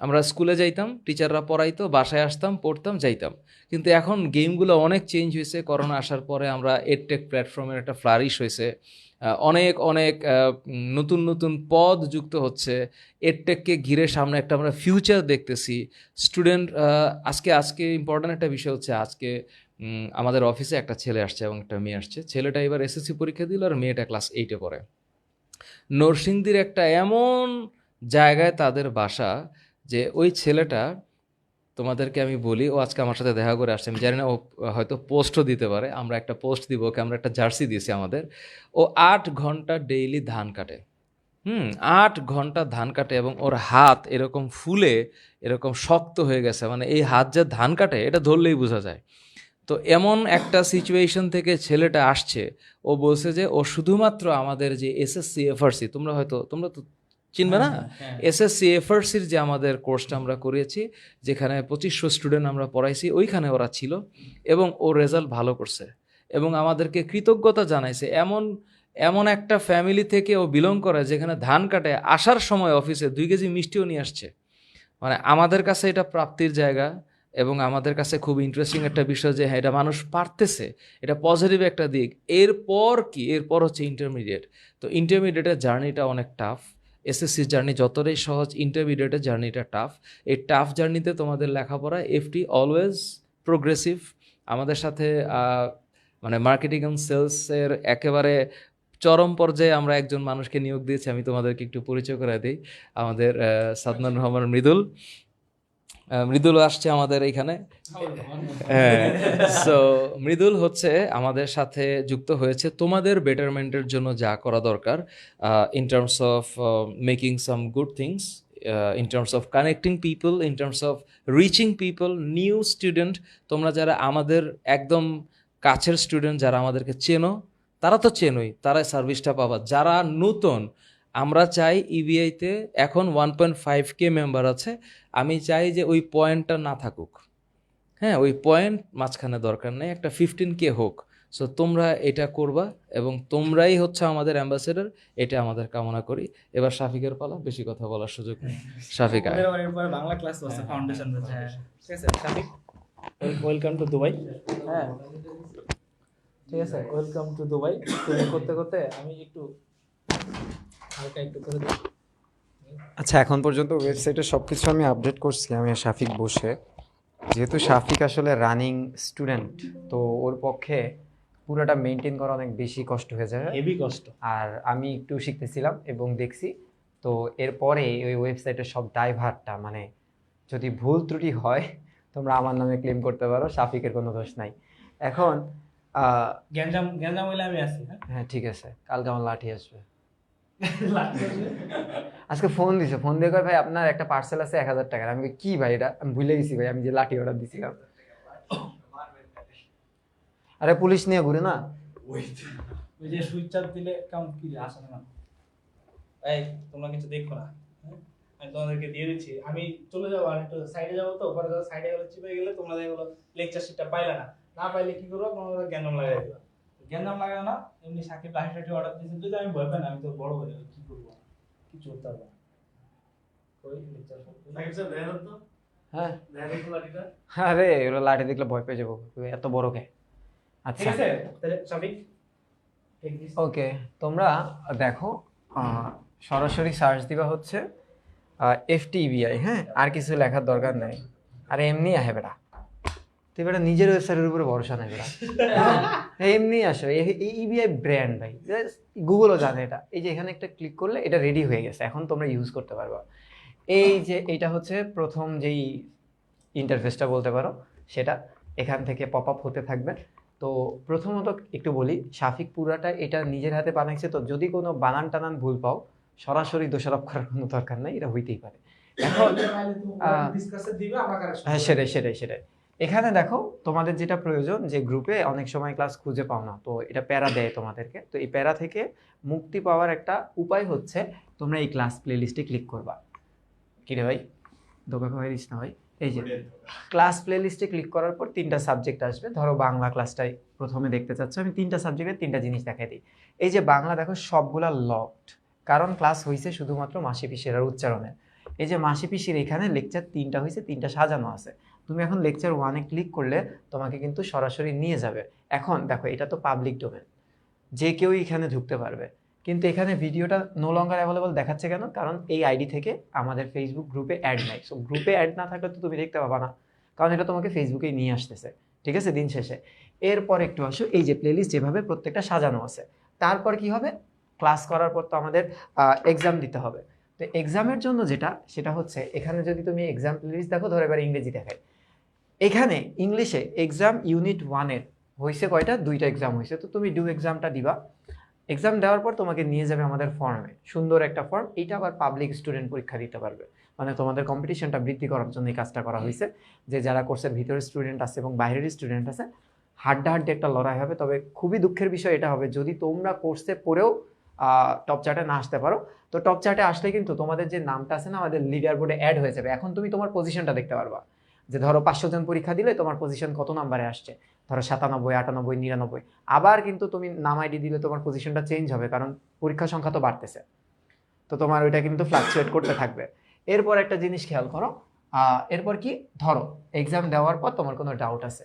আমরা স্কুলে যাইতাম, টিচাররা পড়াইতো, বাসায় আসতাম, পড়তাম, যাইতাম। কিন্তু এখন গেমগুলো অনেক চেঞ্জ হয়েছে। করোনা আসার পরে আমরা এডটেক প্ল্যাটফর্মের একটা ফ্লারিশ হয়েছে, অনেক অনেক নতুন নতুন পদ যুক্ত হচ্ছে। এডটেককে ঘিরে সামনে একটা আমরা ফিউচার দেখতেছি। স্টুডেন্ট আজকে আজকে ইম্পর্ট্যান্ট একটা বিষয় হচ্ছে, আজকে আমাদের অফিসে একটা ছেলে আসছে এবং একটা মেয়ে আসছে। ছেলেটা এবার এসএসসি পরীক্ষা দিল আর মেয়েটা ক্লাস 8-এ পড়ে। নরসিংদীর একটা এমন জায়গায় তাদের বাসা যে ওই ছেলেটা, তোমাদেরকে আমি বলি, ও আজকে আমার সাথে দেখা করে আসছে, আমি জানি না ও হয়তো পোস্টও দিতে পারে, আমরা একটা পোস্ট দিব ওকে, আমরা একটা জার্সি দিয়েছি আমাদের। ও 8 ঘন্টা ডেইলি ধান কাটে, 8 ঘন্টা ধান কাটে এবং ওর হাত এরকম ফুলে এরকম শক্ত হয়ে গেছে, মানে এই হাত যে ধান কাটে এটা ধরলেই বোঝা যায়। তো এমন একটা সিচুয়েশন থেকে ছেলেটা আসছে, ও বলছে যে ও শুধুমাত্র আমাদের যে এসএসসি এফআরসি, তোমরা তো চিনবে না, এসএসসি এফআরসির যে আমাদের কোর্সটা আমরা করিয়েছি, যেখানে 2500 স্টুডেন্ট আমরা পড়াইছি, ওইখানে ওরা ছিল এবং ও রেজাল্ট ভালো করছে এবং আমাদেরকে কৃতজ্ঞতা জানাইছে। এমন এমন একটা ফ্যামিলি থেকে ও বিলং করে যেখানে ধান কাটে, আসার সময় অফিসে 2 কেজি মিষ্টিও নিয়ে আসছে। মানে আমাদের কাছে এটা প্রাপ্তির জায়গা এবং আমাদের কাছে খুব ইন্টারেস্টিং একটা বিষয় যে হ্যাঁ, এটা মানুষ পারতেছে, এটা পজিটিভ একটা দিক। এরপর কি, এরপর হচ্ছে ইন্টারমিডিয়েট। তো ইন্টারমিডিয়েটের জার্নিটা অনেক টাফ। এসএসসির জার্নি যতটাই সহজ, ইন্টারমিডিয়েটের জার্নিটা টাফ। এই টাফ জার্নিতে তোমাদের লেখাপড়া, এফটি অলওয়েজ প্রোগ্রেসিভ। আমাদের সাথে মানে মার্কেটিং অ্যান্ড সেলসের একেবারে চরম পর্যায়ে আমরা একজন মানুষকে নিয়োগ দিয়েছি, আমি তোমাদেরকে একটু পরিচয় করে দিই। আমাদের সাদমান রহমান মৃদুল আসছে আমাদের এইখানে। হ্যাঁ, সো মৃদুল হচ্ছে আমাদের সাথে যুক্ত হয়েছে তোমাদের বেটারমেন্টের জন্য যা করা দরকার, in terms of making some good things, in terms of connecting people, in terms of reaching people, new student. তোমরা যারা আমাদের একদম কাছের স্টুডেন্ট, যারা আমাদেরকে চেনো, তারা তো চেনোই, তারাই সার্ভিসটা পাবা। যারা নতুন, আমরা চাই ইবিআইতে এখন 1.5K মেম্বার আছে, আমি চাই যে ওই পয়েন্টটা না থাকুক। হ্যাঁ, ওই পয়েন্ট মাঝখানে দরকার নেই, একটা 15K হোক। সো তোমরা এটা করবা এবং তোমরাই হচ্ছে আমাদের অ্যাম্বাসেডর, এটা আমাদের কামনা করি। এবার শাফিকের পালা, বেশি কথা বলার সুযোগ নেই। শাফিক আয়। বাংলা ক্লাস আছে ফাউন্ডেশন, ঠিক আছে শাফিক, ওয়েলকাম টু দুবাই। হ্যাঁ ঠিক আছে, ওয়েলকাম টু দুবাই। তুমি করতে করতে আমি একটু হালকা একটু করে দিই। আচ্ছা, এখন পর্যন্ত ওয়েবসাইটে সব কিছু আমি আপডেট করছি, আমি আর শাফিক বসে। যেহেতু শাফিক আসলে রানিং স্টুডেন্ট, তো ওর পক্ষে পুরোটা মেনটেন করা অনেক বেশি কষ্ট হয়ে যায়, হেভি কষ্ট। আর আমি একটু শিখতেছিলাম এবং দেখছি। তো এরপরে ওই ওয়েবসাইটের সব দায়ভারটা, মানে যদি ভুল ত্রুটি হয় তোমরা আমার নামে ক্লেম করতে পারো, শাফিকের কোনো দোষ নাই। এখন গ্যাঞ্জাম গ্যাঞ্জাম হইলে আমি আছি, হ্যাঁ। হ্যাঁ ঠিক আছে, কালকে আমার লাঠি আসবে। লাঠি আসবে? আজকে ফোন দিছে, ফোন দিয়ে কয় ভাই আপনার একটা পার্সেল আছে 1000 টাকার। আমি কই, কি ভাই এটা? আমি ভুলে গেছি ভাই, আমি যে লাঠি অর্ডার দিছিলাম। আরে পুলিশ নিয়ে ঘুরে না। ওই যে সুইচ চাপ দিলে কেমন কি আসে না? এই তোমরা কিছু দেখো না, হ্যাঁ? আমি তোমাদেরকে দিয়ে দিচ্ছি, আমি চলে যাবো আর একটু সাইডে যাবো, তো পরে সাইডে গেলে চিপে গেলে তোমরা দেখো লেকচার শিটটা পাইলে না, না পাইলে কি করবো, তোমরা গ্যাঞ্জাম লাগাই দিবা। গ্যাঞ্জাম লাগাও না, এমনি সাকিব লাঠি টাঠি অর্ডার দিয়েছেন, যদি আমি ভয় পাই না, আমি তো বড় হয়ে যাবো, কি করবো, কিছু করতে পারবো না। ওই লেকচার সাকিব স্যার দেখেন তো, হ্যাঁ দেখেন লাঠিটা, আরে ওরা লাঠি দেখলে ভয় পেয়ে যাবো, এত বড় কে। ঠিক আচ্ছা আছে? তাহলে সাকিব ওকে, তোমরা দেখো সরাসরি সার্চ দিবা হচ্ছে FTBI, হ্যাঁ, আর কিছু লেখার দরকার নাই। আরে এমনি আহে বেটা, তুই বেটা নিজের ওয়েবসাইটের উপরে ভরসা নাই বেটা। এমনি আসো, EBI ব্র্যান্ড ভাই, গুগলও জানে এটা। এই যে এখানে একটা ক্লিক করলে এটা রেডি হয়ে গেছে, এখন তোমরা ইউজ করতে পারবা। এই যে এটা হচ্ছে প্রথম যেই ইন্টারফেসটা বলতে পারো, সেটা এখান থেকে পপ আপ হতে থাকবে। তো প্রথমত একটু বলি, শাফিক পুরাটা এটা নিজের হাতে বানাইছে, তো যদি কোনো বানান টানান ভুল পাও সরাসরি দোষারোপ করার কোনো দরকার নাই, এটা হইতেই পারে। এখন ডিসকাসে দিবে আমাকে আর হ্যাঁ সেটাই। এখানে দেখো তোমাদের যেটা প্রয়োজন, যে গ্রুপে অনেক সময় ক্লাস খুঁজে পাও না, তো এটা প্যারা দেয় তোমাদেরকে। তো এই প্যারা থেকে মুক্তি পাওয়ার একটা উপায় হচ্ছে তোমরা এই ক্লাস প্লেলিস্টে ক্লিক করবা। কি রে ভাই, ধোকা খাওয়াই দিস না ভাই। এই যে ক্লাস প্লেলিস্টে ক্লিক করার পর 3টা সাবজেক্ট আসবে। ধরো বাংলা ক্লাসটাই প্রথমে দেখতে চাচ্ছ, আমি 3টা সাবজেক্টের 3টা জিনিস দেখাই দিই। এই যে বাংলা দেখো সবগুলা লকড, কারণ ক্লাস হয়েছে শুধুমাত্র মাসি পিসির আর উচ্চারণের। এই যে মাসি পিসির এখানে লেকচার 3টা হয়েছে, 3টা সাজানো আছে। তুমি এখন লেকচার 1-এ ক্লিক করলে তোমাকে কিন্তু সরাসরি নিয়ে যাবে। এখন দেখো এটা তো পাবলিক ডোমেন, যে কেউ এখানে ঢুকতে পারবে, কিন্তু এখানে ভিডিওটা নো লঙ্গার অ্যাভেলেবল দেখাচ্ছে কেন? কারণ এই আইডি থেকে আমাদের ফেসবুক গ্রুপে অ্যাড নাই। সো গ্রুপে অ্যাড না থাকলে তো তুমি দেখতে পাবা না, কারণ এটা তোমাকে ফেসবুকেই নিয়ে আসতেছে। ঠিক আছে, দিন শেষে এরপর একটু আসো, এই যে প্লেলিস্ট যেভাবে প্রত্যেকটা সাজানো আছে, তারপর কি হবে, ক্লাস করার পর তো আমাদের এক্সাম দিতে হবে। তো এক্সামের জন্য সেটা হচ্ছে এখানে যদি তুমি এক্সাম প্লেলিস্ট দেখো, ধরো এবার ইংরেজি দেখাই, এখানে ইংলিশে এক্সাম ইউনিট 1-এর হয়েছে কয়টা, 2টা এক্সাম হয়েছে। তো তুমি এক্সামটা দিবা। এক্সাম দেওয়ার পর তোমাকে নিয়ে যাবে আমাদের ফর্মে, সুন্দর একটা ফর্ম। এইটা আবার পাবলিক স্টুডেন্ট পরীক্ষা দিতে পারবে, মানে তোমাদের কম্পিটিশনটা বৃদ্ধি করার জন্য এই কাজটা করা হয়েছে, যে যারা কোর্সের ভিতরের স্টুডেন্ট আছে এবং বাইরের স্টুডেন্ট আছে, হাড্ডাহাড্ডি একটা লড়াই হবে। তবে খুবই দুঃখের বিষয় এটা হবে যদি তোমরা কোর্সে পড়েও টপ চার্টে না আসতে পারো। তো টপ চার্টে আসলে কিন্তু তোমাদের যে নামটা আছে না, আমাদের লিডার বোর্ডে অ্যাড হয়ে যাবে। এখন তুমি তোমার পজিশনটা দেখতে পারবা, যে ধরো 500 জন পরীক্ষা দিলে তোমার পজিশন কত নাম্বারে আসছে, ধরো 97, 98, 99। আবার কিন্তু তুমি নাম আইডি দিলে তোমার পজিশনটা চেঞ্জ হবে, কারণ পরীক্ষার সংখ্যা তো বাড়তেছে, তো তোমার ওইটা কিন্তু ফ্লাকচুয়েট করতে থাকবে। এরপর একটা জিনিস খেয়াল করো, এরপর কি, ধরো এক্সাম দেওয়ার পর তোমার কোনো ডাউট আছে,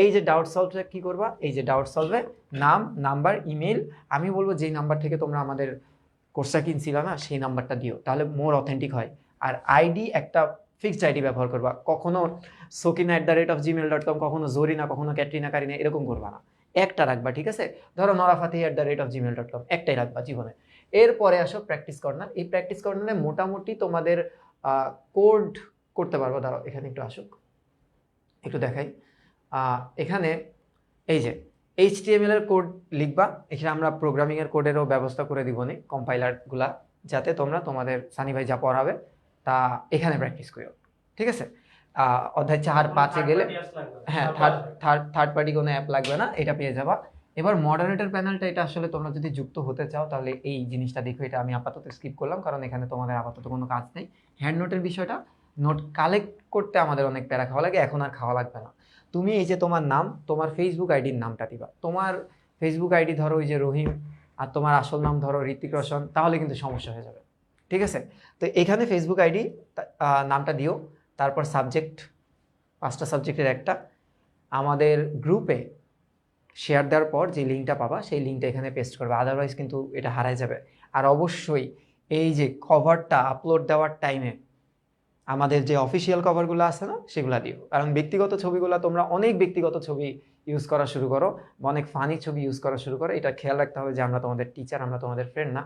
এই যে ডাউট সলভটা কি করবা, এই যে ডাউট সলভে নাম, নাম্বার, ইমেল, আমি বলবো যেই নাম্বার থেকে তোমরা আমাদের কোর্সটা কিনছিল না সেই নাম্বারটা দিও, তাহলে মোর অথেন্টিক হয়। আর আইডি একটা ফিক্সড আইডি ব্যবহার করবা, কখনো sokina@gmail.com, কখনো জরিনা, কখনো ক্যাটরিনা, কারিনা, এরকম করবা না, একটা রাখবা। ঠিক আছে, ধরো norafatih@gmail.com, একটাই রাখবা জীবনে। এরপরে আসো প্র্যাকটিস কর্নার। এই প্র্যাকটিস কর্নারে মোটামুটি তোমাদের কোড করতে পারবো। দাঁড়াও এখানে একটু আসুক, একটু দেখাই। এখানে এই যে HTML এর কোড লিখবা, এখানে আমরা প্রোগ্রামিং এর কোডেরও ব্যবস্থা করে দিব নি, কম্পাইলারগুলা, যাতে তোমরা তোমাদের সানি ভাই যা পড়াবে তা এখানে প্র্যাকটিস করো। ঠিক আছে, অধ্যায় 4-5-এ গেলে, হ্যাঁ থার্ড পার্টি কোনো অ্যাপ লাগবে না, এটা পেয়ে যাবা। এবার মডারেটর প্যানেলটা, এটা আসলে তোমরা যদি যুক্ত হতে চাও তাহলে এই জিনিসটা দেখো, এটা আমি আপাতত স্কিপ করলাম কারণ এখানে তোমাদের আপাতত কোনো কাজ নেই। হ্যান্ড নোটের বিষয়টা, নোট কালেক্ট করতে আমাদের অনেক প্যারা খাওয়া লাগে, এখন আর খাওয়া লাগবে না। তুমি এই যে তোমার নাম, তোমার ফেসবুক আইডির নামটা দিবা। তোমার ফেসবুক আইডি ধরো ওই যে রহিম, আর তোমার আসল নাম ধরো ঋতিক রোশন, তাহলে কিন্তু সমস্যা হয়ে যাবে। ঠিক আছে, তো এখানে ফেসবুক আইডি নামটা দিও। তারপর সাবজেক্ট, 5টা সাবজেক্টের একটা, আমাদের গ্রুপে শেয়ার দেওয়ার পর যে লিঙ্কটা পাবা সেই লিঙ্কটা এখানে পেস্ট করবে, আদারওয়াইজ কিন্তু এটা হারাই যাবে। আর অবশ্যই এই যে কভারটা আপলোড দেওয়ার টাইমে আমাদের যে অফিসিয়াল কভারগুলো আছে না সেগুলো দিও, কারণ ব্যক্তিগত ছবিগুলো তোমরা অনেক ব্যক্তিগত ছবি ইউজ করা শুরু করো, অনেক ফানি ছবি ইউজ করা শুরু করো। এটা খেয়াল রাখতে হবে যে আমরা তোমাদের টিচার, আমরা তোমাদের ফ্রেন্ড না।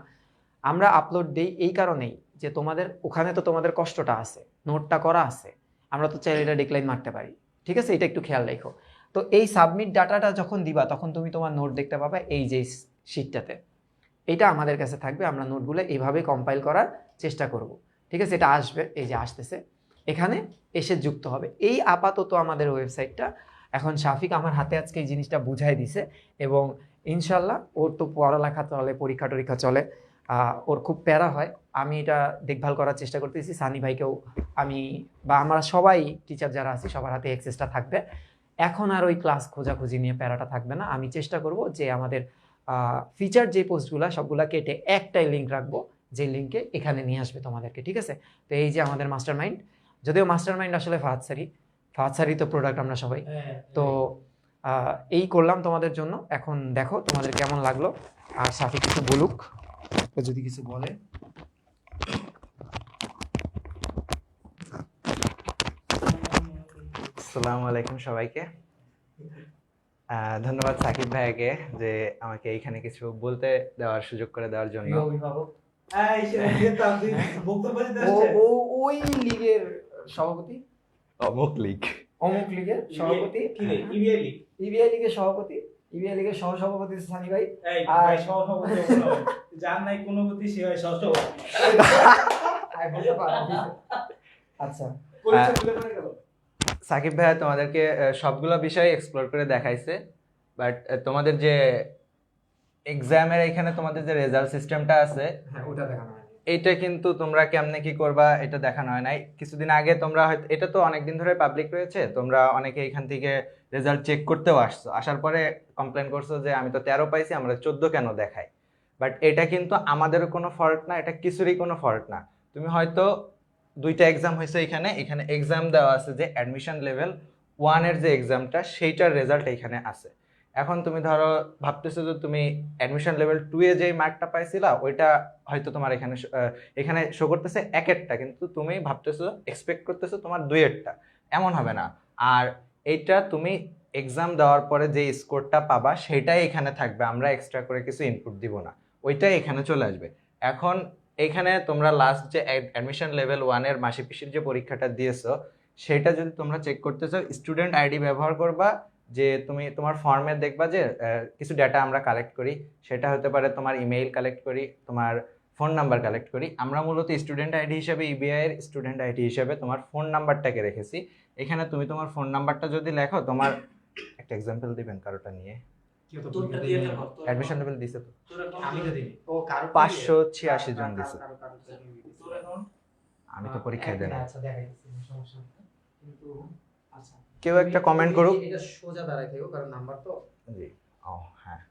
আমরা আপলোড দিই এই কারণেই যে তোমাদের ওখানে তো তোমাদের কষ্টটা আছে, নোটটা করা আছে, আমরা তো চাইলে এটা ডিক্লাইন মারতে পারি, ঠিক আছে? এটা একটু খেয়াল রাখো। তো এই সাবমিট ডাটাটা যখন দিবা তখন তুমি তোমার নোট দেখতে পাবে এই যে শিটটাতে, এটা আমাদের কাছে থাকবে। আমরা নোটগুলো এইভাবে কম্পাইল করার চেষ্টা করব, ঠিক আছে? এটা আসবে, এই যে আসতেছে, এখানে এসে যুক্ত হবে। এই আপাতত আমাদের ওয়েবসাইটটা। এখন শাফিক আমার হাতে আজকে এই জিনিসটা বুঝাই দিছে, এবং ইনশাল্লাহ ওর তো পড়ালেখা চলে, পরীক্ষা টরীক্ষা চলে, ওর খুব প্যারা হয়। আমি এটা দেখভাল করার চেষ্টা করতেছি। সানি ভাইকেও আমি বা আমরা সবাই টিচার যারা আছি সবার হাতে অ্যাক্সেসটা থাকবে। এখন আর ওই ক্লাস খোঁজাখুঁজি নিয়ে প্যারাটা থাকবে না। আমি চেষ্টা করব যে আমাদের ফিচার যে পোস্টগুলো সবগুলা কেটে একটাই লিঙ্ক রাখবো, যে লিঙ্কে এখানে নিয়ে আসবে তোমাদেরকে, ঠিক আছে? তো এই যে আমাদের মাস্টার মাইন্ড, যদিও মাস্টার মাইন্ড আসলে ফাহাদ স্যারই তো প্রোডাক্ট আমরা সবাই। তো এই করলাম তোমাদের জন্য। এখন দেখো তোমাদের কেমন লাগলো, আর সাফি কিছু বলুক, ও যদি কিছু বলে। আসসালামু আলাইকুম সবাইকে। ধন্যবাদ সাকিব ভাইকে যে আমাকে এইখানে কিছু বলতে দেওয়ার সুযোগ করে দেওয়ার জন্য। ওই লিগের সভাপতি, অমুক লিগ, অমুক লিগের সভাপতি, ইবিআই লিগের সভাপতি, ইবিআই লিগের সহসভাপতি সানি ভাই। আর যার নাই কোনো গতি সে হয় ষষ্ঠ। আচ্ছা, সাকিব ভাইয়া তোমাদেরকে সবগুলো বিষয় এক্সপ্লোর করে দেখাইছে, বাট তোমাদের যে এক্সামের এখানে তোমাদের যে রেজাল্ট সিস্টেমটা আছে হ্যাঁ ওটা দেখানো হয়নি। এইটা কিন্তু তোমরা কেমনে কি করবা এটা দেখানো হয় নাই। কিছুদিন আগে তোমরা হয়তো, এটা তো অনেকদিন ধরে পাবলিক রয়েছে, তোমরা অনেকে এখান থেকে রেজাল্ট চেক করতেও আসছো, আসার পরে কমপ্লেন করছো যে আমি তো 13 পাইছি, আমরা 14 কেন দেখাই। বাট এটা কিন্তু আমাদের কোনো ফল্ট না, এটা কিছুরই কোনো ফল্ট না। তুমি হয়তো 2টা এক্সাম হয়েছে, এখানে এক্সাম দেওয়া আছে যে অ্যাডমিশন লেভেল 1 এর যে এক্সামটা সেইটার রেজাল্ট এখানে আছে। এখন তুমি ধরো ভাবতেছো যে তুমি অ্যাডমিশন লেভেল 2 এ যে মার্কটা পাইছিলা ওইটা হয়তো তোমার এখানে শো করতেছে 1-এরটা, কিন্তু তুমি ভাবতেছো এক্সপেক্ট করতেছো তোমার 2-এরটা, এমন হবে না। আর এইটা তুমি এক্সাম দেওয়ার পরে যে স্কোরটা পাবা সেটাই এখানে থাকবে, আমরা এক্সট্রা করে কিছু ইনপুট দিব না, ওইটাই এখানে চলে আসবে। এখন এখানে তোমরা লাস্ট যে অ্যাডমিশন লেভেল 1 এর মাসিক পিসির যে পরীক্ষাটা দিয়েছো সেটা যদি তোমরা চেক করতে চাও, স্টুডেন্ট আইডি ব্যবহার করবা। যে তুমি তোমার ফর্মে দেখবা যে কিছু ডেটা আমরা কালেক্ট করি, সেটা হতে পারে তোমার ইমেইল কালেক্ট করি, তোমার ফোন নাম্বার কালেক্ট করি। আমরা মূলত স্টুডেন্ট আইডি হিসেবে, ইবিআই এর স্টুডেন্ট আইডি হিসেবে তোমার ফোন নাম্বারটাকে রেখেছি। এখানে তুমি তোমার ফোন নাম্বারটা যদি লেখো, তোমার একটা এক্সাম্পল দিবেন কারোটা নিয়ে, অ্যাডমিশন লেভেল দিছে তো আমি তো দিই। ও কারো 586 জন দিছে, আমি তো পরীক্ষায় দেন। আচ্ছা দেখাইছি, সমস্যা নেই। কিন্তু আচ্ছা কেউ একটা কমেন্ট করুক। এটা সোজা দাঁড়ায় থাকো, কারণ নাম্বার তো জি, ও হ্যাঁ,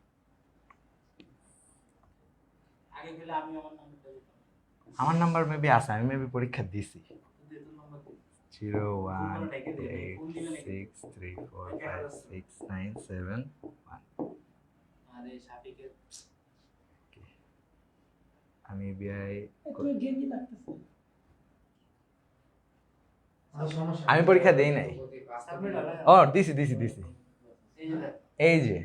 আগে গেলে আমি আমার নাম্বারটা দিতাম। আমার নাম্বার মেবি আছে, আমি মেবি পরীক্ষা দিছি। 01886345697 আরে শাফিকের আমি বিআই, তুমি গেমই লাগতেছে। সমস্যা আমি পরীক্ষা দেই নাই। ও দিছি। এই যে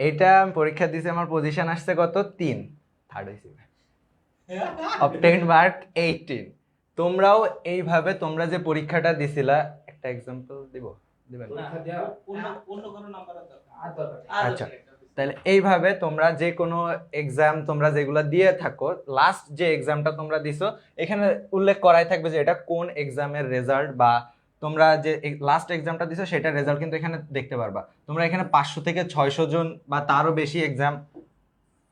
এটা আমি পরীক্ষা দিছি, আমার পজিশন আসছে কত, 3, থার্ড হইছি, অবটেইনড মার্ক 18। তোমরাও এইভাবে তোমরা যে পরীক্ষাটা দিছিলা, একটা এক্সাম্পল দিবেন? অন্য কোনো নাম্বার আছে আর দরকার আচ্ছা, তাহলে এইভাবে তোমরা যে কোনো এক্সাম তোমরা যেগুলা দিয়ে থাকো, লাস্ট যে এক্সামটা তোমরা দিছো এখানে উল্লেখ করাই থাকবে যে এটা কোন এক্সামের রেজাল্ট, বা তোমরা যে লাস্ট এক্সামটা দিছো সেটার রেজাল্ট কিন্তু এখানে দেখতে পারবা। তোমরা এখানে 500 থেকে 600 জন বা তারও বেশি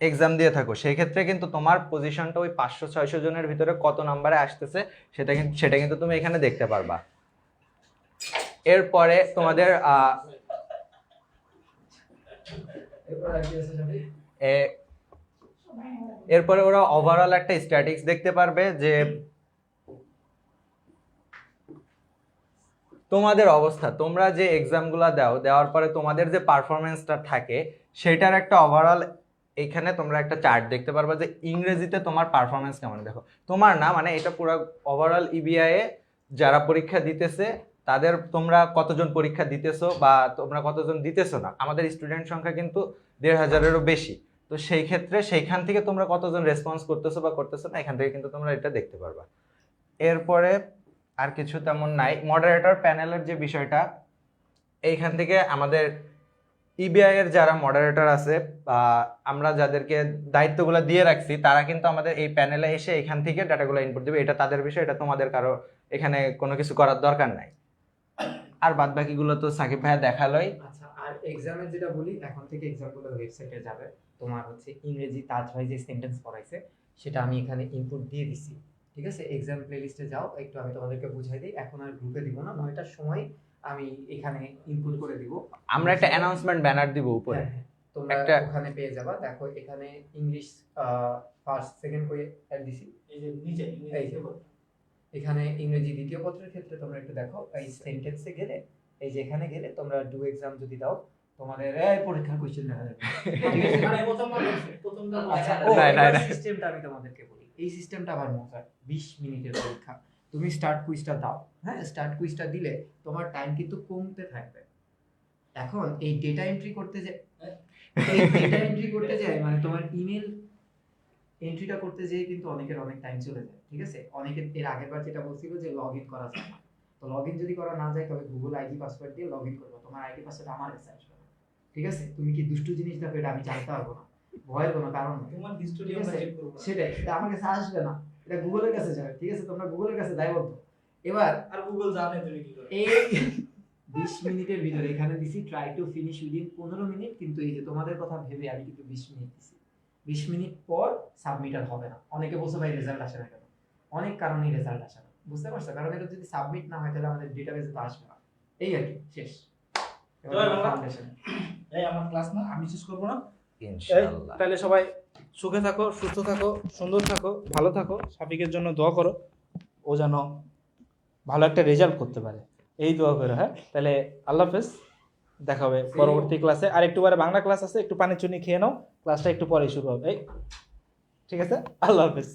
এক্সাম দিয়ে থাকো, সেই ক্ষেত্রে কিন্তু তোমার পজিশনটা ওই 500-600 জনের ভিতরে কত নাম্বারে আসতেছে সেটা কিন্তু তুমি এখানে দেখতে পারবা। এরপরে তোমাদের এরপরে ওরা ওভারঅল একটা স্ট্যাটিক্স দেখতে পারবে যে তোমাদের অবস্থা, তোমরা যে এক্সামগুলো দেওয়ার পরে তোমাদের যে পারফরমেন্সটা থাকে সেটার একটা ওভারঅল এখানে তোমরা একটা চার্ট দেখতে পারবা যে ইংরেজিতে তোমার পারফরমেন্স কেমন। দেখো তোমার না, মানে এটা পুরো ওভারঅল ইবিআই এ যারা পরীক্ষা দিতেছে তাদের তোমরা কতজন পরীক্ষা দিতেছো বা তোমরা কতজন দিতেছো না, আমাদের স্টুডেন্ট সংখ্যা কিন্তু 1500-এরও বেশি। তো সেই ক্ষেত্রে সেইখান থেকে তোমরা কতজন রেসপন্স করতেছো বা করতেছো না, এখান থেকে কিন্তু তোমরা এটা দেখতে পারবা। এরপরে আর কিছু তেমন নাই। মডারেটর প্যানেলের যে বিষয়টা, এইখান থেকে আমাদের ইবিআই এর যারা মডারেটর আছে বা আমরা যাদেরকে দায়িত্বগুলো দিয়ে রাখছি, তারা কিন্তু আমাদের এই প্যানেলে এসে এখান থেকে ডাটাগুলো ইনপুট দেবে। এটা তাদের বিষয়, এটা তোমাদের কারো এখানে কোনো কিছু করার দরকার নাই। আর বাদ বাকিগুলো তো সাকিব ভাইয়া দেখালোই। আচ্ছা, আর এক্সামের যেটা বলি, এখন থেকে এক্সামগুলো ওয়েবসাইটে যাবে। তোমার হচ্ছে ইংরেজি তাজ ভাই যে সেন্টেন্স পড়াইছে সেটা আমি এখানে ইনপুট দিয়ে দিছি, ঠিক আছে? এক্সাম প্লেলিস্টে যাও, একটু আমি তোমাদেরকে বুঝাই দিই। এখন আর গ্রুপে দিব না, 9টার সময় আমি এখানে ইনপুট করে দিব। আমরা একটা অ্যানাউন্সমেন্ট ব্যানার দিব উপরে। হ্যাঁ, তোমরা একটা- ওখানে পেয়ে যাবা। দেখো এখানে ইংলিশ ফার্স্ট সেকেন্ড করে অ্যাড দিছি। এই যে নিচে এই যে এখানে ইংরেজি দ্বিতীয় পত্রের ক্ষেত্রে তোমরা একটু দেখো, এই সেন্টেন্সে গেলে, এই যে এখানে গেলে তোমরা ডু এক্সাম যদি দাও, তোমাদের এই পরীক্ষার কোশ্চেন দেখা যাবে। ঠিক আছে? আচ্ছা, সিস্টেমটা আমি তোমাদেরকে বলি। এই সিস্টেমটা আবার মজার। 20 মিনিটের পরীক্ষা। তুমি স্টার্ট কুইজটা দাও, হ্যাঁ? স্টার্ট কুইজটা দিলে তোমার টাইম কিন্তু কমতে থাকবে। এখন এই ডেটা এন্ট্রি করতে যে মানে তোমার ইমেল এন্ট্রিটা করতে যেয়ে কিন্তু অনেকের অনেক টাইম চলে যায়, ঠিক আছে? অনেকের এর আগের বার যেটা বলছিল যে লগ ইন করা যায় না। তো লগ ইন যদি করা না যায়, তবে গুগল আইডি পাসওয়ার্ড দিয়ে লগ ইন করবো। তোমার আইডি পাসওয়ার্ড আমার কাছে আসবে না, ঠিক আছে? তুমি কি দুষ্টু জিনিস দেখো, এটা আমি জানতে পারবো না, ভয়ের কোনো কারণ নেই। তোমার হিস্টোরি ঠিক আমরা আছে? চেক করব সেটাই, এটা আমার কাছে আসবে না, এটা গুগলের কাছে যাবে, ঠিক আছে? তোমরা গুগলের কাছে দায়বদ্ধ। এবার আর গুগল জানে তুমি কি করে। এই 20 মিনিটের ভিতরে এখানে দিছি try to finish within 15 minute, কিন্তু এই যে তোমাদের কথা ভেবে আমি কিন্তু 20 মিনিট দিছি। 20 মিনিট পর সাবমিট আর হবে না। অনেকে বলছে ভাই রেজাল্ট আসে না কেন? অনেক কারণেই রেজাল্ট আসে না, বুঝতে পারছো? কারণ এটা যদি সাবমিট না হয় তাহলে আমাদের ডেটাবেসে তো আসবে না। এই আর কি, শেষ। এবার জয় বাংলা। foundation। এই আমার ক্লাস না, আমি শেষ করবো না। ইনশাআল্লাহ। তাহলে সবাই সুখে থাকো, সুস্থ থাকো, সুন্দর থাকো, ভালো থাকো। শাফিকের জন্য দোয়া করো, ও যেন ভালো একটা রেজাল্ট করতে পারে, এই দোয়া করো। হ্যাঁ, তাহলে আল্লাহ হাফেজ, দেখা হবে পরবর্তী ক্লাসে। আর একটু পরে বাংলা ক্লাস আছে, একটু পানি চুনি খেয়ে নাও, ক্লাসটা একটু পরে শুরু হবে। এই ঠিক আছে, আল্লাহ হাফেজ।